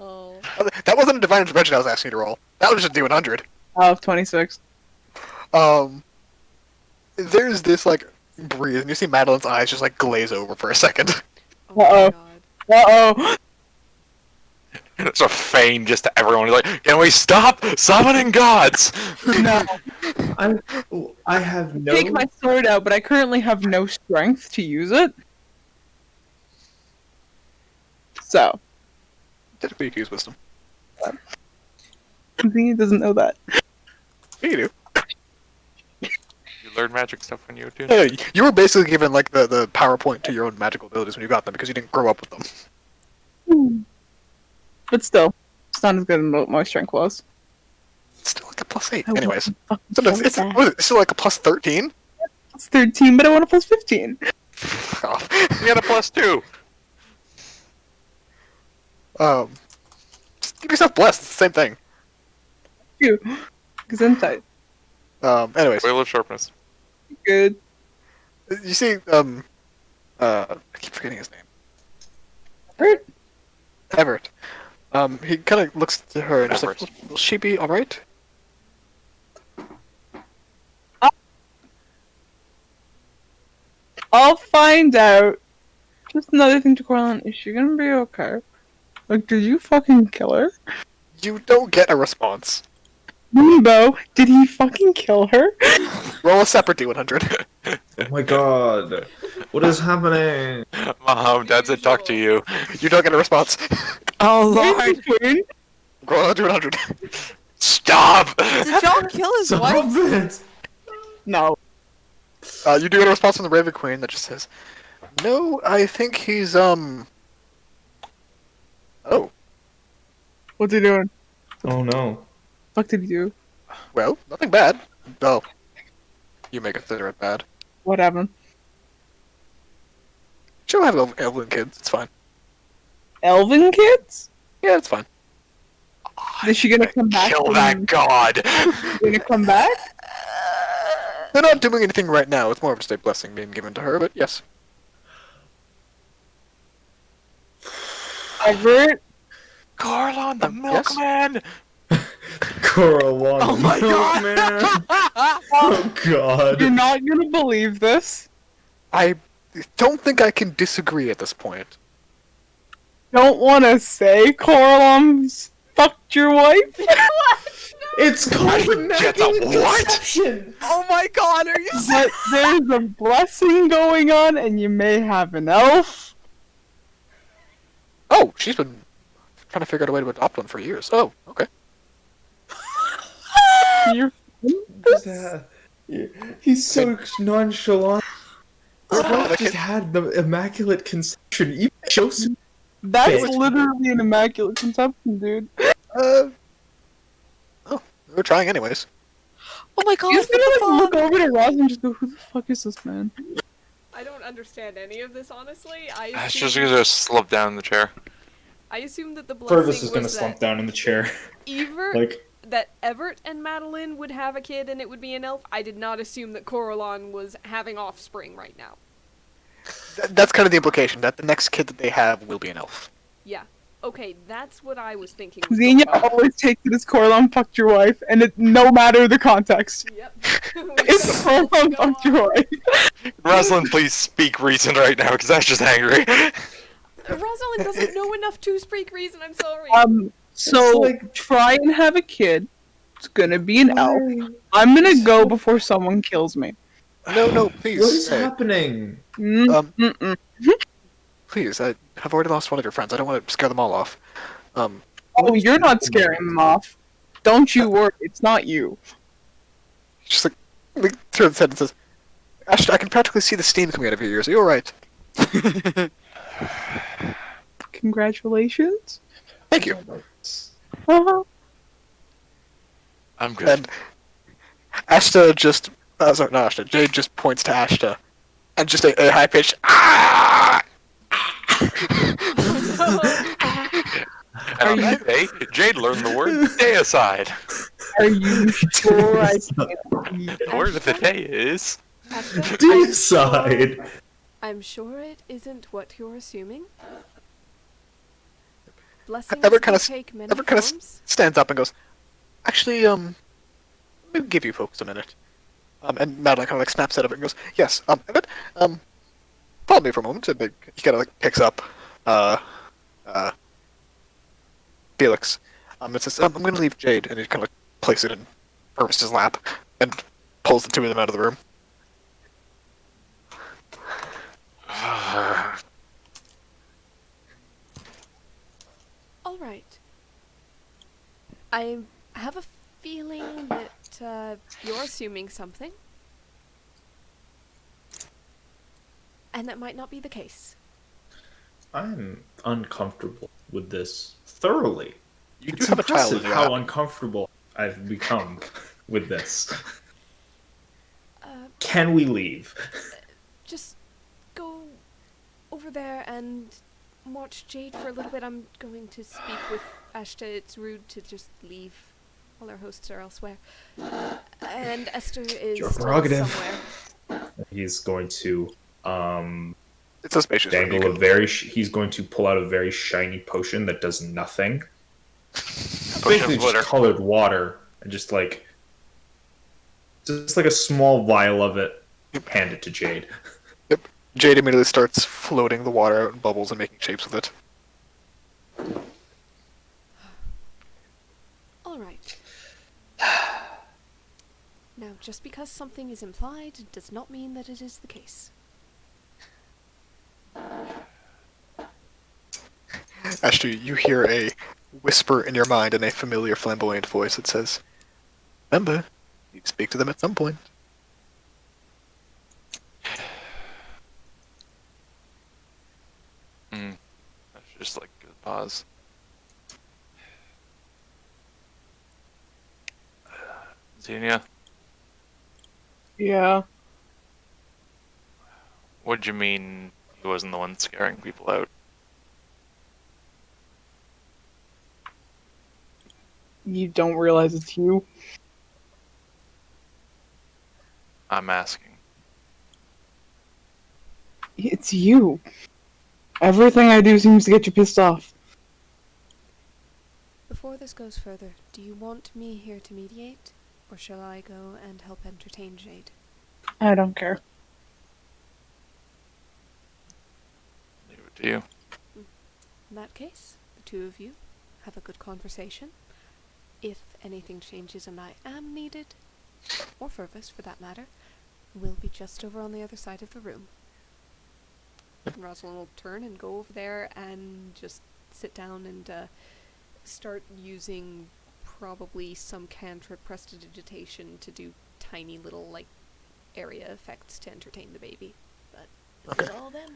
Oh. That wasn't a divine intervention I was asking you to roll. That was just a D100. I have 26. There's this, like, breeze, and you see Madeline's eyes just, like, glaze over for a second. Oh my Uh-oh. god. Uh-oh. It's a feign just to everyone. He's like, can we stop summoning gods? No. I have no. Take my sword out, but I currently have no strength to use it. So, Typically, you can use wisdom. he doesn't know that. Yeah, you do. You learn magic stuff when you do. Yeah, you were basically given, like, the PowerPoint to your own magical abilities when you got them, because you didn't grow up with them. But still, it's not as good as what my strength was. It's still like a +8. I want Anyways. a fucking So it's sword back. what is it, still like a +13? It's 13, but I want a plus 15. Off. You got a +2. Just give yourself blessed, it's the same thing. Phew. Gesundheit. Anyways. Whale of sharpness. Good. You see, I keep forgetting his name. Hurt? Everett. He kind of looks to her and just like, will she be alright? I'll find out. Just another thing to Corlin, is she gonna be okay? Like, did you fucking kill her? You don't get a response. Rainbow, did he fucking kill her? Roll a separate D100. Oh my god. What is happening? Mom, Dad said talk to you. You don't get a response. Oh Where's lord! the queen? Roll a D100. Stop! Did y'all kill his wife? Stop it! No. You do get a response from the Raven Queen that just says, no, I think he's, Oh. What's he doing? Oh no. Fuck did he do? Well, nothing bad. Oh. You may consider it bad. What happened? She'll have elven kids, it's fine. Elven kids? Yeah, it's fine. Is she gonna come back? Kill that god! Gonna come back? They're not doing anything right now, it's more of just a blessing being given to her, but yes. Everett? Corlon, the Yes? milkman! Coralon. Oh my god! Man. Oh god. You're not gonna believe this. I don't think I can disagree at this point. Don't wanna say Coralum fucked your wife? It's called Get the what? deception. Oh my god, are you But there's a blessing going on, and you may have an elf. Oh, she's been trying to figure out a way to adopt one for years. Oh, okay. You're He's so nonchalant. Oh, What the just kid- had the immaculate conception? Even Joseph. That's Bitch. literally an immaculate conception, dude. Oh, we're trying anyways. Oh my god, He's what gonna the like look fuck? over to Ross and just go, "Who the fuck is this man?" I don't understand any of this, honestly. It's just gonna just slip down in the chair. I assumed that the blessing Fergus is gonna was slump that down in the chair. Like that Everett and Madeline would have a kid and it would be an elf. I did not assume that Coralon was having offspring right now. That's kind of the implication, that the next kid that they have will be an elf. Yeah. Okay, that's what I was thinking. was Xenia going on. always takes it as Coralum fucked your wife, and it no matter the context. Yep. It's Coralum fucked your wife. Rosalind, please speak reason right now, because that's just angry. Rosalind doesn't know enough to speak reason. I'm sorry. So like- try and have a kid. It's gonna be an elf. I'm gonna go before someone kills me. No, please. What is hey, happening? Mm, Um, mm-mm. Please, I've already lost one of your friends. I don't want to scare them all off. Oh, you're not scaring them off. Don't you worry, it's not you. Just like through the head and says, Ashton, I can practically see the steam coming out of your ears. Are you alright? Congratulations. Thank you. Uh-huh. I'm good. And Ashta just, sorry, not Ashta, Jade just points to Ashta, and just a high pitched ah! And on that day, Jade learned the word deicide. Are you sure I can't see? The word of the day is... Ashta, Decide. I'm sure it isn't what you're assuming. Blessings Ever can kind of, take many ever kind of forms. stands up and goes, actually, let me give you folks a minute. And Madeline kind of like snaps out of it and goes, yes, Emmett, follow me for a moment. And he kind of like picks up, Felix. And says, I'm going to leave Jade, and he kind of like places it in Purvis's lap, and pulls the two of them out of the room. All right. I have a feeling that you're assuming something, and that might not be the case. I'm uncomfortable with this thoroughly. You do It's have a child impressive in your how lap. uncomfortable I've become with this. Uh, Can we leave? just go over there and watch Jade for a little bit. I'm going to speak with Ashta. It's rude to just leave while our hosts are elsewhere. And Esther is Your still prerogative. somewhere. He's going to It's a spacious room. You dangle a can- very. He's going to pull out a very shiny potion that does nothing. Potion Basically, of glitter. just colored water, and just like a small vial of it. Hand it to Jade. Jade immediately starts floating the water out in bubbles and making shapes with it. All right. Now, just because something is implied does not mean that it is the case. Ashton, you hear a whisper in your mind in a familiar flamboyant voice that says, remember, you speak to them at some point. That's just like a pause. Xenia, Yeah. what'd you mean he wasn't the one scaring people out? You don't realize it's you? I'm asking. It's you. Everything I do seems to get you pissed off. Before this goes further, do you want me here to mediate, or shall I go and help entertain Jade? I don't care. Leave it to you. In that case, the two of you have a good conversation. If anything changes and I am needed, or Fervus for that matter, we'll be just over on the other side of the room. And Rosalind will turn and go over there and just sit down and start using probably some cantrip prestidigitation to do tiny little like area effects to entertain the baby. But this is all them.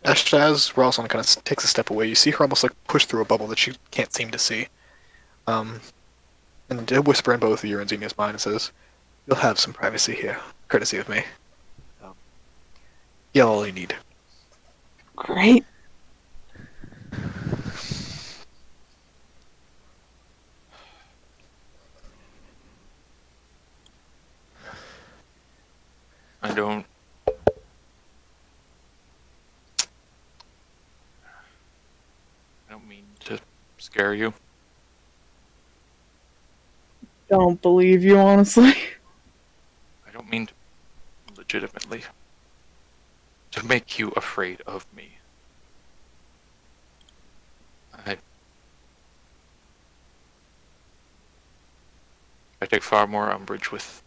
Ashton, as Rosalind kind of takes a step away, you see her almost like push through a bubble that she can't seem to see. And a whisper in both of your and Xenia's mind says, you'll have some privacy here, courtesy of me. Yell all you need. Great. I don't mean to scare you. Don't believe you, honestly. I don't mean to legitimately to make you afraid of me. I take far more umbrage with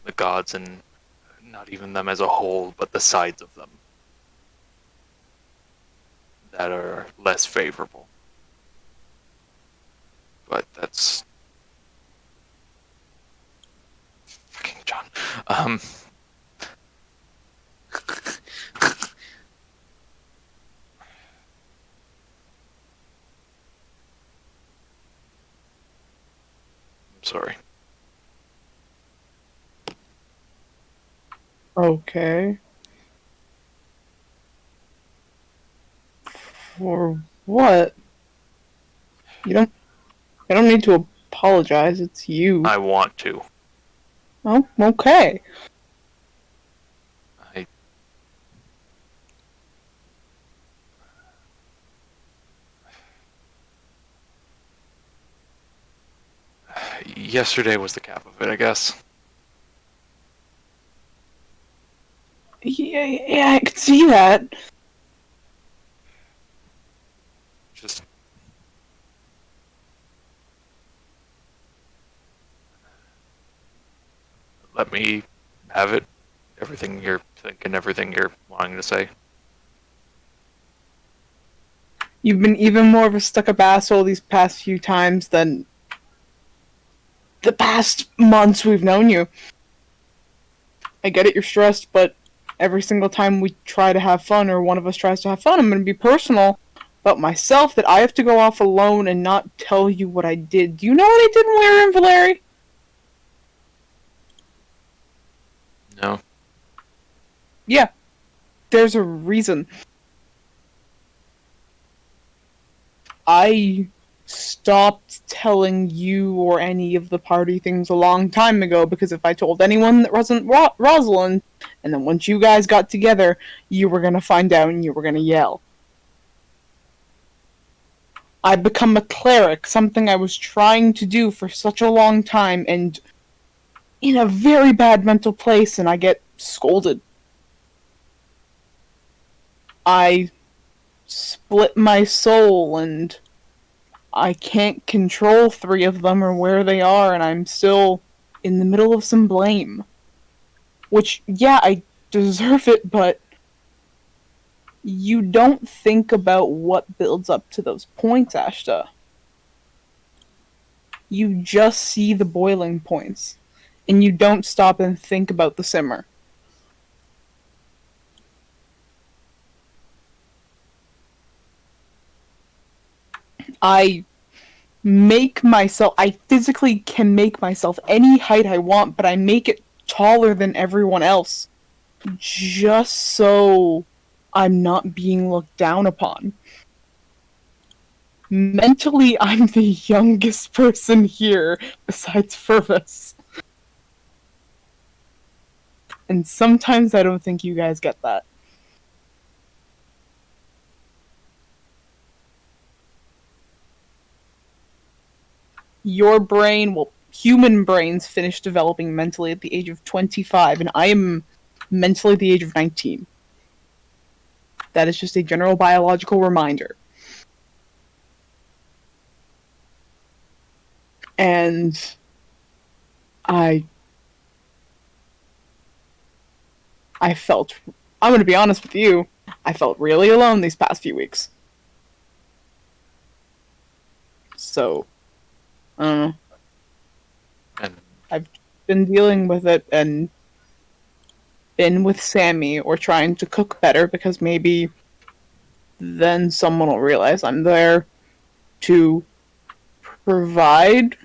the gods, and not even them as a whole, but the sides of them that are less favorable. But that's fucking John. I'm sorry. Okay. For what? I don't need to apologize. It's you. I want to. Oh, okay. I Yesterday was the cap of it, I guess. Yeah, I could see that. Just let me have it. Everything you're thinking, everything you're wanting to say. You've been even more of a stuck-up asshole these past few times than the past months we've known you. I get it, you're stressed, but every single time we try to have fun, or one of us tries to have fun, I'm gonna be personal about myself, that I have to go off alone and not tell you what I did. Do you know what I did when we were in Valeri? No. Yeah. There's a reason. I stopped telling you or any of the party things a long time ago, because if I told anyone that wasn't Rosalind, and then once you guys got together, you were gonna find out and you were gonna yell. I've become a cleric, something I was trying to do for such a long time, and in a very bad mental place, and I get scolded. I split my soul, and I can't control 3 of them or where they are, and I'm still in the middle of some blame. Which, yeah, I deserve it, but you don't think about what builds up to those points, Ashta. You just see the boiling points, and you don't stop and think about the simmer. I physically can make myself any height I want, but I make it taller than everyone else, just so I'm not being looked down upon. Mentally, I'm the youngest person here, besides Fervus. And sometimes I don't think you guys get that. Your brain, well, human brains finish developing mentally at the age of 25, and I am mentally at the age of 19. That is just a general biological reminder. And I felt, I'm gonna be honest with you, I felt really alone these past few weeks. So, I don't know. And I've been dealing with it and been with Sammy, or trying to cook better, because maybe then someone will realize I'm there to provide.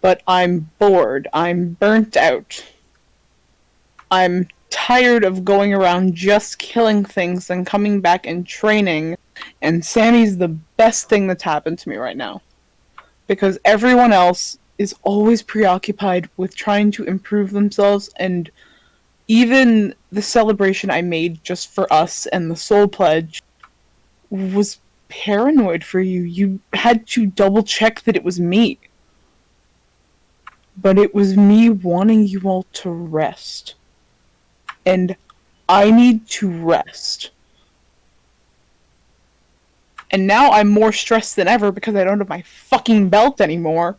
But I'm bored. I'm burnt out. I'm tired of going around just killing things and coming back and training, and Sammy's the best thing that's happened to me right now. Because everyone else is always preoccupied with trying to improve themselves, and even the celebration I made just for us and the Soul Pledge was paranoid for you. You had to double check that it was me. But it was me wanting you all to rest. And I need to rest. And now I'm more stressed than ever because I don't have my fucking belt anymore.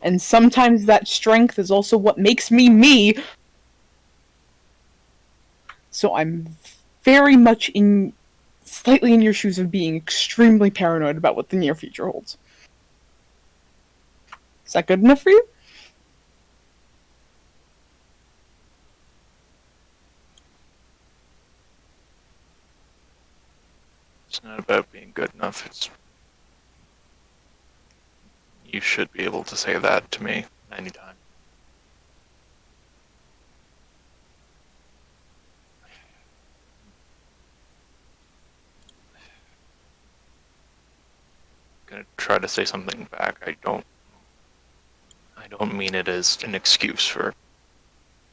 And sometimes that strength is also what makes me me. So I'm very much slightly in your shoes of being extremely paranoid about what the near future holds. Is that good enough for you? It's not about being good enough. It's you should be able to say that to me anytime. I'm gonna try to say something back. I don't mean it as an excuse for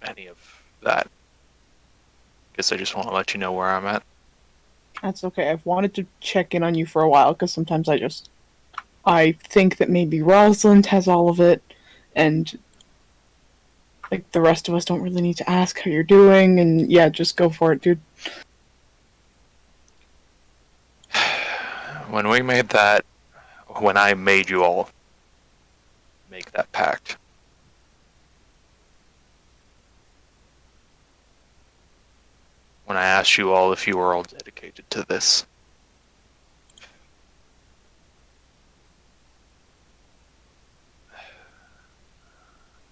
any of that. Guess I just want to let you know where I'm at. That's okay. I've wanted to check in on you for a while because sometimes I think that maybe Rosalind has all of it, and like the rest of us don't really need to ask how you're doing. And yeah, just go for it, dude. When I made you all make that pact, when I asked you all if you were all dedicated to this,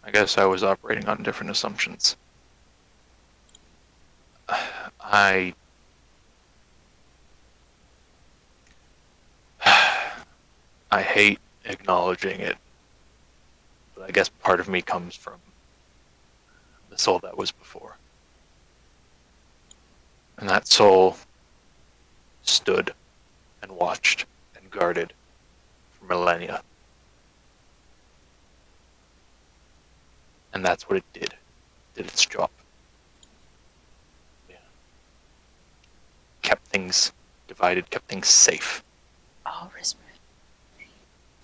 I guess I was operating on different assumptions. I I hate acknowledging it, but I guess part of me comes from the soul that was before. And that soul stood and watched and guarded for millennia. And that's what it did. Did its job. Yeah. Kept things divided, kept things safe. Oh, Rosemary.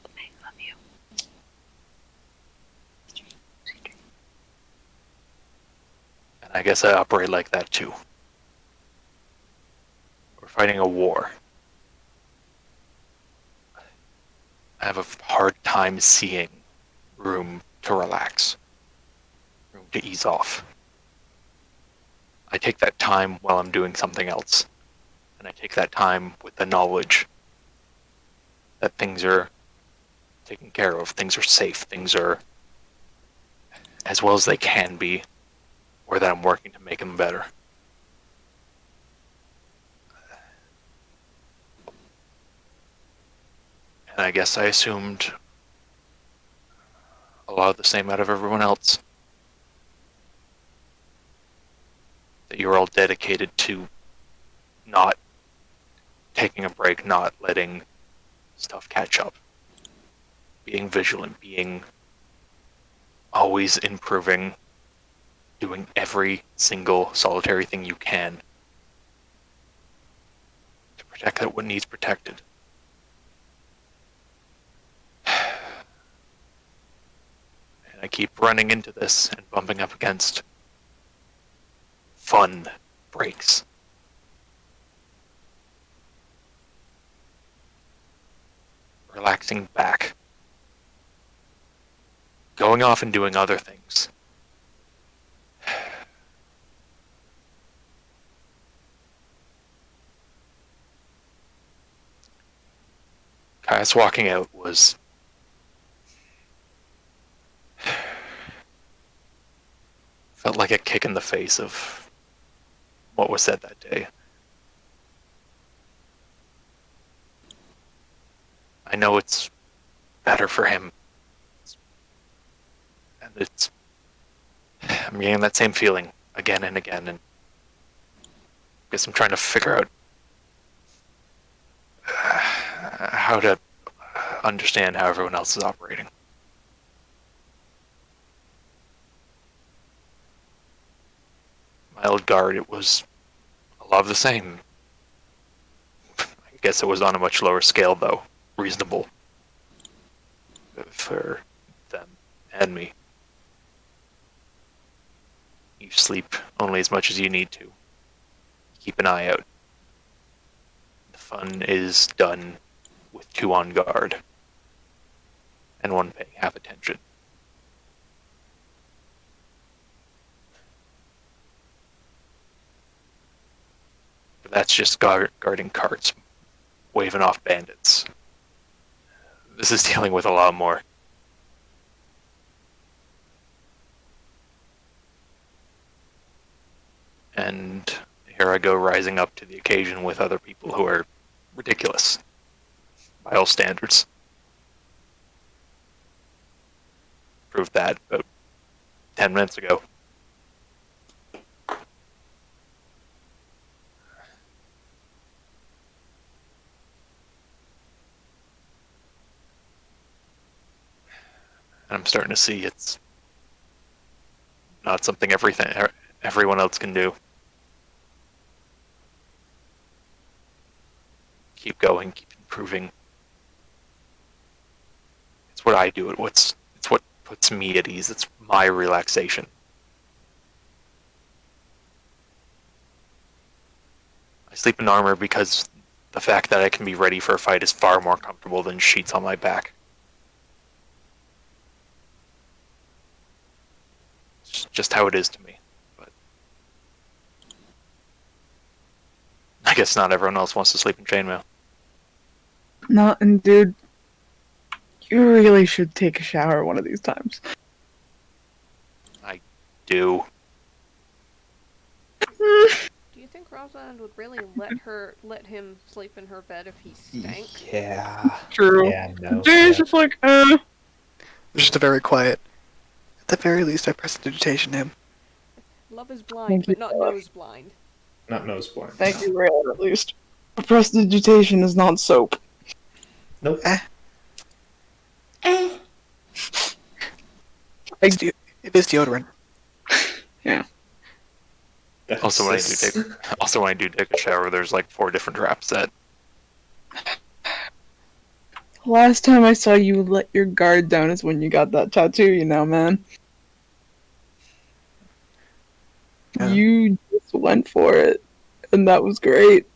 I love you. And I guess I operate like that too. We're fighting a war. I have a hard time seeing room to relax, room to ease off. I take that time while I'm doing something else. And I take that time with the knowledge that things are taken care of, things are safe, things are as well as they can be, or that I'm working to make them better. And I guess I assumed a lot of the same out of everyone else. That you're all dedicated to not taking a break, not letting stuff catch up. Being vigilant, being always improving, doing every single solitary thing you can to protect what needs protected. And I keep running into this and bumping up against fun breaks. Relaxing back. Going off and doing other things. Kai's walking out was felt like a kick in the face of what was said that day. I know it's better for him. And I'm getting that same feeling again and again, and I guess I'm trying to figure out how to understand how everyone else is operating. My old guard, it was a lot of the same. I guess it was on a much lower scale, though. Reasonable. For them and me. You sleep only as much as you need to. Keep an eye out. The fun is done with 2 on guard. And 1 paying half attention. But that's just guarding carts, waving off bandits. This is dealing with a lot more. And here I go rising up to the occasion with other people who are ridiculous by all standards. Proved that about 10 minutes ago. And I'm starting to see it's not something everyone else can do. Keep going, keep improving. It's what I do. It's what puts me at ease. It's my relaxation. I sleep in armor because the fact that I can be ready for a fight is far more comfortable than sheets on my back. It's just how it is to me. But I guess not everyone else wants to sleep in chainmail. No, and dude, you really should take a shower one of these times. I do. Do you think Rosalind would really let him sleep in her bed if he stank? Yeah. True. Yeah, no. Jay's just like, Just a very quiet. At the very least, I prestidigitation him. Love is blind, Thank but you. not nose blind. Not nose blind. thank you, Raylan, at least. Prestidigitation is not soap. Nope. It is deodorant. That's Also, when I do take a shower, there's like 4 different traps set. Last time I saw you let your guard down is when you got that tattoo, you know, man. Yeah. You just went for it, and that was great.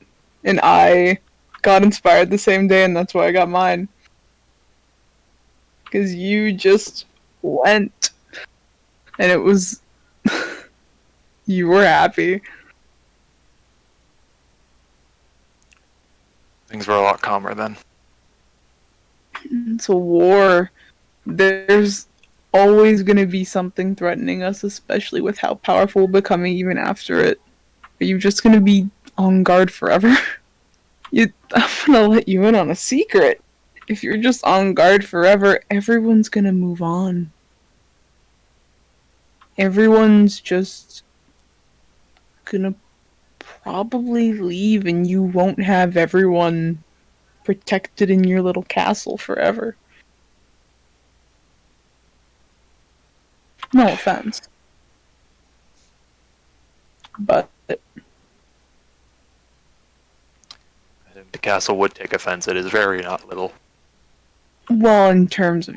And I got inspired the same day, and that's why I got mine. Because you just went. And it was... you were happy. Things were a lot calmer then. It's a war. There's always going to be something threatening us, especially with how powerful we're becoming even after it. Are you just going to be on guard forever? I'm going to let you in on a secret. If you're just on guard forever, everyone's going to move on. Everyone's just going to probably leave, and you won't have everyone protected in your little castle forever. No offense. But I think the castle would take offense. It is very not little. well, in terms of,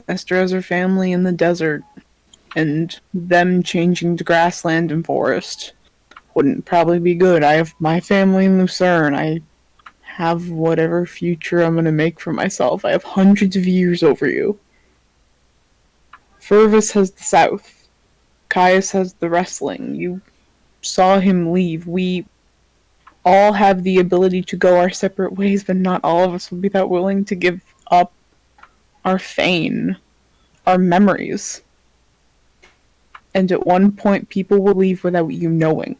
Esther has her family in the desert, and them changing to grassland and forest wouldn't probably be good. I have my family in Lucerne. I have whatever future I'm gonna make for myself. I have hundreds of years over you. Fervus has the south. Caius has the wrestling. You saw him leave. We all have the ability to go our separate ways, but not all of us will be that willing to give up our fame, our memories. And at one point, people will leave without you knowing.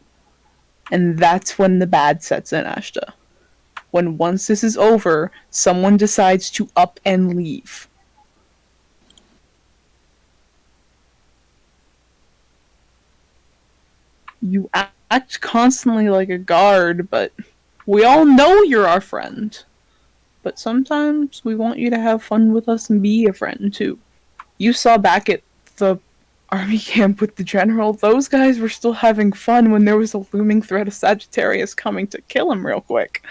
And that's when the bad sets in, Ashta. When once this is over, someone decides to up and leave. You act constantly like a guard, but we all know you're our friend. But sometimes we want you to have fun with us and be a friend too. You saw back at the army camp with the general, those guys were still having fun when there was a looming threat of Sagittarius coming to kill him real quick.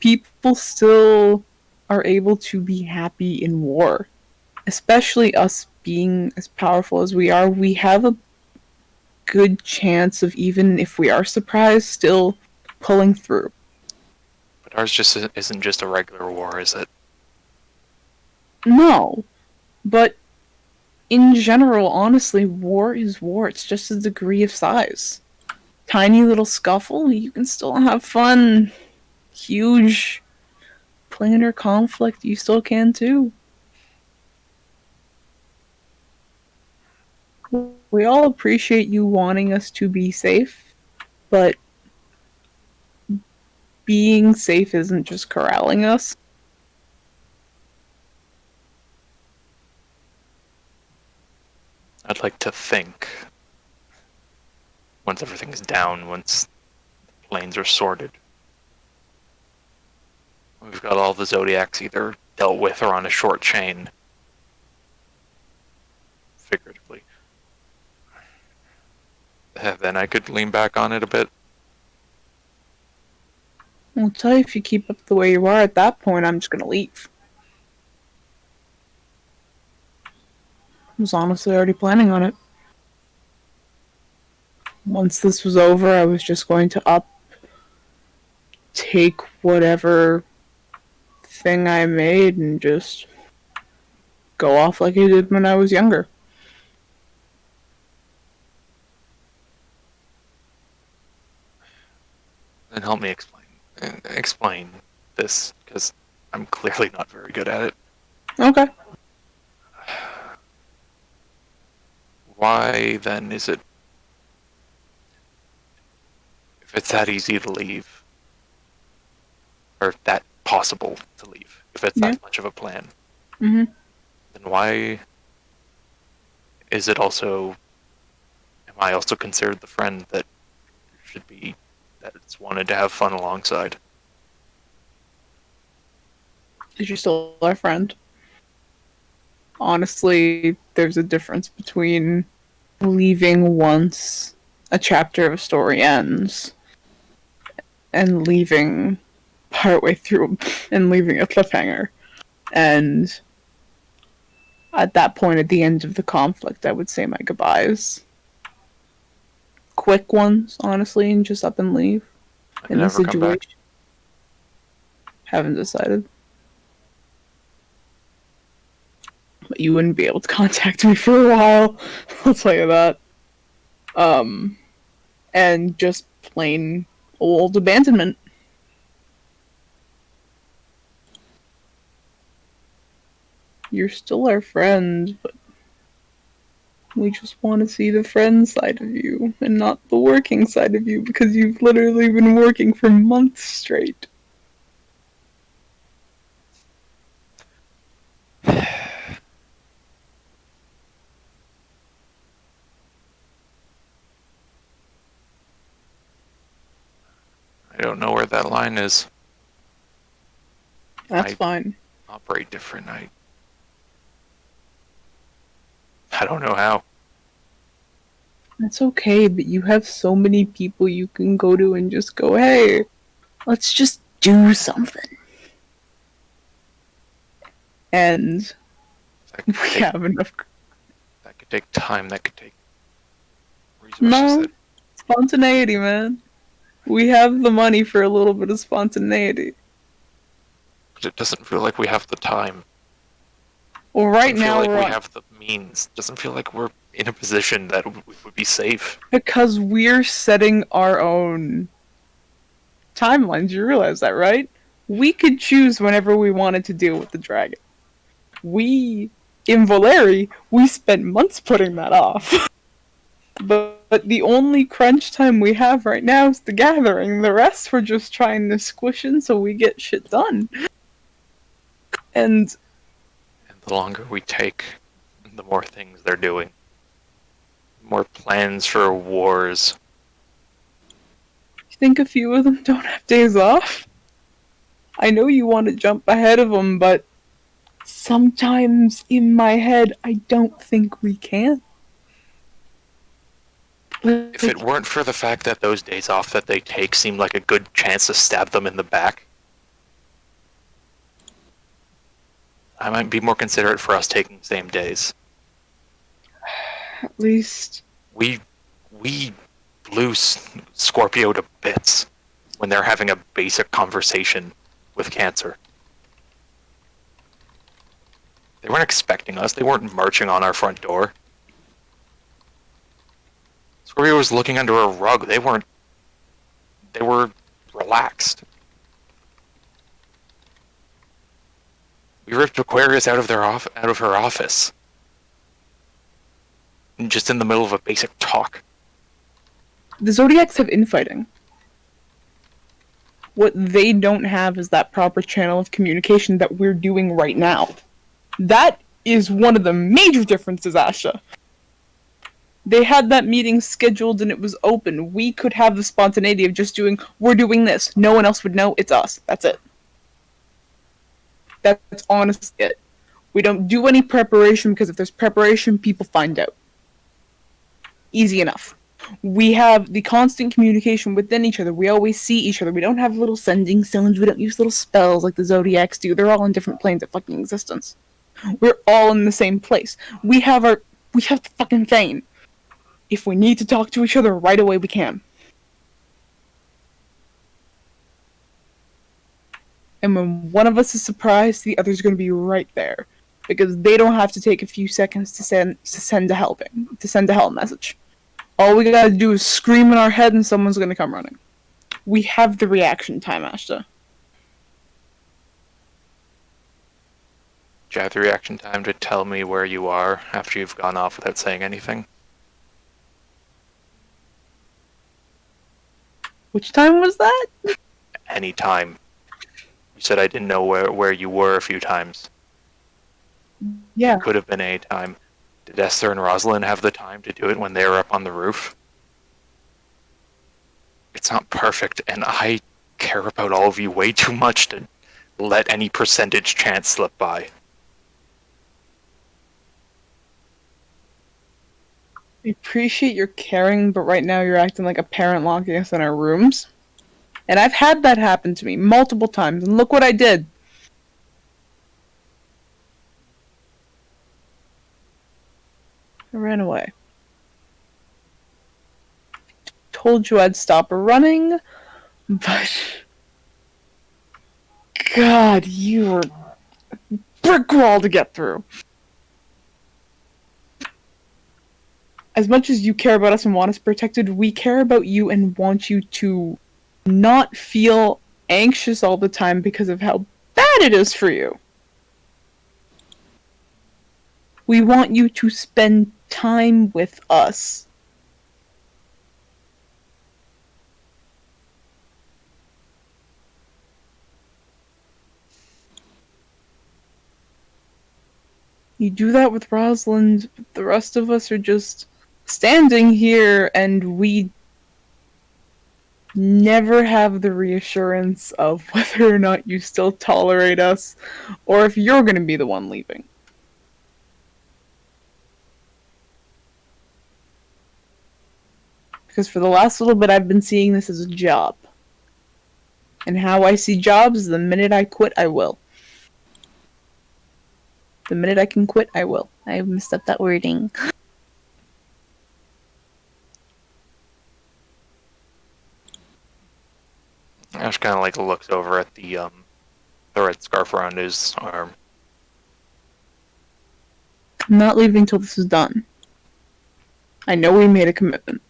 People still are able to be happy in war. Especially us being as powerful as we are, we have a good chance of, even if we are surprised, still pulling through. But ours just isn't just a regular war, is it? No, but in general, honestly, war is war. It's just a degree of size. Tiny little scuffle, you can still have fun. Huge planar conflict, you still can too. We all appreciate you wanting us to be safe, but being safe isn't just corralling us. I'd like to think, once everything's down, once the planes are sorted, we've got all the Zodiacs either dealt with or on a short chain, figuratively. Then I could lean back on it a bit. I'll tell you, if you keep up the way you are at that point, I'm just gonna leave. I was honestly already planning on it. Once this was over, I was just going to take whatever thing I made and just go off like I did when I was younger. Then help me explain this, because I'm clearly not very good at it. Okay. Why then is it, if it's that easy to leave, or that possible to leave, if it's that much of a plan, Mm-hmm. then why is it also, am I also considered the friend that should be, that it's wanted to have fun alongside? Is you're still our friend. Honestly, there's a difference between leaving once a chapter of a story ends and leaving partway through and leaving a cliffhanger. And at that point, at the end of the conflict, I would say my goodbyes. Quick ones, honestly, and just up and leave. In the Never come back. situation. Haven't decided. But you wouldn't be able to contact me for a while. I'll tell you that. And just plain old abandonment. You're still our friend, but we just want to see the friend side of you and not the working side of you because you've literally been working for months straight. I don't know where that line is. That's fine. Operate different. I don't know how. That's okay, but you have so many people you can go to and just go, hey, let's just do something. And we have enough. That could take time. That could take resources. No, spontaneity, man. We have the money for a little bit of spontaneity. But it doesn't feel like we have the time. Well, right Doesn't feel now like we're we on, have the means. Doesn't feel like we're in a position that we would be safe. because we're setting our own timelines. You realize that, right? We could choose whenever we wanted to deal with the dragon. In Valeri, we spent months putting that off. But the only crunch time we have right now is the gathering. The rest we're just trying to squish in so we get shit done. And The longer we take, the more things they're doing. More plans for wars. I think a few of them don't have days off. I know you want to jump ahead of them, but sometimes in my head, I don't think we can. If it weren't for the fact that those days off that they take seemed like a good chance to stab them in the back, I might be more considerate for us taking the same days. At least We blew Scorpio to bits when they're having a basic conversation with Cancer. They weren't expecting us. They weren't marching on our front door. Scorpio was looking under a rug. They weren't. They were relaxed. We ripped Aquarius out of her office. Just in the middle of a basic talk. The Zodiacs have infighting. What they don't have is that proper channel of communication that we're doing right now. That is one of the major differences, Asha. They had that meeting scheduled and it was open. We could have the spontaneity of just we're doing this. No one else would know. It's us. That's it. That's honestly it. We don't do any preparation because if there's preparation, people find out. Easy enough. We have the constant communication within each other. We always see each other. We don't have little sending stones. We don't use little spells like the Zodiacs do. They're all in different planes of fucking existence. We're all in the same place. We have the fucking Thane. If we need to talk to each other right away, we can. And when one of us is surprised, the other's going to be right there. Because they don't have to take a few seconds to send a help message. All we gotta do is scream in our head and someone's gonna come running. We have the reaction time, Ashta. Do you have the reaction time to tell me where you are after you've gone off without saying anything? Which time was that? Any time. You said I didn't know where you were a few times. Yeah. It could have been any time. Did Esyther and Rosalind have the time to do it when they were up on the roof? It's not perfect, and I care about all of you way too much to let any percentage chance slip by. I appreciate your caring, but right now you're acting like a parent locking us in our rooms. And I've had that happen to me multiple times, and look what I did. I ran away. Told you I'd stop running, but... God, you were a brick wall to get through. As much as you care about us and want us protected, we care about you and want you to not feel anxious all the time because of how bad it is for you. We want you to spend time with us. You do that with Rosalind, but the rest of us are just standing here and we never have the reassurance of whether or not you still tolerate us or if you're going to be the one leaving. Because for the last little bit I've been seeing this as a job. And how I see jobs, the minute I quit, I will. The minute I can quit, I will. I messed up that wording. Ash kind of like looks over at the red scarf around his arm. I'm not leaving till this is done. I know we made a commitment.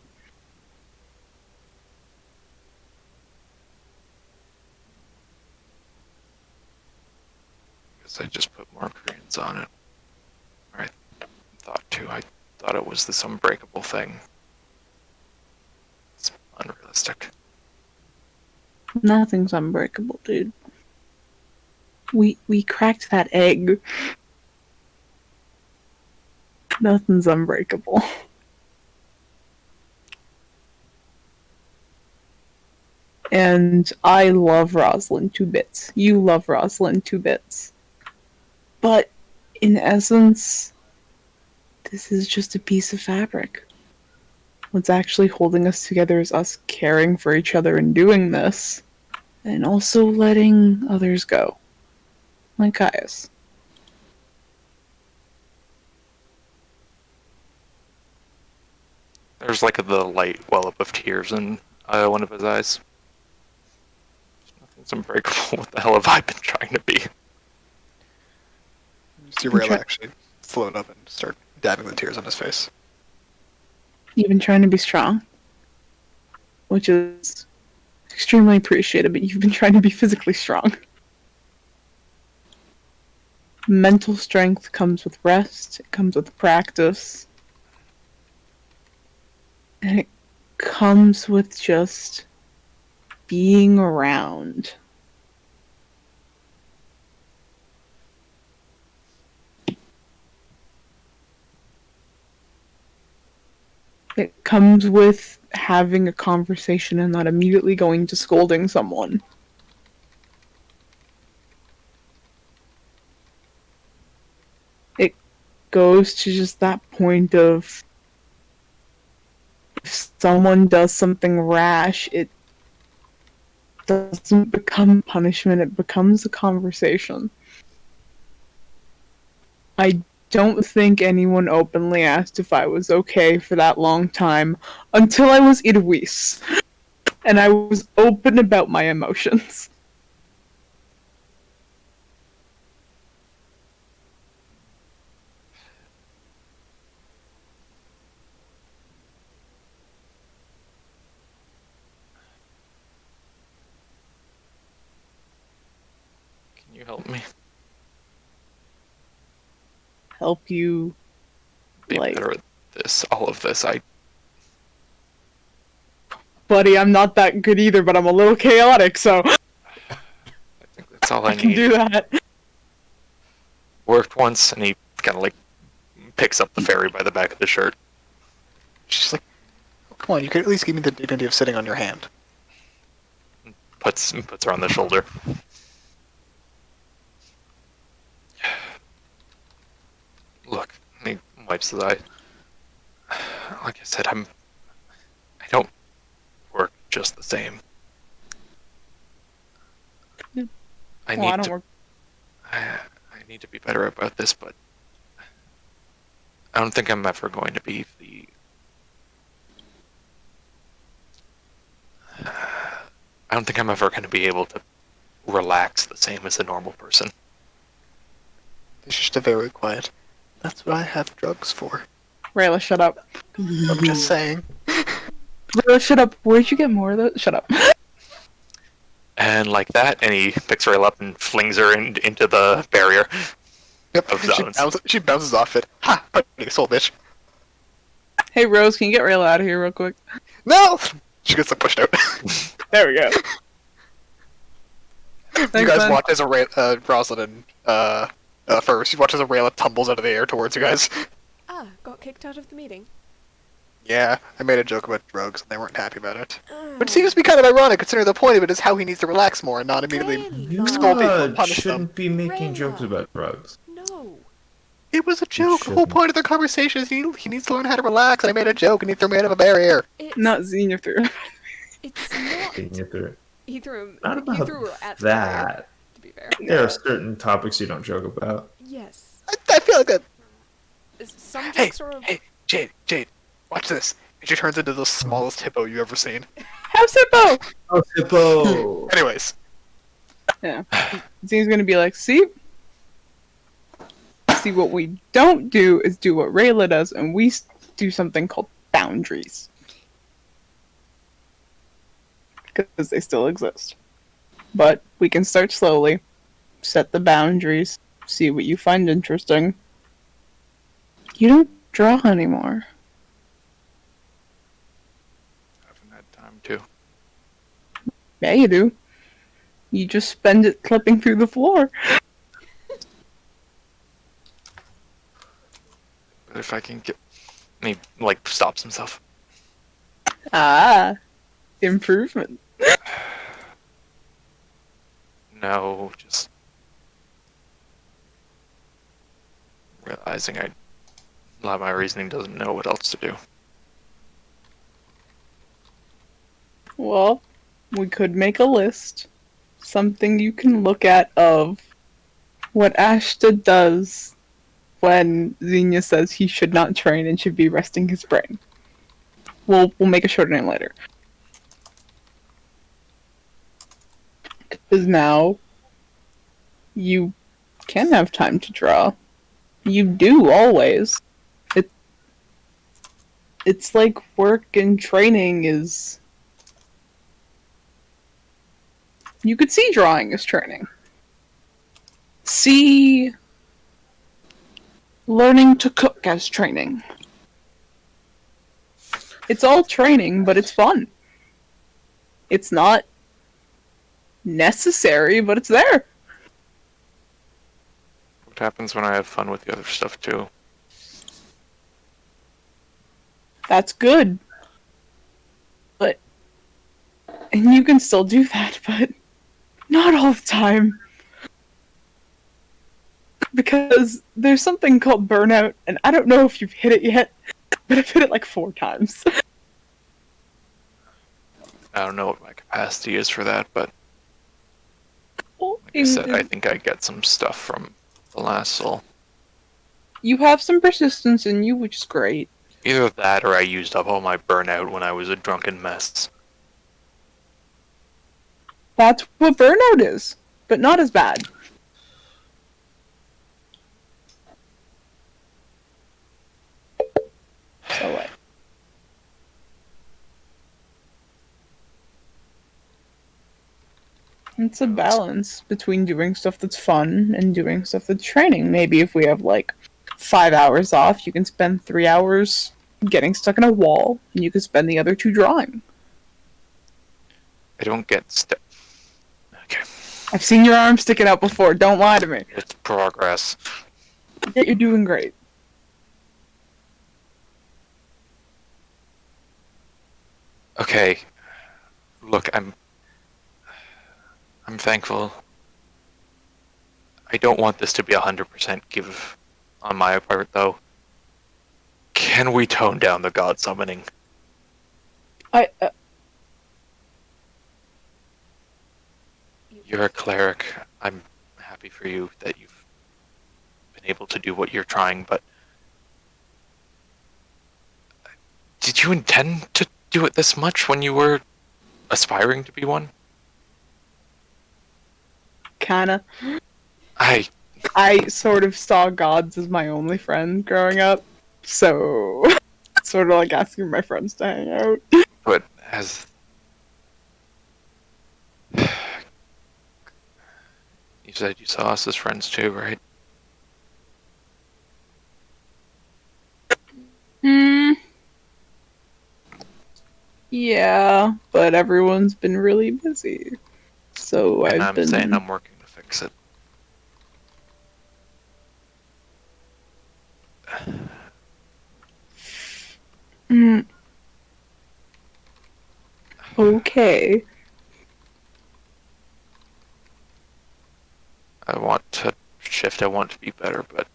I just put more credence on it. I thought too. I thought it was this unbreakable thing. It's unrealistic. Nothing's unbreakable, dude. We cracked that egg. Nothing's unbreakable. And I love Rosalind 2 bits. You love Rosalind 2 bits. But, in essence, this is just a piece of fabric. What's actually holding us together is us caring for each other and doing this. And also letting others go. Like Caius. There's like the light well up of tears in one of his eyes. Nothing's unbreakable. What the hell have I been trying to be? see I'm Rayla try- actually float up and start dabbing the tears on his face. You've been trying to be strong, which is extremely appreciated, but you've been trying to be physically strong. Mental strength comes with rest, it comes with practice, and it comes with just being around. It comes with having a conversation and not immediately going to scolding someone. It goes to just that point of if someone does something rash, it doesn't become punishment, it becomes a conversation. I don't think anyone openly asked if I was okay for that long time until I was Idwis. And I was open about my emotions. Can you help me Help you, be like, better at this? All of this, I buddy, I'm not that good either, but I'm a little chaotic, so think that's all I I can need. do that. Worked once, and he kind of like picks up the fairy by the back of the shirt. She's like, oh, come on, you could at least give me the dignity of sitting on your hand. Puts her on the shoulder. Look, he wipes his eye. Like I said, I don't work just the same. Yeah. I Well, I need don't to. work. I need to be better about this, but I don't think I'm ever going to be the. I don't think I'm ever going to be able to relax the same as a normal person. It's just a very quiet. That's what I have drugs for. Rayla, shut up. I'm just saying. Rayla, shut up. Where'd you get more of those? Shut up. And like that, and he picks her up and flings her into the barrier. Yep, Of zones. she bounces off it. Ha! Putty soul, bitch. Hey, Rose, can you get Rayla out of here real quick? No! She gets pushed out. There we go. You Thanks, guys man. watch as Rosalind first. You watch as Rayla tumbles out of the air towards you guys. Ah, got kicked out of the meeting. Yeah, I made a joke about drugs, and they weren't happy about it. Oh. Which seems to be kind of ironic, considering the point of it is how he needs to relax more and not immediately You scold people and punish them. shouldn't be making Rayla. jokes about drugs. No. It was a joke. The whole shouldn't. point of the conversation is he needs to learn how to relax, and I made a joke, and he threw me out of a barrier. It's Not Xenia through. It's not. Taking it through. He threw him. Not He about threw her at the barrier, that. to be fair. There are certain topics you don't joke about. Yes. I feel like that. Some Hey, jokes are. hey, Jade, watch this. And she turns into the smallest hippo you've ever seen. Have Sippo! Oh, Hippo! Anyways, Yeah. Xenia's gonna be like, see, what we don't do is do what Rayla does, and we do something called boundaries. Because they still exist. But we can start slowly, set the boundaries, see what you find interesting. You don't draw anymore. haven't had time to. Yeah, you do. You just spend it clipping through the floor. But if I can get. He like stops himself. Ah, improvement. No, just realizing a lot of my reasoning doesn't know what else to do. Well, we could make a list. Something you can look at of what Ashta does when Xenia says he should not train and should be resting his brain. We'll make a short name later. Because now you can have time to draw. You do always. It it's like work and training is. You could see drawing as training. See learning to cook as training. It's all training, but it's fun. It's not necessary, but it's there. What happens when I have fun with the other stuff too? That's good. But and you can still do that, but not all the time. Because there's something called burnout, and I don't know if you've hit it yet, but I've hit it like 4 times. I don't know what my capacity is for that, but Well, like I said, I think I get some stuff from the last soul. you have some persistence in you, which is great. Either that or I used up all my burnout when I was a drunken mess. That's what burnout is, but not as bad. So what? It's a balance between doing stuff that's fun and doing stuff that's training. Maybe if we have like 5 hours off, you can spend 3 hours getting stuck in a wall, and you can spend the other 2 drawing. I don't get stuff. Okay, I've seen your arm sticking out before. Don't lie to me. it's progress. Yet you're doing great. Okay, look, I'm thankful. I don't want this to be 100% give on my part, though. Can we tone down the god summoning? I You're a cleric. I'm happy for you that you've been able to do what you're trying, but did you intend to do it this much when you were aspiring to be one? kinda. I I sort of saw gods as my only friend growing up, so it's sort of like asking my friends to hang out. but as you said, you saw us as friends too, right? Hmm. Yeah, but everyone's been really busy, so And I've I'm been. saying I'm working to fix it. Mm. Okay. I want to shift, I want to be better, but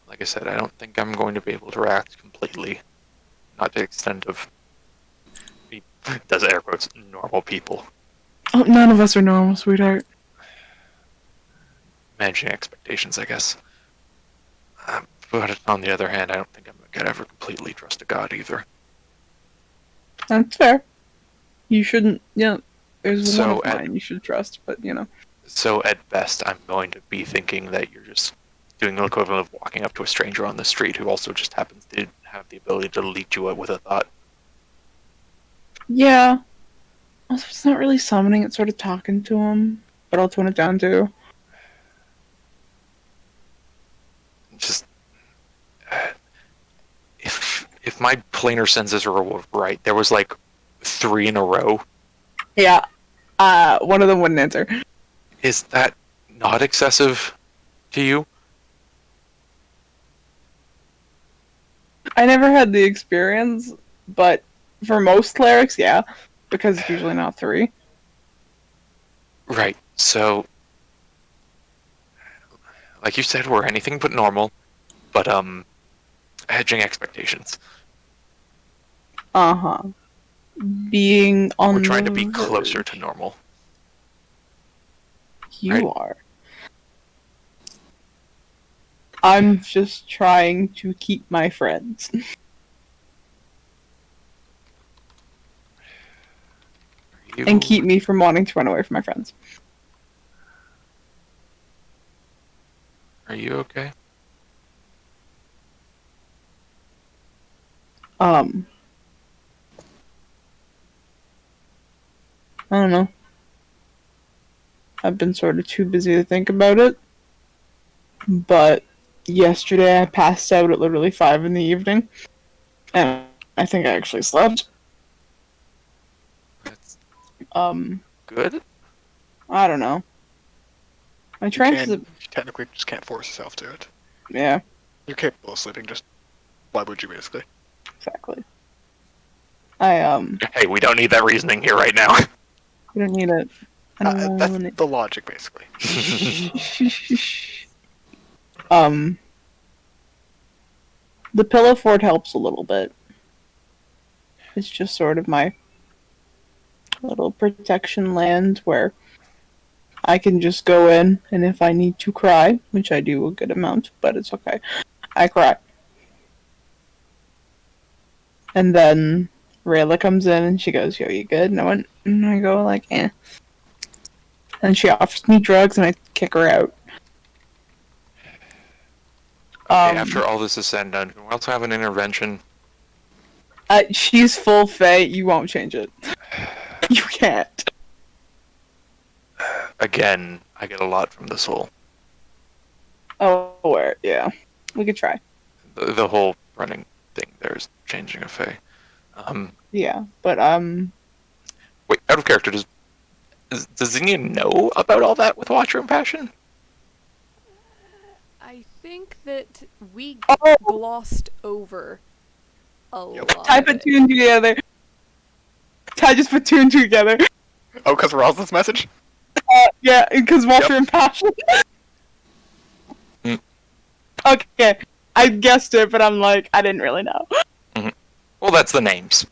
like I said, I don't think I'm going to be able to react completely. Not to the extent of, he does air quotes, normal people. Oh, none of us are normal, sweetheart. Managing expectations, I guess. But on the other hand, I don't think I'm going to ever completely trust a god either. That's fair. You shouldn't. Yeah, there's So one of mine you should trust, but you know. So at best, I'm going to be thinking that you're just doing the equivalent of walking up to a stranger on the street who also just happens to have the ability to lead you with a thought. Yeah. Also, it's not really summoning; it's sort of talking to him. But I'll tone it down too. Just if my planar senses are right, there was like 3 in a row. Yeah. One of them wouldn't answer. Is that not excessive to you? I never had the experience, but for most clerics, yeah, because it's usually not 3. Right. So, like you said, we're anything but normal, but hedging expectations. Uh-huh. Being on We're trying to the be closer verge. to normal. You right? are. I'm just trying to keep my friends. And keep me from wanting to run away from my friends. Are Are you okay? I don't know. I've been sort of too busy to think about it. But yesterday I passed out at literally 5 in the evening. And I think I actually slept. That's Um, good. I don't know. My trance is You technically just can't force yourself to it. yeah, You're capable of sleeping, just why would you basically? exactly. I Hey, we don't need that reasoning here right now. you don't need it. I don't That's want the logic basically. it. The pillow fort helps a little bit. It's just sort of my little protection land where I can just go in, and if I need to cry, which I do a good amount, but it's okay, I cry. And then Rayla comes in and she goes, "Yo, you good?" And I go like, "Eh." And she offers me drugs, and I kick her out. Okay, after all this is said and done, can we also have an intervention? She's full fate. You won't change it. You can't. Again, I get a lot from the soul. Oh, where? Yeah, we could try. The whole running thing there's changing a Fae. Yeah, but Wait, out of character, does Zinnia know about all that with Watcher and Passion? I think that we Oh! glossed over a lot. Ty of put it. two and two together. Ty just put two and two together. Oh, because Rosalind's message? Yeah, because Walter and Passion. Mm. Okay, I guessed it, but I'm like, I didn't really know. Well, that's the names.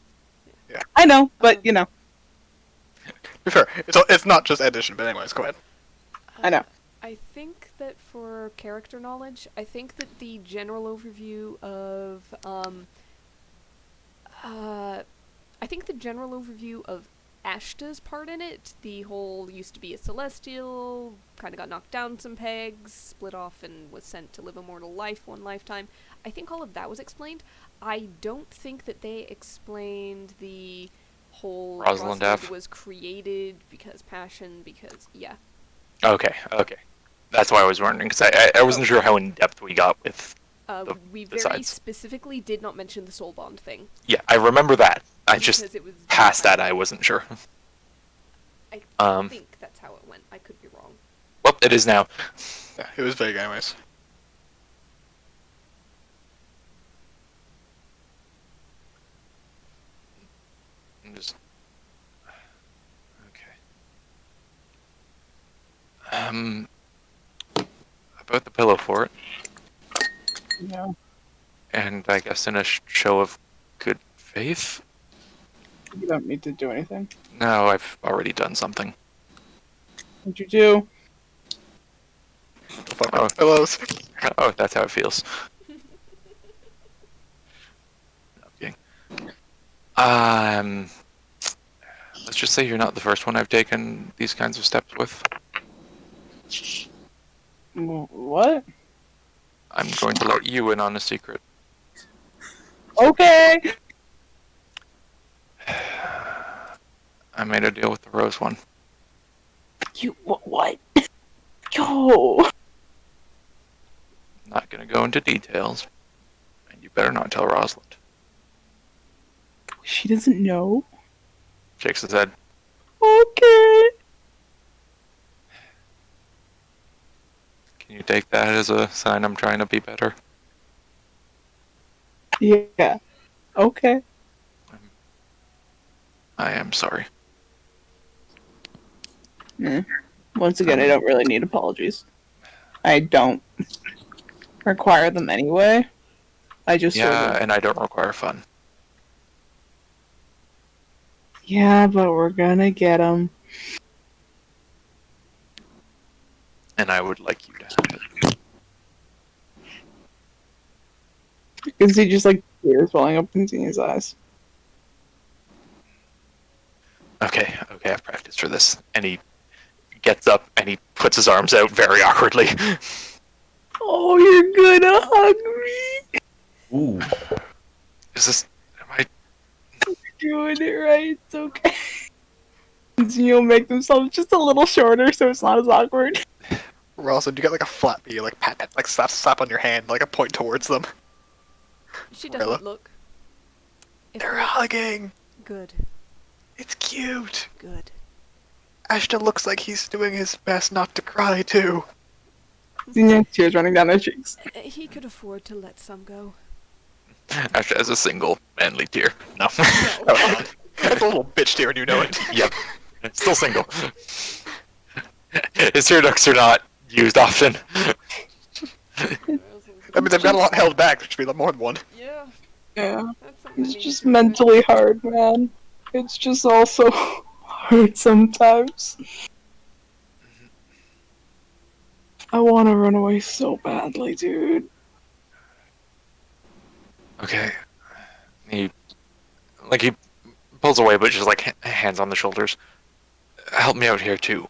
I know, but you know, Sure, it's not just addition, but anyways, go ahead. I know. I think that for character knowledge, I think that the general overview of I think the general overview of Ashta's part in it, the whole used to be a celestial, kind of got knocked down some pegs, split off and was sent to live a mortal life one lifetime. I think all of that was explained. I don't think that they explained the whole Rosalind F. was created because passion, because yeah. Okay. That's why I was wondering, because I wasn't sure how in depth we got with. We the very sides. specifically did not mention the soul bond thing. Yeah, I remember that. I just because it was past that, I wasn't sure. I think that's how it went. I could be wrong. Well, it is now. Yeah, it was vague anyways. I'm just. Okay. About the pillow fort, No, and I guess in a show of good faith. you don't need to do anything. No, I've already done something. What'd you do? Fuck Oh. with pillows. Oh, that's how it feels. Okay. Let's just say you're not the first one I've taken these kinds of steps with. What? I'm going to let you in on a secret. Okay. I made a deal with the Rose one. You what? Yo. I'm not going to go into details, and you better not tell Rosalind. She doesn't know. Shakes his head. Okay. Can you take that as a sign I'm trying to be better? Yeah. Okay. I am sorry. Once again, I don't really need apologies. I don't require them anyway. I just sort Yeah, of... and I don't require fun. Yeah, but we're gonna get them. And I would like you to have it. You can see just like tears welling up in his eyes. Okay, I've practiced for this. And he gets up and he puts his arms out very awkwardly. Oh, you're gonna hug me. Ooh. Is this? Am I? Doing it right. It's okay. You'll make themselves just a little shorter so it's not as awkward. Rosalind, you got like a flap me, like pat, like slap on your hand, like a point towards them. She Rayla? doesn't look. If They're they're- hugging. Good. It's cute. Good. Ashton looks like he's doing his best not to cry too. Tears running down their cheeks. He could afford to let some go. Actually, as a single manly tear. No. Oh, that's a little bitch tear, and you know it. Yep. Still single. His tear ducts are not used often. I mean, they've got a lot held back. There should be more than one. Yeah, Yeah. that's something. It's that just needs to be mentally hard, man. It's just also hard sometimes. I want to run away so badly, dude. Okay. He pulls away, but just like hands on the shoulders. Help me out here too.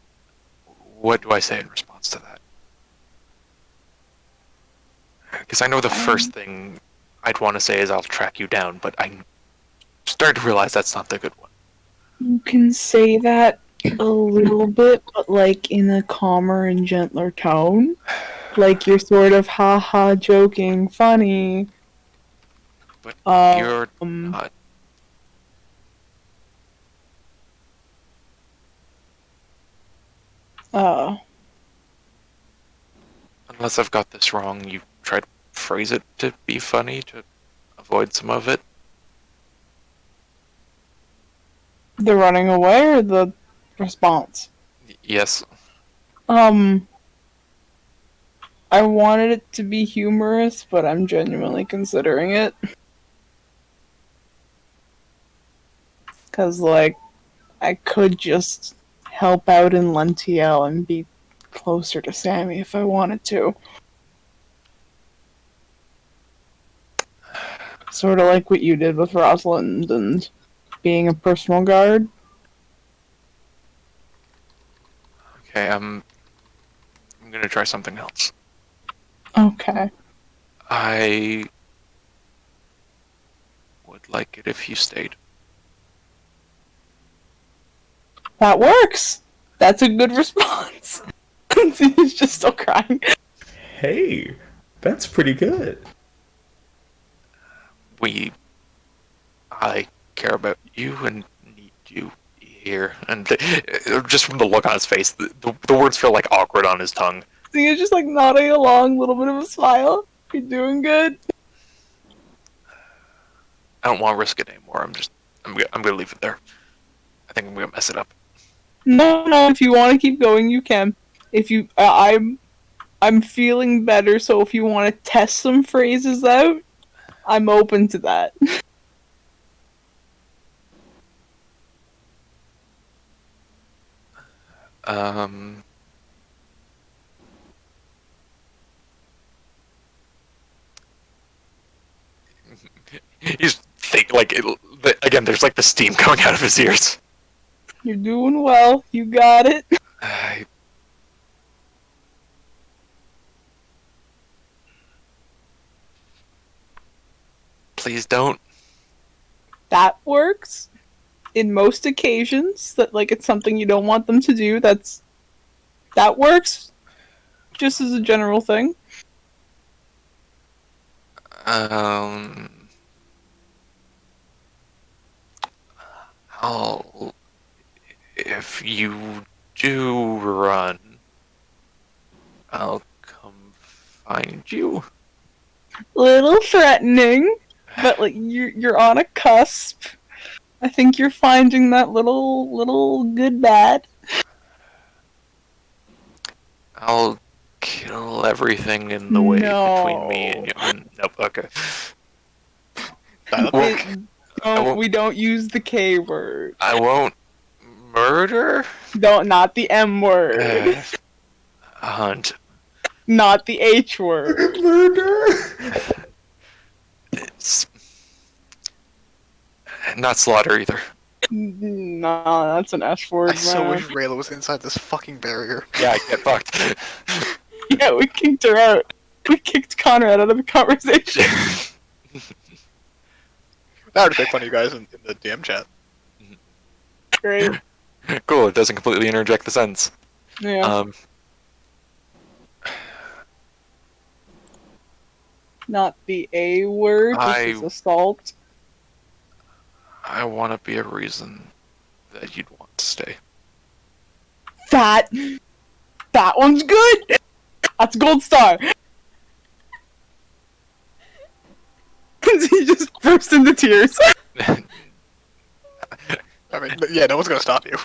What do I say in response to that? Because I know the first thing I'd want to say is I'll track you down, but I'm starting to realize that's not the good one. You can say that a little bit, but like in a calmer and gentler tone. Like you're sort of haha joking, funny. But Um, you're not. uh, Unless I've got this wrong, you try to phrase it to be funny to avoid some of it. the running away or the response? Yes. I wanted it to be humorous, but I'm genuinely considering it. Cause like, I could just help out in Lentiel and be closer to Sammy if I wanted to. Sort of like what you did with Rosalind and being a personal guard. Okay, I'm gonna try something else. Okay. I would like it if you stayed. That works! That's a good response. He's just still crying. Hey, that's pretty good. I care about you and need you here. And just from the look on his face, the words feel like awkward on his tongue. So you're just like nodding along, a little bit of a smile. You're doing good. I don't want to risk it anymore. I'm gonna leave it there. I think I'm gonna mess it up. No, if you want to keep going, you can. If you, I'm feeling better, so if you want to test some phrases out, I'm open to that. He's again. There's like the steam coming out of his ears. You're doing well. You got it. Please don't. That works. In most occasions, that like it's something you don't want them to do. That works. Just as a general thing. If you do run, I'll come find you. Little threatening, but like you're on a cusp. I think you're finding that little good bad. I'll kill everything in the way between me and you. Nope. Okay. We don't use the K word. I won't murder. Not the M word. Hunt. Not the H word. Murder! It's not slaughter either. Nah, that's an S word. I so man. wish Rayla was inside this fucking barrier. Yeah, I get fucked. Yeah, we kicked her out. We kicked Conrad out of the conversation. That would make fun of you guys in the DM chat. Great. Cool, it doesn't completely interject the sentence. Yeah. Not the A word, which is assault. I want to be a reason that you'd want to stay. That one's good. That's a gold star. He just burst into tears. I mean, yeah, no one's gonna stop you.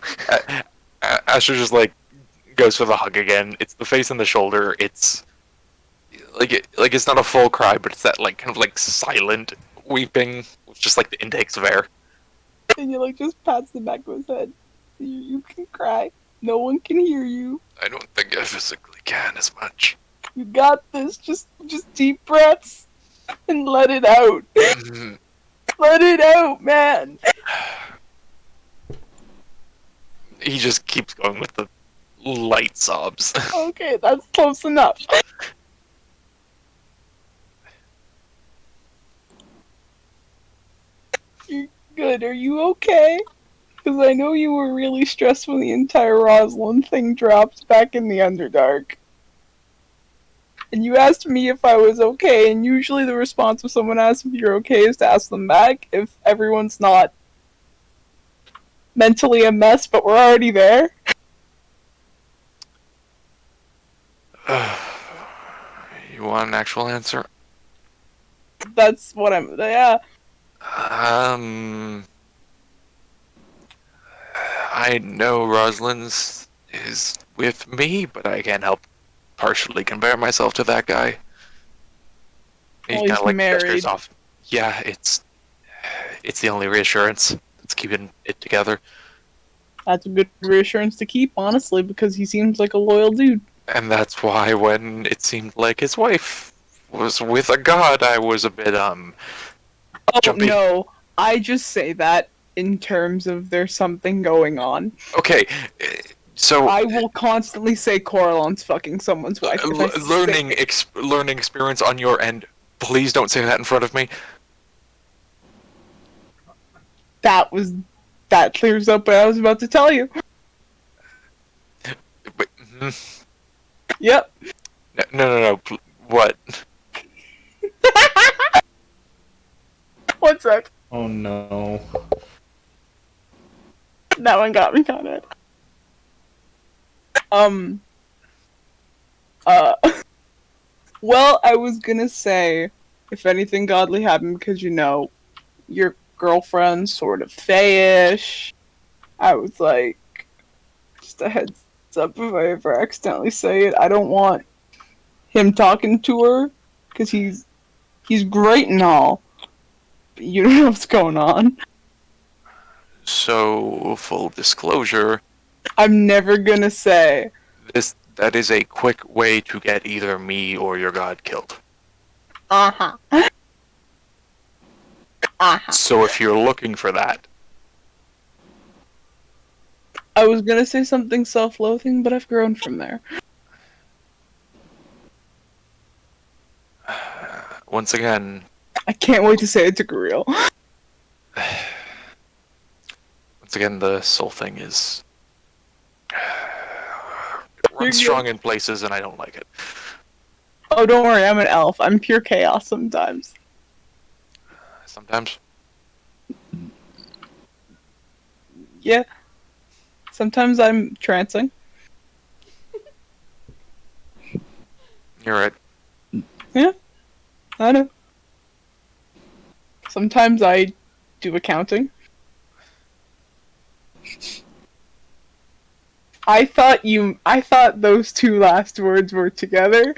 Asher just like goes for the hug again. It's the face and the shoulder. It's like it's not a full cry, but it's that like kind of like silent weeping, with just like the intakes of air. And you like just pats the back of his head. You can cry. No one can hear you. I don't think I physically can as much. You got this. Just deep breaths and let it out. Let it out, man. He just keeps going with the light sobs. Okay, that's close enough. You're good. Are you okay? Because I know you were really stressed when the entire Rosalind thing dropped back in the Underdark. And you asked me if I was okay, and usually the response if someone asks if you're okay is to ask them back if everyone's not mentally a mess, but we're already there. You want an actual answer? That's what I'm. Yeah. I know Rosalind's is with me, but I can't help partially compare myself to that guy. He Well, kind he's of like married. gestures off. Yeah, it's the only reassurance that's keeping it together. That's a good reassurance to keep, honestly, because he seems like a loyal dude. And that's why when it seemed like his wife was with a god, I was a bit Oh jumpy. no, I just say that in terms of there's something going on. Okay, so I will constantly say Coralon's fucking someone's wife. If I say- learning experience on your end. Please don't say that in front of me. that clears up what I was about to tell you. But, Yep. no. What? One sec. Oh no. That one got me, Conrad. Well, I was gonna say, if anything godly happened, because your girlfriend's sort of fayish. I was like, just a heads up if I ever accidentally say it. I don't want him talking to her, because he's great and all, but you don't know what's going on. So, full disclosure, I'm never gonna say. that is a quick way to get either me or your god killed. Uh-huh. So if you're looking for that, I was gonna say something self-loathing, but I've grown from there. once again, I can't wait to say it to Guriel. the soul thing is You're runs strong in places, and I don't like it. Oh, don't worry, I'm an elf. I'm pure chaos sometimes. Sometimes. Yeah. Sometimes I'm trancing. You're right. Yeah. I know. Sometimes I do accounting. I thought those two last words were together.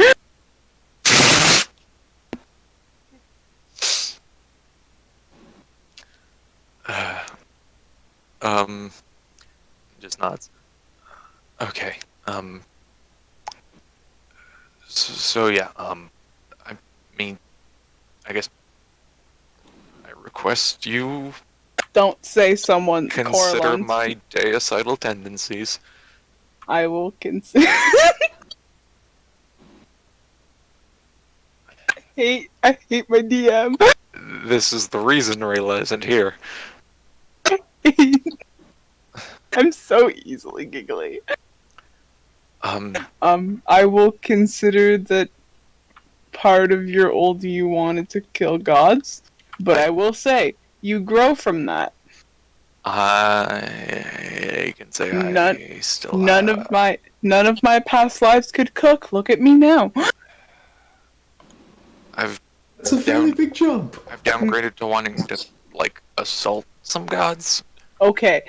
Just nods. Okay. So yeah. I mean, I guess I request you Don't say someone consider Coralon's. my deicidal tendencies. I will consider. hate my DM. This is the reason Rayla isn't here. I'm so easily giggly. Um, I will consider that part of your old you wanted to kill gods, but I will say you grow from that. I can say None, I still none have. of my past lives could cook. Look at me now. I've That's a fairly big jump. downgraded to wanting to like assault some gods. Okay,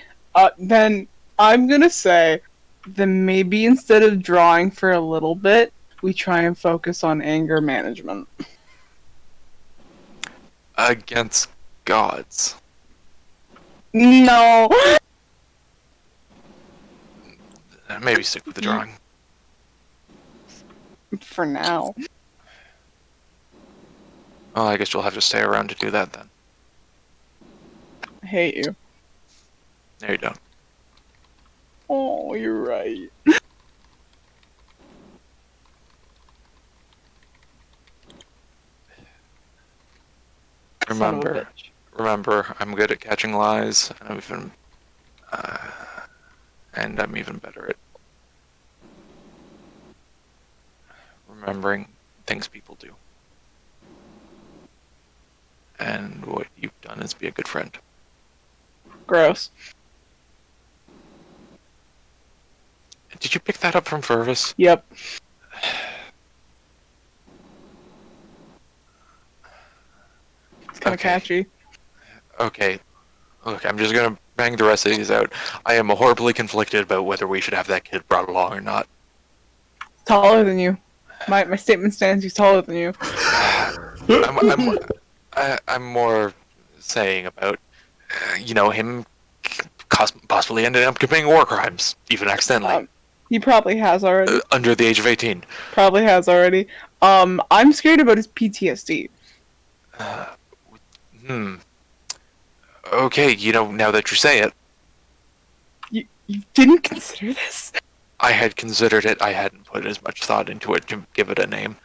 then I'm gonna say that maybe instead of drawing for a little bit, we try and focus on anger management. Against gods. No. Maybe stick with the drawing. For now. Well, I guess you'll have to stay around to do that then. I hate you. There you don't. Oh, you're right. Son of a Remember, bitch. remember, I'm good at catching lies, and I'm even better at remembering things people do. And what you've done is be a good friend. Gross. Did you pick that up from Fervis? Yep. It's kind of Okay. catchy. Okay. Look, I'm just gonna bang the rest of these out. I am horribly conflicted about whether we should have that kid brought along or not. Taller than you. My statement stands. He's taller than you. I'm more saying about, him possibly ending up committing war crimes, even accidentally, He probably has already. under the age of 18. Probably has already. I'm scared about his PTSD. Okay, now that you say it, You didn't consider this? I had considered it. I hadn't put as much thought into it to give it a name.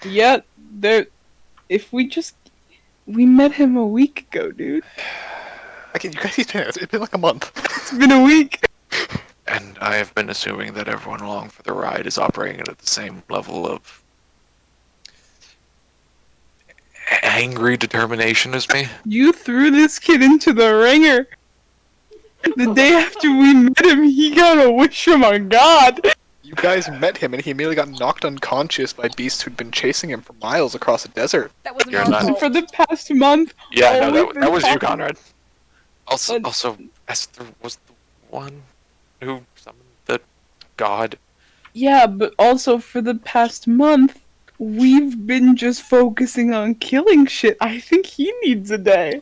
Yeah, if we met him a week ago, dude. You guys need to. It's been like a month. It's been a week. And I have been assuming that everyone along for the ride is operating at the same level of angry determination as me. You threw this kid into the ringer. The day after we met him, he got a wish from a god. You guys met him, and he immediately got knocked unconscious by beasts who'd been chasing him for miles across a desert. That wasn't You're our not- fault. For the past month. Yeah, all no, we've been that was you, talking- Conrad. Also, But- Esyther was the one who summoned the god. Yeah, but also for the past month, we've been just focusing on killing shit. I think he needs a day.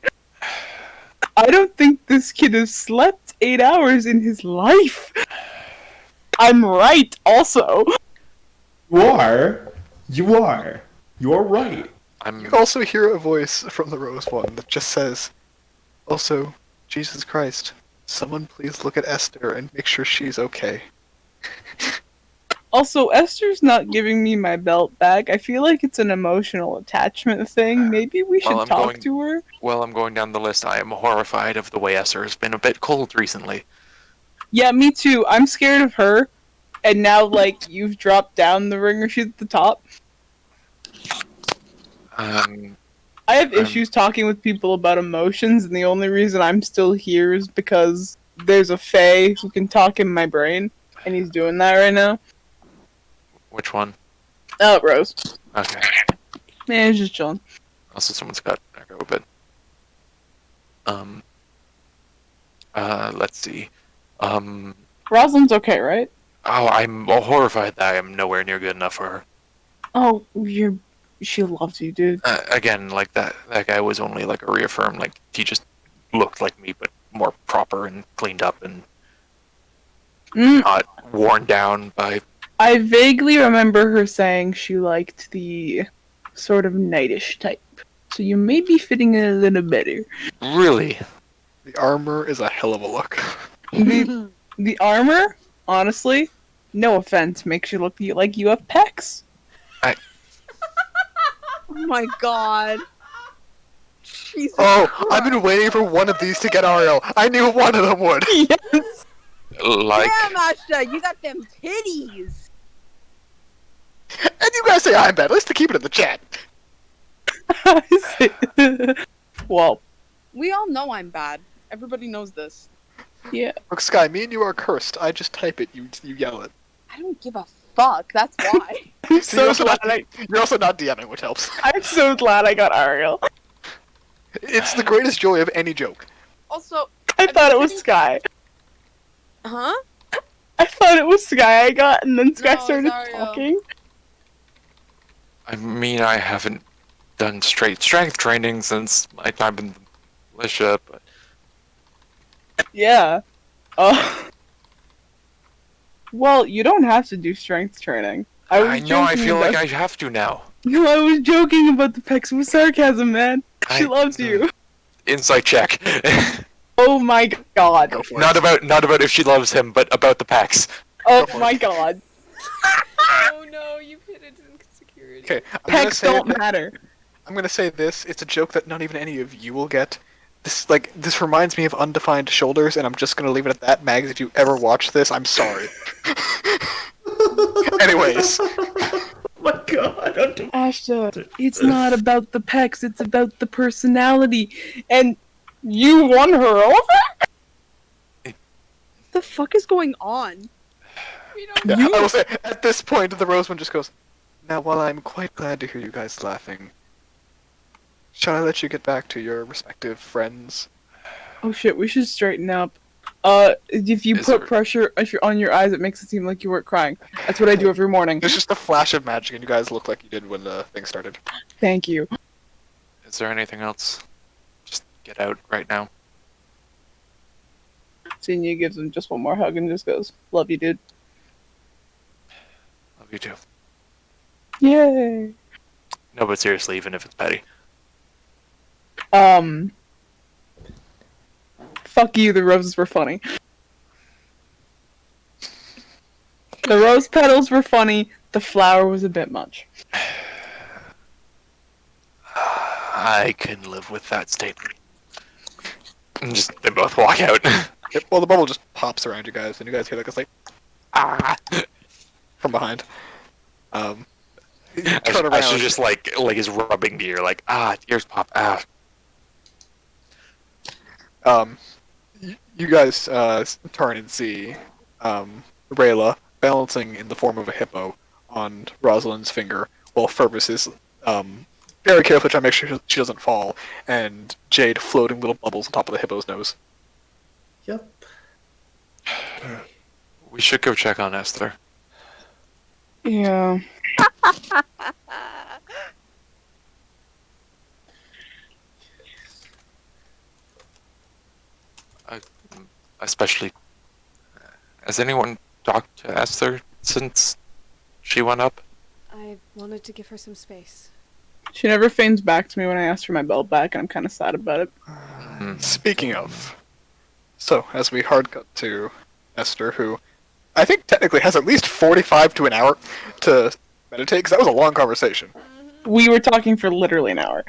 I don't think this kid has slept 8 hours in his life. I'm right, also. You are. You're right. I'm You also hear a voice from the Rose One that just says, also, Jesus Christ, someone please look at Esther and make sure she's okay. Also, Esther's not giving me my belt back. I feel like it's an emotional attachment thing. Maybe we should Well, I'm talk going- to her. Well, I'm going down the list. I am horrified of the way Esther has been a bit cold recently. Yeah, me too. I'm scared of her. And now, like, you've dropped down the ringer, she's at the top. I have issues talking with people about emotions, and the only reason I'm still here is because there's a Fae who can talk in my brain, and he's doing that right now. Which one? Oh, Rose. Okay. Man, he's just chilling. Also, someone's got echo a bit. Let's see. Rosalind's okay, right? Oh, I'm horrified that I am nowhere near good enough for her. Oh, she loves you, dude. Again, like that guy was only like a reaffirm. Like he just looked like me, but more proper and cleaned up and not worn down by. I vaguely remember her saying she liked the sort of knightish type. So you may be fitting in a little better. Really? The armor is a hell of a look. The armor, honestly, no offense, makes you look like you have pecs. Oh my god. Jesus Oh, Christ. I've been waiting for one of these to get Ariel. I knew one of them would. Yes. Like, Damn, Ashta, you got them titties. And you guys say I'm bad. Let's keep it in the chat. I see. Well, We all know I'm bad. Everybody knows this. yeah. Look, Sky, me and you are cursed. I just type it. You yell it. I don't give a fuck. That's why. I'm So you're, so also glad not, you're also not DMing, which helps. I'm so glad I got Ariel. It's the greatest joy of any joke. Also, I thought it was Sky. huh? I thought it was Sky I got, and then Sky No, it's started Ariel. talking. I mean, I haven't done straight strength training since my time in the militia, but Yeah. Well, you don't have to do strength training. I know I joking feel like about- I have to now. No, I was joking about the pecs with sarcasm, man. She I- loves you. Insight check. Oh my god. Go for not it. about if she loves him, but about the packs. Oh for my it. god. Oh no, you've hit it in security. Okay, I'm gonna Pecs say don't matter. I'm gonna say this. It's a joke that not even any of you will get. This reminds me of undefined shoulders, and I'm just gonna leave it at that. Mags, if you ever watch this, I'm sorry. Anyways, Oh my god. Ashta, it's not about the pecs, it's about the personality. And you won her over? What the fuck is going on? We don't yeah, You- I will say at this point the Roseman just goes. Now, while I'm quite glad to hear you guys laughing, shall I let you get back to your respective friends? Oh shit, we should straighten up. If you Is put there- pressure on your eyes, it makes it seem like you weren't crying. That's what I do every morning. There's just a flash of magic, and you guys look like you did when the thing started. Thank you. Is there anything else? Just get out right now. Senior gives him just one more hug and just goes, "Love you, dude." Love you too. Yay. No, but seriously, even if it's petty. Fuck you, the roses were funny. The rose petals were funny, the flower was a bit much. I can live with that statement. And just they both walk out. Yep, well, the bubble just pops around you guys, and you guys hear like it's like ah from behind. You turn I should around. just like is rubbing the ear, like ears pop. You guys turn and see Rayla balancing in the form of a hippo on Rosalind's finger, while Furbus is very carefully trying to make sure she doesn't fall, and Jade floating little bubbles on top of the hippo's nose. Yep. We should go check on Esyther. Yeah. Especially, has anyone talked to Esyther since she went up? I wanted to give her some space. She never feigns back to me when I ask for my belt back, and I'm kind of sad about it. Speaking of, so as we hard cut to Esther, who I think technically has at least 45 to an hour to meditate, because that was a long conversation. We were talking for literally an hour.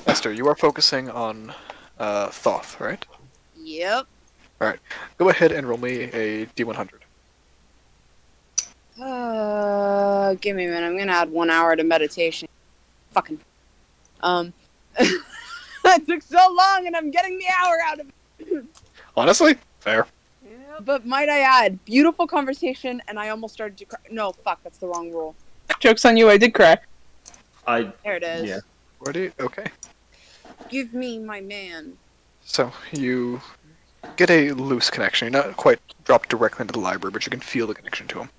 Esther, you are focusing on Thoth, right? Yep. Go ahead and roll me a D100. Give me a minute. I'm gonna add 1 hour to meditation. Fucking. That took so long, and I'm getting the hour out of it. Honestly, fair. Yep. But might I add, beautiful conversation, and I almost started to cry. No, fuck, that's the wrong rule. Joke's on you, I did cry. There it is. Yeah. Ready? Okay. Give me my man. So you get a loose connection. You're not quite dropped directly into the library, but you can feel the connection to him.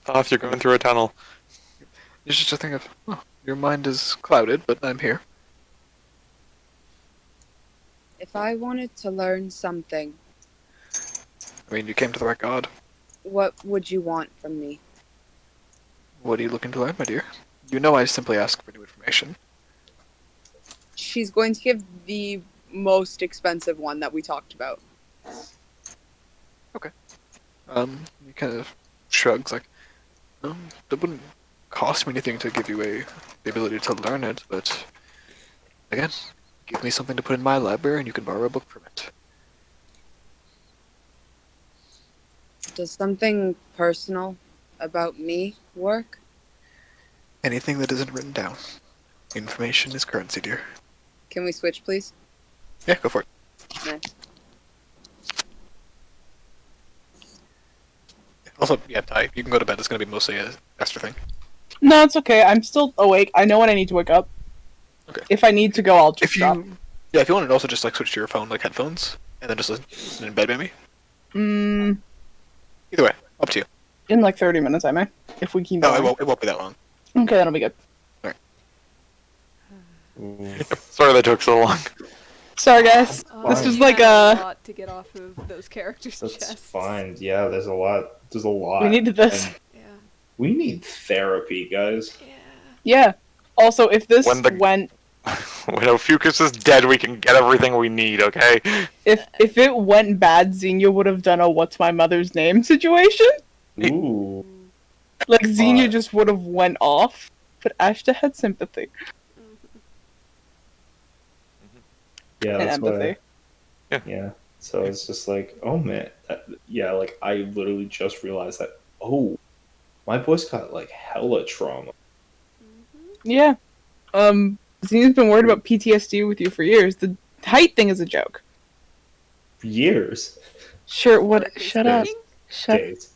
Thoth, you're going through a tunnel. It's just a thing of, oh, your mind is clouded, but I'm here. If I wanted to learn something, I mean, you came to the right god. what would you want from me? What are you looking to learn, my dear? You know I simply ask for new information. She's going to give the most expensive one that we talked about. He kind of shrugs, like, That wouldn't cost me anything to give you the ability to learn it, but again, give me something to put in my library and you can borrow a book from it. Does something personal about me work? Anything that isn't written down. Information is currency, dear. Can we switch, please? Yeah, go for it. Nice. Also, yeah, Ty, you can go to bed. It's going to be mostly a Esther thing. No, it's okay. I'm still awake. I know when I need to wake up. Okay. If I need to go, I'll just If stop. you, yeah, if you want to also just like switch to your phone, like headphones, and then just listen in bed, maybe. Either way, up to you. In like 30 minutes, I may. If we keep No, going. it won't be that long. Okay, that'll be good. Sorry that took so long. Sorry, guys. This Fine. was like a a... lot to get off of those characters' That's chests. fine. Yeah, there's a lot. There's a lot. We needed this. And Yeah. we need therapy, guys. Yeah. Yeah. Also, if this When the- went... When Ophiuchus is dead, we can get everything we need, okay? If it went bad, Xenia would have done a what's my mother's name situation. Ooh. Like, Xenia just would have went off. But Ashta had sympathy Yeah, and that's empathy. why. Yeah. So it's just like, oh man, yeah. Like I literally just realized that. Oh, my voice got like hella trauma. Yeah. Xenia's been worried about PTSD with you for years. The height thing is a joke. For years, Sure, what? Metaphorically Shut up. speaking, Shut. days,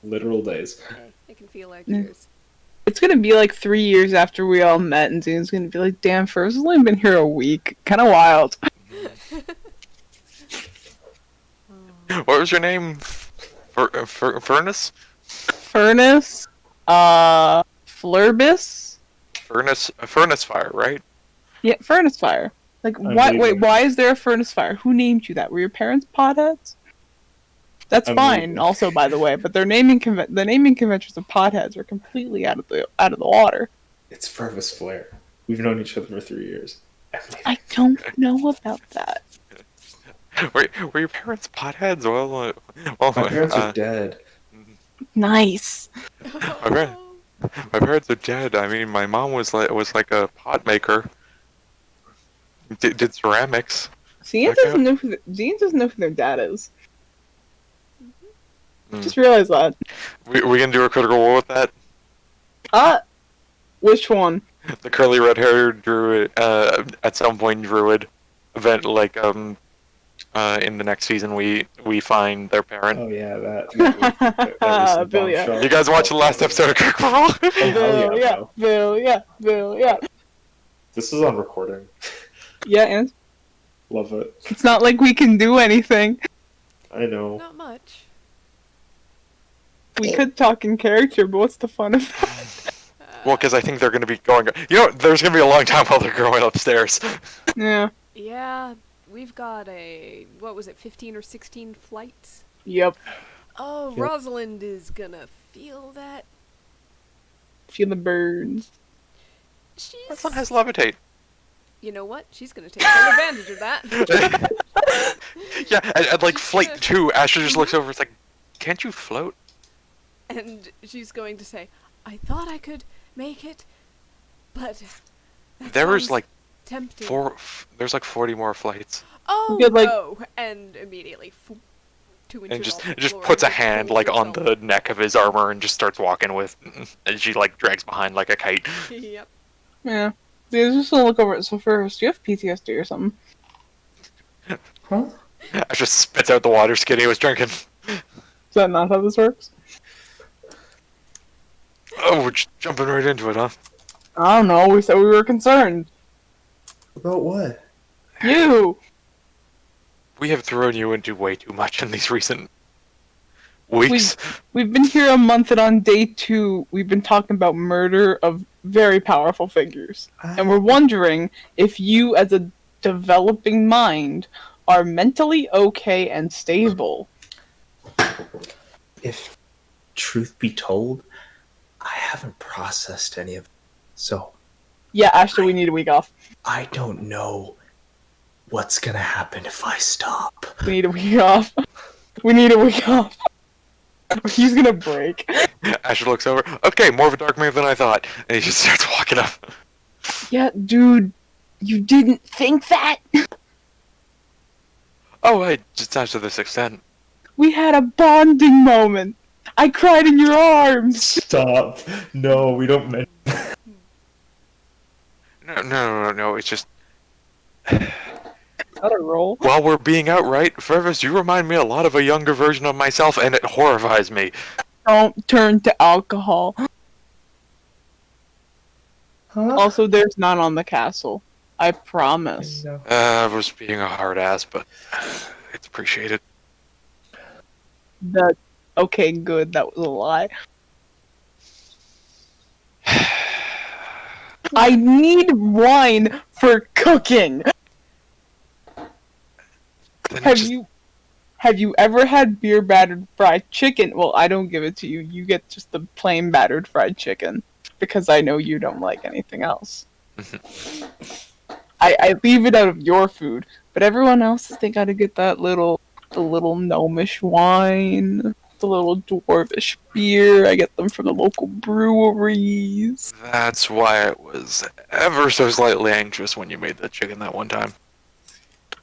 literal days. it can feel like Yeah. years. It's gonna be like 3 years after we all met, and Xenia's gonna be like, damn, Fur's only been here a week. Kinda wild. What was your name? Furnace? Furnace? Flurbis? Furnace Fire, right? Yeah, Furnace Fire. Like, I'm why? leaving. Wait, why is there a Furnace Fire? Who named you that? Were your parents potheads? That's I'm fine, leaving. also, by the way. But their the naming conventions of potheads are completely out of the water. It's Fervus Flare. We've known each other for 3 years. I don't know about that. Were your parents potheads? Well, My parents uh, are dead. Nice. my parents are dead. I mean, my mom was like a pot maker. Did ceramics. Xenia Okay. doesn't know who their dad is. Mm. Just realized that. We gonna do a critical role with that? Which one? The curly red-haired druid, at some point druid event, like in the next season we find their parent. Oh yeah, that was some Bill, yeah. bombshell. You guys watched the last episode of Critical Role? Oh, hell yeah, bro. Bill, yeah. This is on recording. Yeah, and Love it. it's not like we can do anything. I know. Not much. We could talk in character, but what's the fun of that? Well, because I think they're gonna be going. You know, there's gonna be a long time while they're growing upstairs. Yeah. Yeah, we've got what was it, 15 or 16 flights? Yep. Oh, Yep. Rosalind is gonna feel that. Feel the burns. My son has levitate. You know what? She's gonna take full advantage of that. Yeah, at like flight 2, Asher just looks over. It's like, can't you float? And she's going to say, I thought I could make it, but that There was sounds like tempting. There's like 40 more flights. Oh Good, like- no! And immediately, 2 inches And just off the it just floor puts a and hand pulls like on herself. the neck of his armor and just starts walking with, and she like drags behind like a kite. Yep. Yeah. Yeah, just gonna look over it. So first, do you have PTSD or something? Huh? I just spits out the water skin he was drinking. Is that not how this works? Oh, we're just jumping right into it, huh? I don't know. We said we were concerned. About what? You. We have thrown you into way too much in these recent weeks. We've been here a month, and on day 2, we've been talking about murder of very powerful figures. And we're wondering if you, as a developing mind, are mentally okay and stable. If truth be told, I haven't processed any of it. So Yeah, Ashley, we need a week off. I don't know what's gonna happen if I stop. We need a week off. We need a week off. He's gonna break. Asher looks over. Okay, more of a dark move than I thought. And he just starts walking up. Yeah, dude, you didn't think that? Oh, wait, just not to this extent. We had a bonding moment. I cried in your arms. Stop. No, we don't mention. No, it's just... Not a roll. While we're being outright, Fervus, you remind me a lot of a younger version of myself, and it horrifies me. Don't turn to alcohol. Huh? Also, there's none on the castle. I promise. No. I was being a hard ass, but it's appreciated. That okay, good. That was a lie. I need wine for cooking. Then Have just- you ever had beer battered fried chicken? Well, I don't give it to you. You get just the plain battered fried chicken because I know you don't like anything else. I leave it out of your food, but everyone else, they gotta get the little gnomish wine, the little dwarvish beer. I get them from the local breweries. That's why I was ever so slightly anxious when you made the chicken that one time.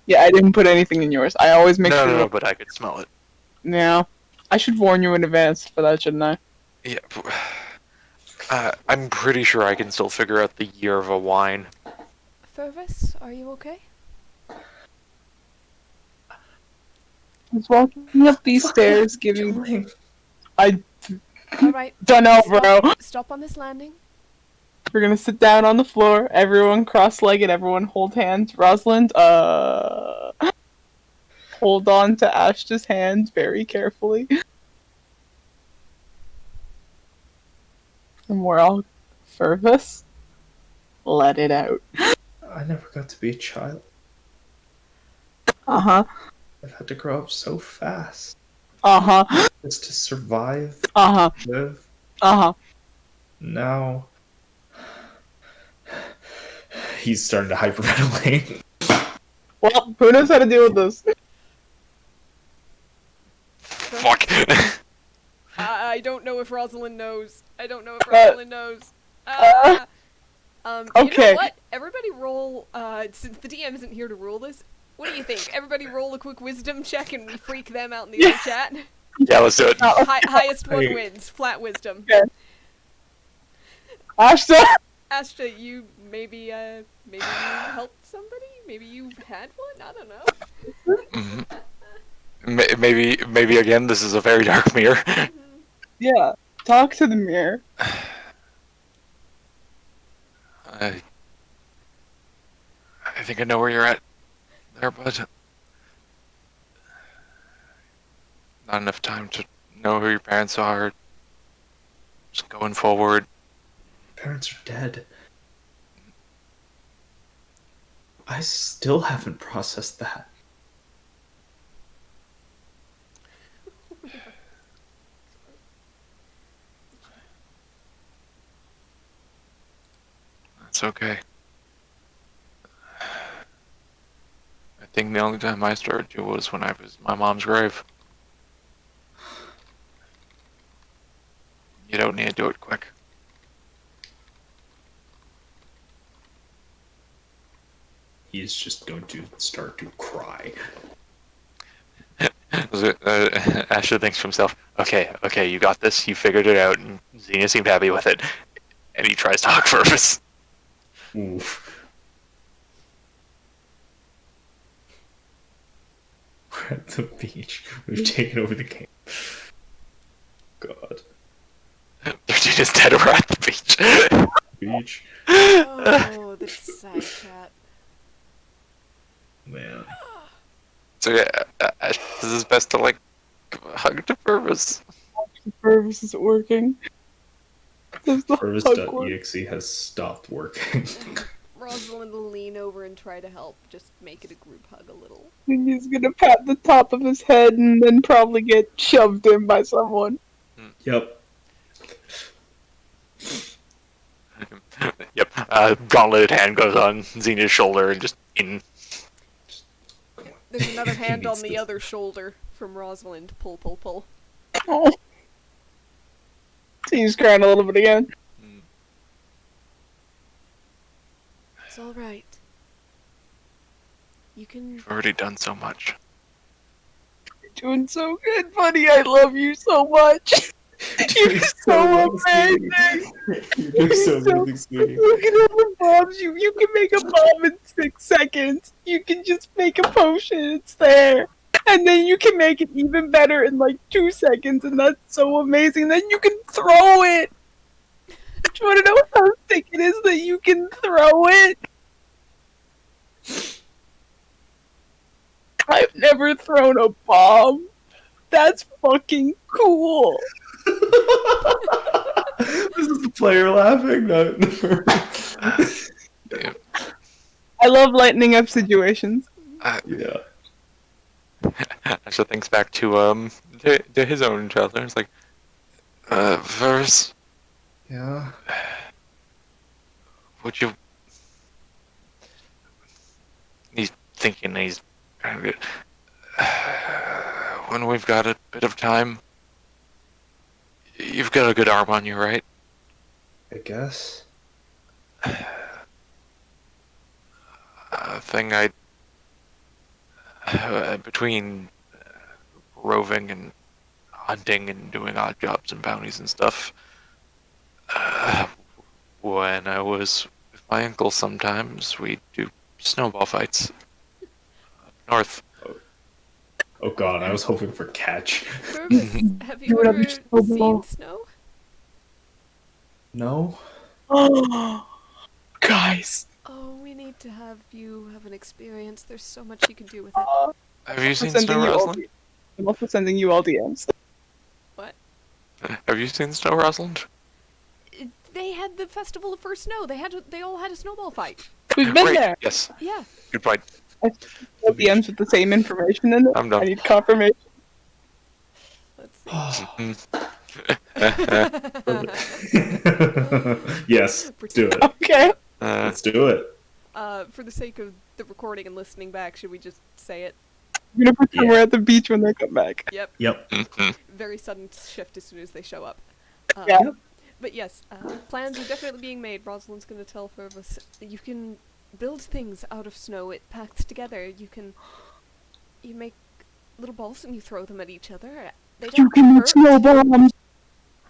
Yeah, I didn't put anything in yours. I always make No, sure. no, but I could smell it. Yeah, I should warn you in advance for that, shouldn't I? Yeah. I'm pretty sure I can still figure out the year of a wine. Fervus, are you okay? I was walking up these stairs, giving. I Alright. don't know, bro. Stop on this landing. We're gonna sit down on the floor. Everyone cross-legged. Everyone hold hands. Rosalind, hold on to Ashta's hands very carefully. And we're all Fervus. Let it out. I never got to be a child. Uh-huh. I've had to grow up so fast. Uh-huh. Just to survive, Uh-huh. live. Uh-huh. Now... He's starting to hyperventilate. Well, who knows how to deal with this? Fuck. I don't know if Rosalind knows. I don't know if Rosalind knows. You okay. know what? Everybody roll, since the DM isn't here to rule this, what do you think? Everybody roll a quick wisdom check and we freak them out in the other chat. Yeah, let's do it. Highest one Hey. wins. Flat wisdom. Okay. Ashta! Ashta, you maybe you helped somebody? Maybe you had one? I don't know. Maybe again, this is a very dark mirror. Yeah. Talk to the mirror. I think I know where you're at there, bud. Not enough time to know who your parents are. Just going forward. Parents are dead. I still haven't processed that. That's okay. I think the only time I started to was when I was in my mom's grave. You don't need to do it quick. He's just going to start to cry. Asher thinks to himself, okay, you got this, you figured it out, and Xenia seemed happy with it. And he tries to hug Fervus. Oof. We're at the beach. We've taken over the camp. God. Their dude is dead, we're at the beach. Beach. Oh, the sad chat. Man. So yeah, Asher does his best to like hug to Fervus. Fervus isn't working. Does the hug work? Fervus.exe has stopped working. Rosalind will lean over and try to help. Just make it a group hug a little. And he's gonna pat the top of his head and then probably get shoved in by someone. Yep. Yep, gauntleted hand goes on Xenia's shoulder and just in. There's another hand on needs the this. other shoulder from Rosalind. Pull, pull, pull. Oh. He's crying a little bit again. It's all right. You can. You've already done so much. You're doing so good, buddy. I love you so much. You're so amazing. You're so amazing, sweetie. Look at all the bombs. You can make a bomb in 6 seconds. You can just make a potion. It's there. And then you can make it even better in like 2 seconds, and that's so amazing. Then you can throw it. Do you want to know how sick it is that you can throw it? I've never thrown a bomb. That's fucking cool. This is the player laughing. Yeah. I love lightening up situations. Yeah. Asha thinks back to his own childhood. It's like, Verse, Yeah. would you? He's thinking. He's when we've got a bit of time. You've got a good arm on you, right? I guess. Thing between roving and hunting and doing odd jobs and bounties and stuff. When I was with my uncle, sometimes we'd do snowball fights up north. Oh god, I was hoping for catch. Purvis, have you ever seen snow? No? Oh, guys. Oh, we need to have you have an experience. There's so much you can do with it. Have you seen Sending Snow, you all Rosalind? I'm also sending you all DMs. What? Have you seen Snow, Rosalind? They had the Festival of First Snow. They all had a snowball fight. We've been Right, there. Yes. Yeah. Good point. All DMs with the same information in it. I'm done. I need confirmation. Let's see. Yes, do it. Okay. Let's do it. For the sake of the recording and listening back, should we just say it? I'm gonna pretend Yeah. we're at the beach when they come back. Yep. Yep. Very sudden shift as soon as they show up. Yeah. But yes, plans are definitely being made. Rosalind's going to tell Fervus, you can build things out of snow. It packs together. You make little balls and you throw them at each other. They You don't can make hurt. snow bombs.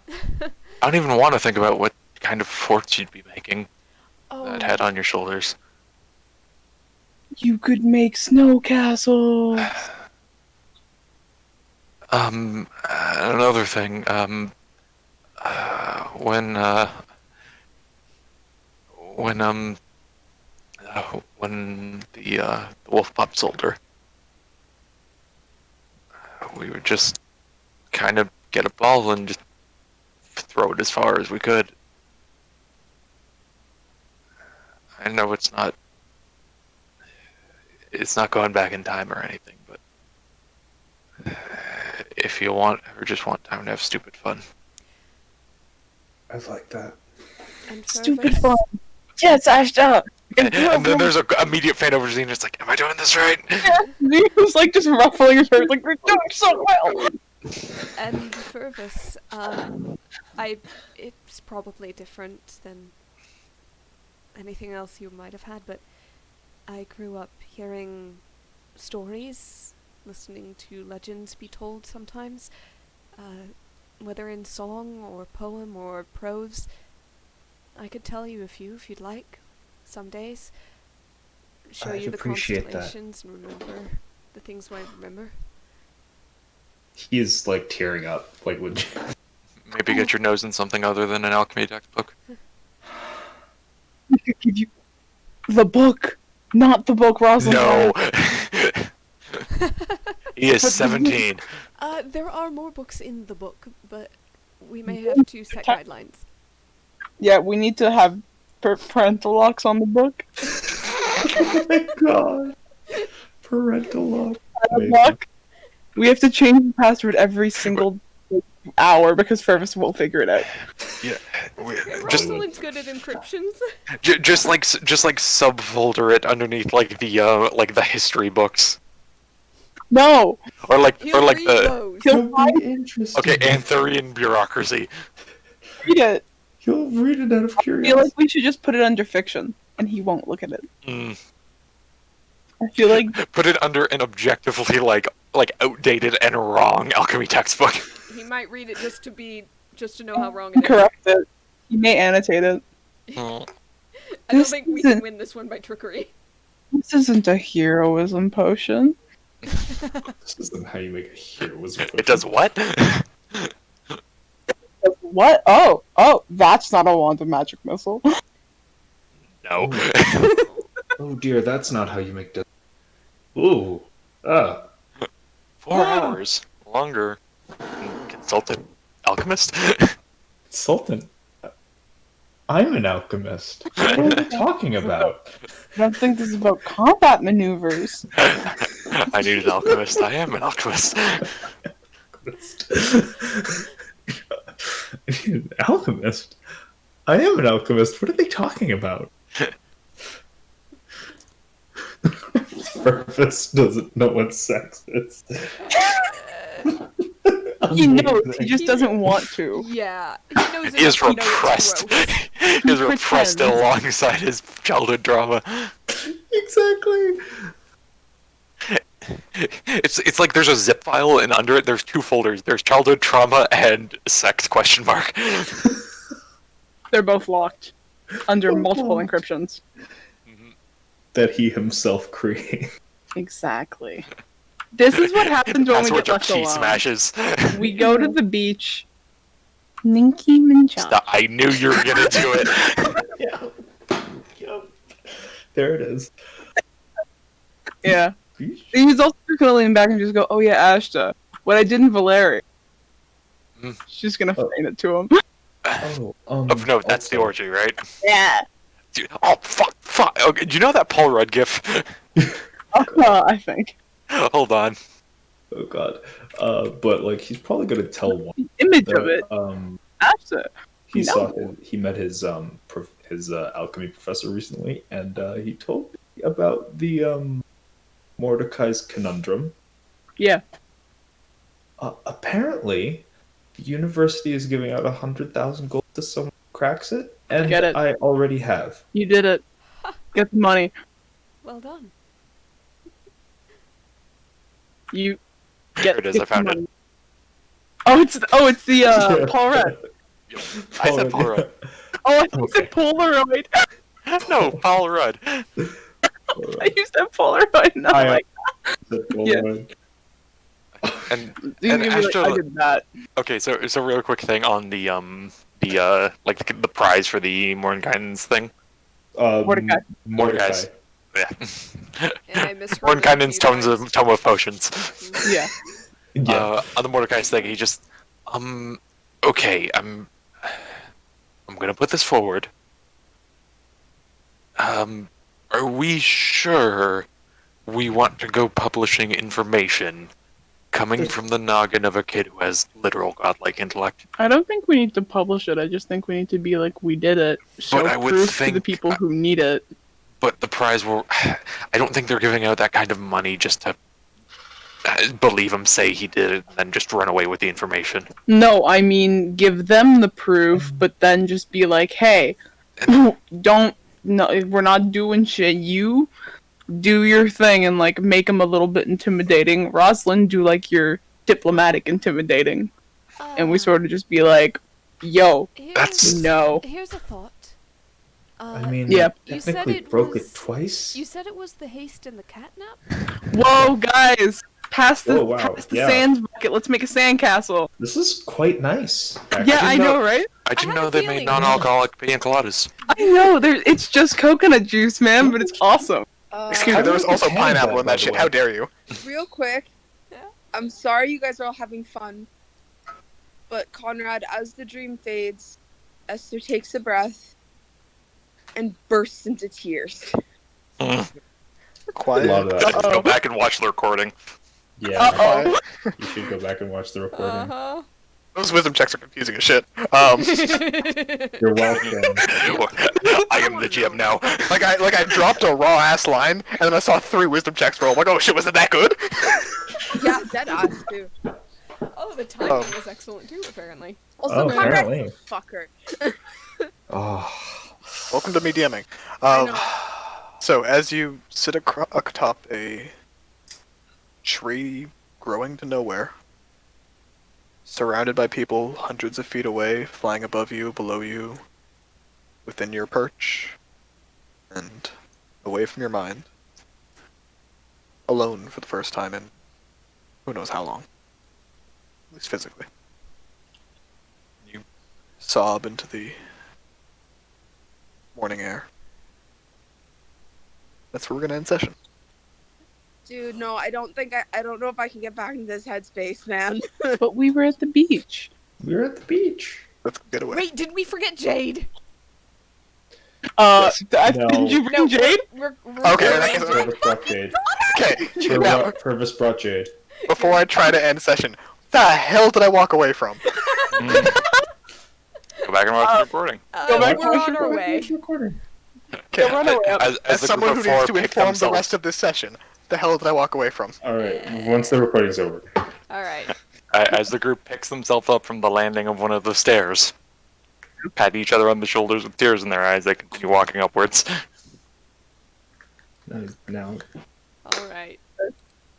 I don't even want to think about what kind of forts you'd be making. Oh, That head on your shoulders. You could make snow castles. Another thing, when the wolf pups older, we would just kind of get a ball and just throw it as far as we could. I know it's not going back in time or anything, but if you want or just want time to have stupid fun. I like that. and Stupid Fervus, fun. Yes, Ashta. And then there's an immediate fan over Zine. It's like, am I doing this right? He was like just ruffling his hair, like, we're doing so well. And Fervus, it's probably different than anything else you might have had, but I grew up hearing stories, listening to legends be told sometimes, whether in song or poem or prose. I could tell you a few if you'd like, some days. Show I'd you the appreciate that. constellations and remember the things I remember. He is like tearing up, like legit. Maybe get your nose in something other than an alchemy textbook. We could give you the book, not the book, Rosalind. No! He is 17. There are more books in the book, but we may have to set guidelines. Yeah, we need to have parental locks on the book. Oh my god. Parental lock. Lock. We have to change the password every single hour because Fervus won't figure it out. Yeah. Just Rosalind's good at encryptions. Just like subfolder it underneath like the history books. No! He'll read the those. He'll find Interesting. okay, Anthurian bureaucracy. read it. He'll read it out of I feel like curiosity. we should just put it under fiction, and he won't look at it. Mm. I feel like Put it under an objectively like outdated and wrong alchemy textbook. He might read it just to know how wrong it is. correct it. He may annotate it. Mm. I don't This think we can isn't- win this one by trickery. This isn't a heroism potion. This isn't how you make a heroism. It does what? What? Oh, that's not a wand of magic missile. No. Oh dear, that's not how you make death. Ooh. 4 Wow. hours longer. Consultant alchemist. Sultan. I'm an alchemist. What are you talking about? I don't think this is about combat maneuvers. I need an alchemist. I am an alchemist. An alchemist? I am an alchemist. What are they talking about? Purpose doesn't know what sex is. He knows, Amazing. he just doesn't want to. Yeah, he knows He is enough to know it's repressed. gross. He is repressed pretends. alongside his childhood trauma. Exactly. It's like there's a zip file and under it there's 2 folders. There's childhood trauma and sex question mark. They're both locked under multiple locked. encryptions. That he himself created. Exactly. This is what happens when we Password get left key alone. smashes. We go to the beach. Ninky Mincha. I knew you were gonna do it. Yep. There it is. Yeah. He's also gonna lean back and just go, "Oh yeah, Ashta. What I did in Valeri." Mm. She's gonna Oh. feign it to him. Oh, Of note, that's the also- orgy, right? Yeah. Dude, oh fuck! Okay, do you know that Paul Rudd gif? I think. Hold on. Oh god. But like he's probably gonna tell one. The image of it. Ashta. He No. saw he met his alchemy professor recently, and he told me about the Mordecai's conundrum. Yeah. Apparently, the university is giving out 100,000 gold to someone who cracks it, and Get it. I already have. You did it. Get the money. Well done. You Here it is. I the found it. money. Oh, it's the Paul Rudd. I said Paul Rudd. Oh, I think it's Polaroid. No, Paul Rudd. I used that Polaroid. And I'm like, Yeah. And you And can be like, Ashta- I did that. okay, so it's a real quick thing on the the prize for the Mordenkainen's thing. Mordecai. Mordecai's. Yeah. And I misheard it a Mordenkainen's few times. tome of potions. Yeah. Yeah. On the Mordecai's thing, he just okay, I'm gonna put this forward. Are we sure we want to go publishing information coming from the noggin of a kid who has literal godlike intellect? I don't think we need to publish it. I just think we need to be like, we did it. Show I would proof to the think- people who need it. But the prize will. I don't think they're giving out that kind of money just to believe him, say he did it, and then just run away with the information. No, I mean, give them the proof, but then just be like, hey, don't, no, we're not doing shit. You do your thing and, like, make them a little bit intimidating. Rosalind, do, like, your diplomatic intimidating. And we sort of just be like, yo, That's- no. Here's a thought. I mean, Yeah. You said technically it broke was- it twice. You said it was the haste and the catnap? Whoa, guys! Pass the, Oh, wow, pass the yeah. sand bucket. Let's make a sandcastle. This is quite nice. Yeah, I know, right? I didn't had know a they feeling. made non-alcoholic pina coladas. I know. It's just coconut juice, man, but it's awesome. Excuse me, I there was like the also can pineapple bag, in by that the shit. way. How dare you? Real quick, Yeah. I'm sorry you guys are all having fun, but Conrad, as the dream fades, Esther takes a breath and bursts into tears. A lot Quiet. of that. Go back and watch the recording. Yeah, Uh-oh. you should go back and watch the recording. Uh-huh. Those wisdom checks are confusing as shit. You're welcome. I am the GM now. I dropped a raw ass line, and then I saw 3 wisdom checks roll. I'm like, oh shit, was it that good? Yeah, dead ass too. Oh, the timing was excellent too, apparently. Also, Oh, Conrad, apparently. fucker. Oh, Welcome to me DMing. I know. So as you sit atop a tree growing to nowhere, surrounded by people hundreds of feet away, flying above you, below you, within your perch, and away from your mind, alone for the first time in who knows how long, at least physically. You sob into the morning air. That's where we're gonna end session. Dude, no, I don't know if I can get back into this headspace, man. But we were at the beach. we were at the beach. Let's get away. Wait, did we forget Jade? Yes. No. Did you bring Jade? We're Okay, I guess- Purvis brought Jade. Okay, now, Purvis brought Jade. before I try to end session, the hell did I walk away from? Go back and watch the recording. Go back we're to on our way. Recording. Okay, Run away. As as the someone group who of needs four to pick inform the themselves- rest of this session, the hell did I walk away from? All right. Once the recording's over. All right. As the group picks themselves up from the landing of one of the stairs, pat each other on the shoulders with tears in their eyes, they continue walking upwards. Now. All right.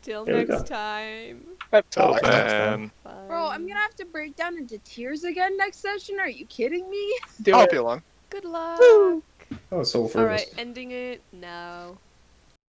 Till Here we next go. time. Till next time. And Bye. Bro, I'm gonna have to break down into tears again next session. Are you kidding me? Do I'll it. be along. Good luck. Oh, so for All right, ending it now.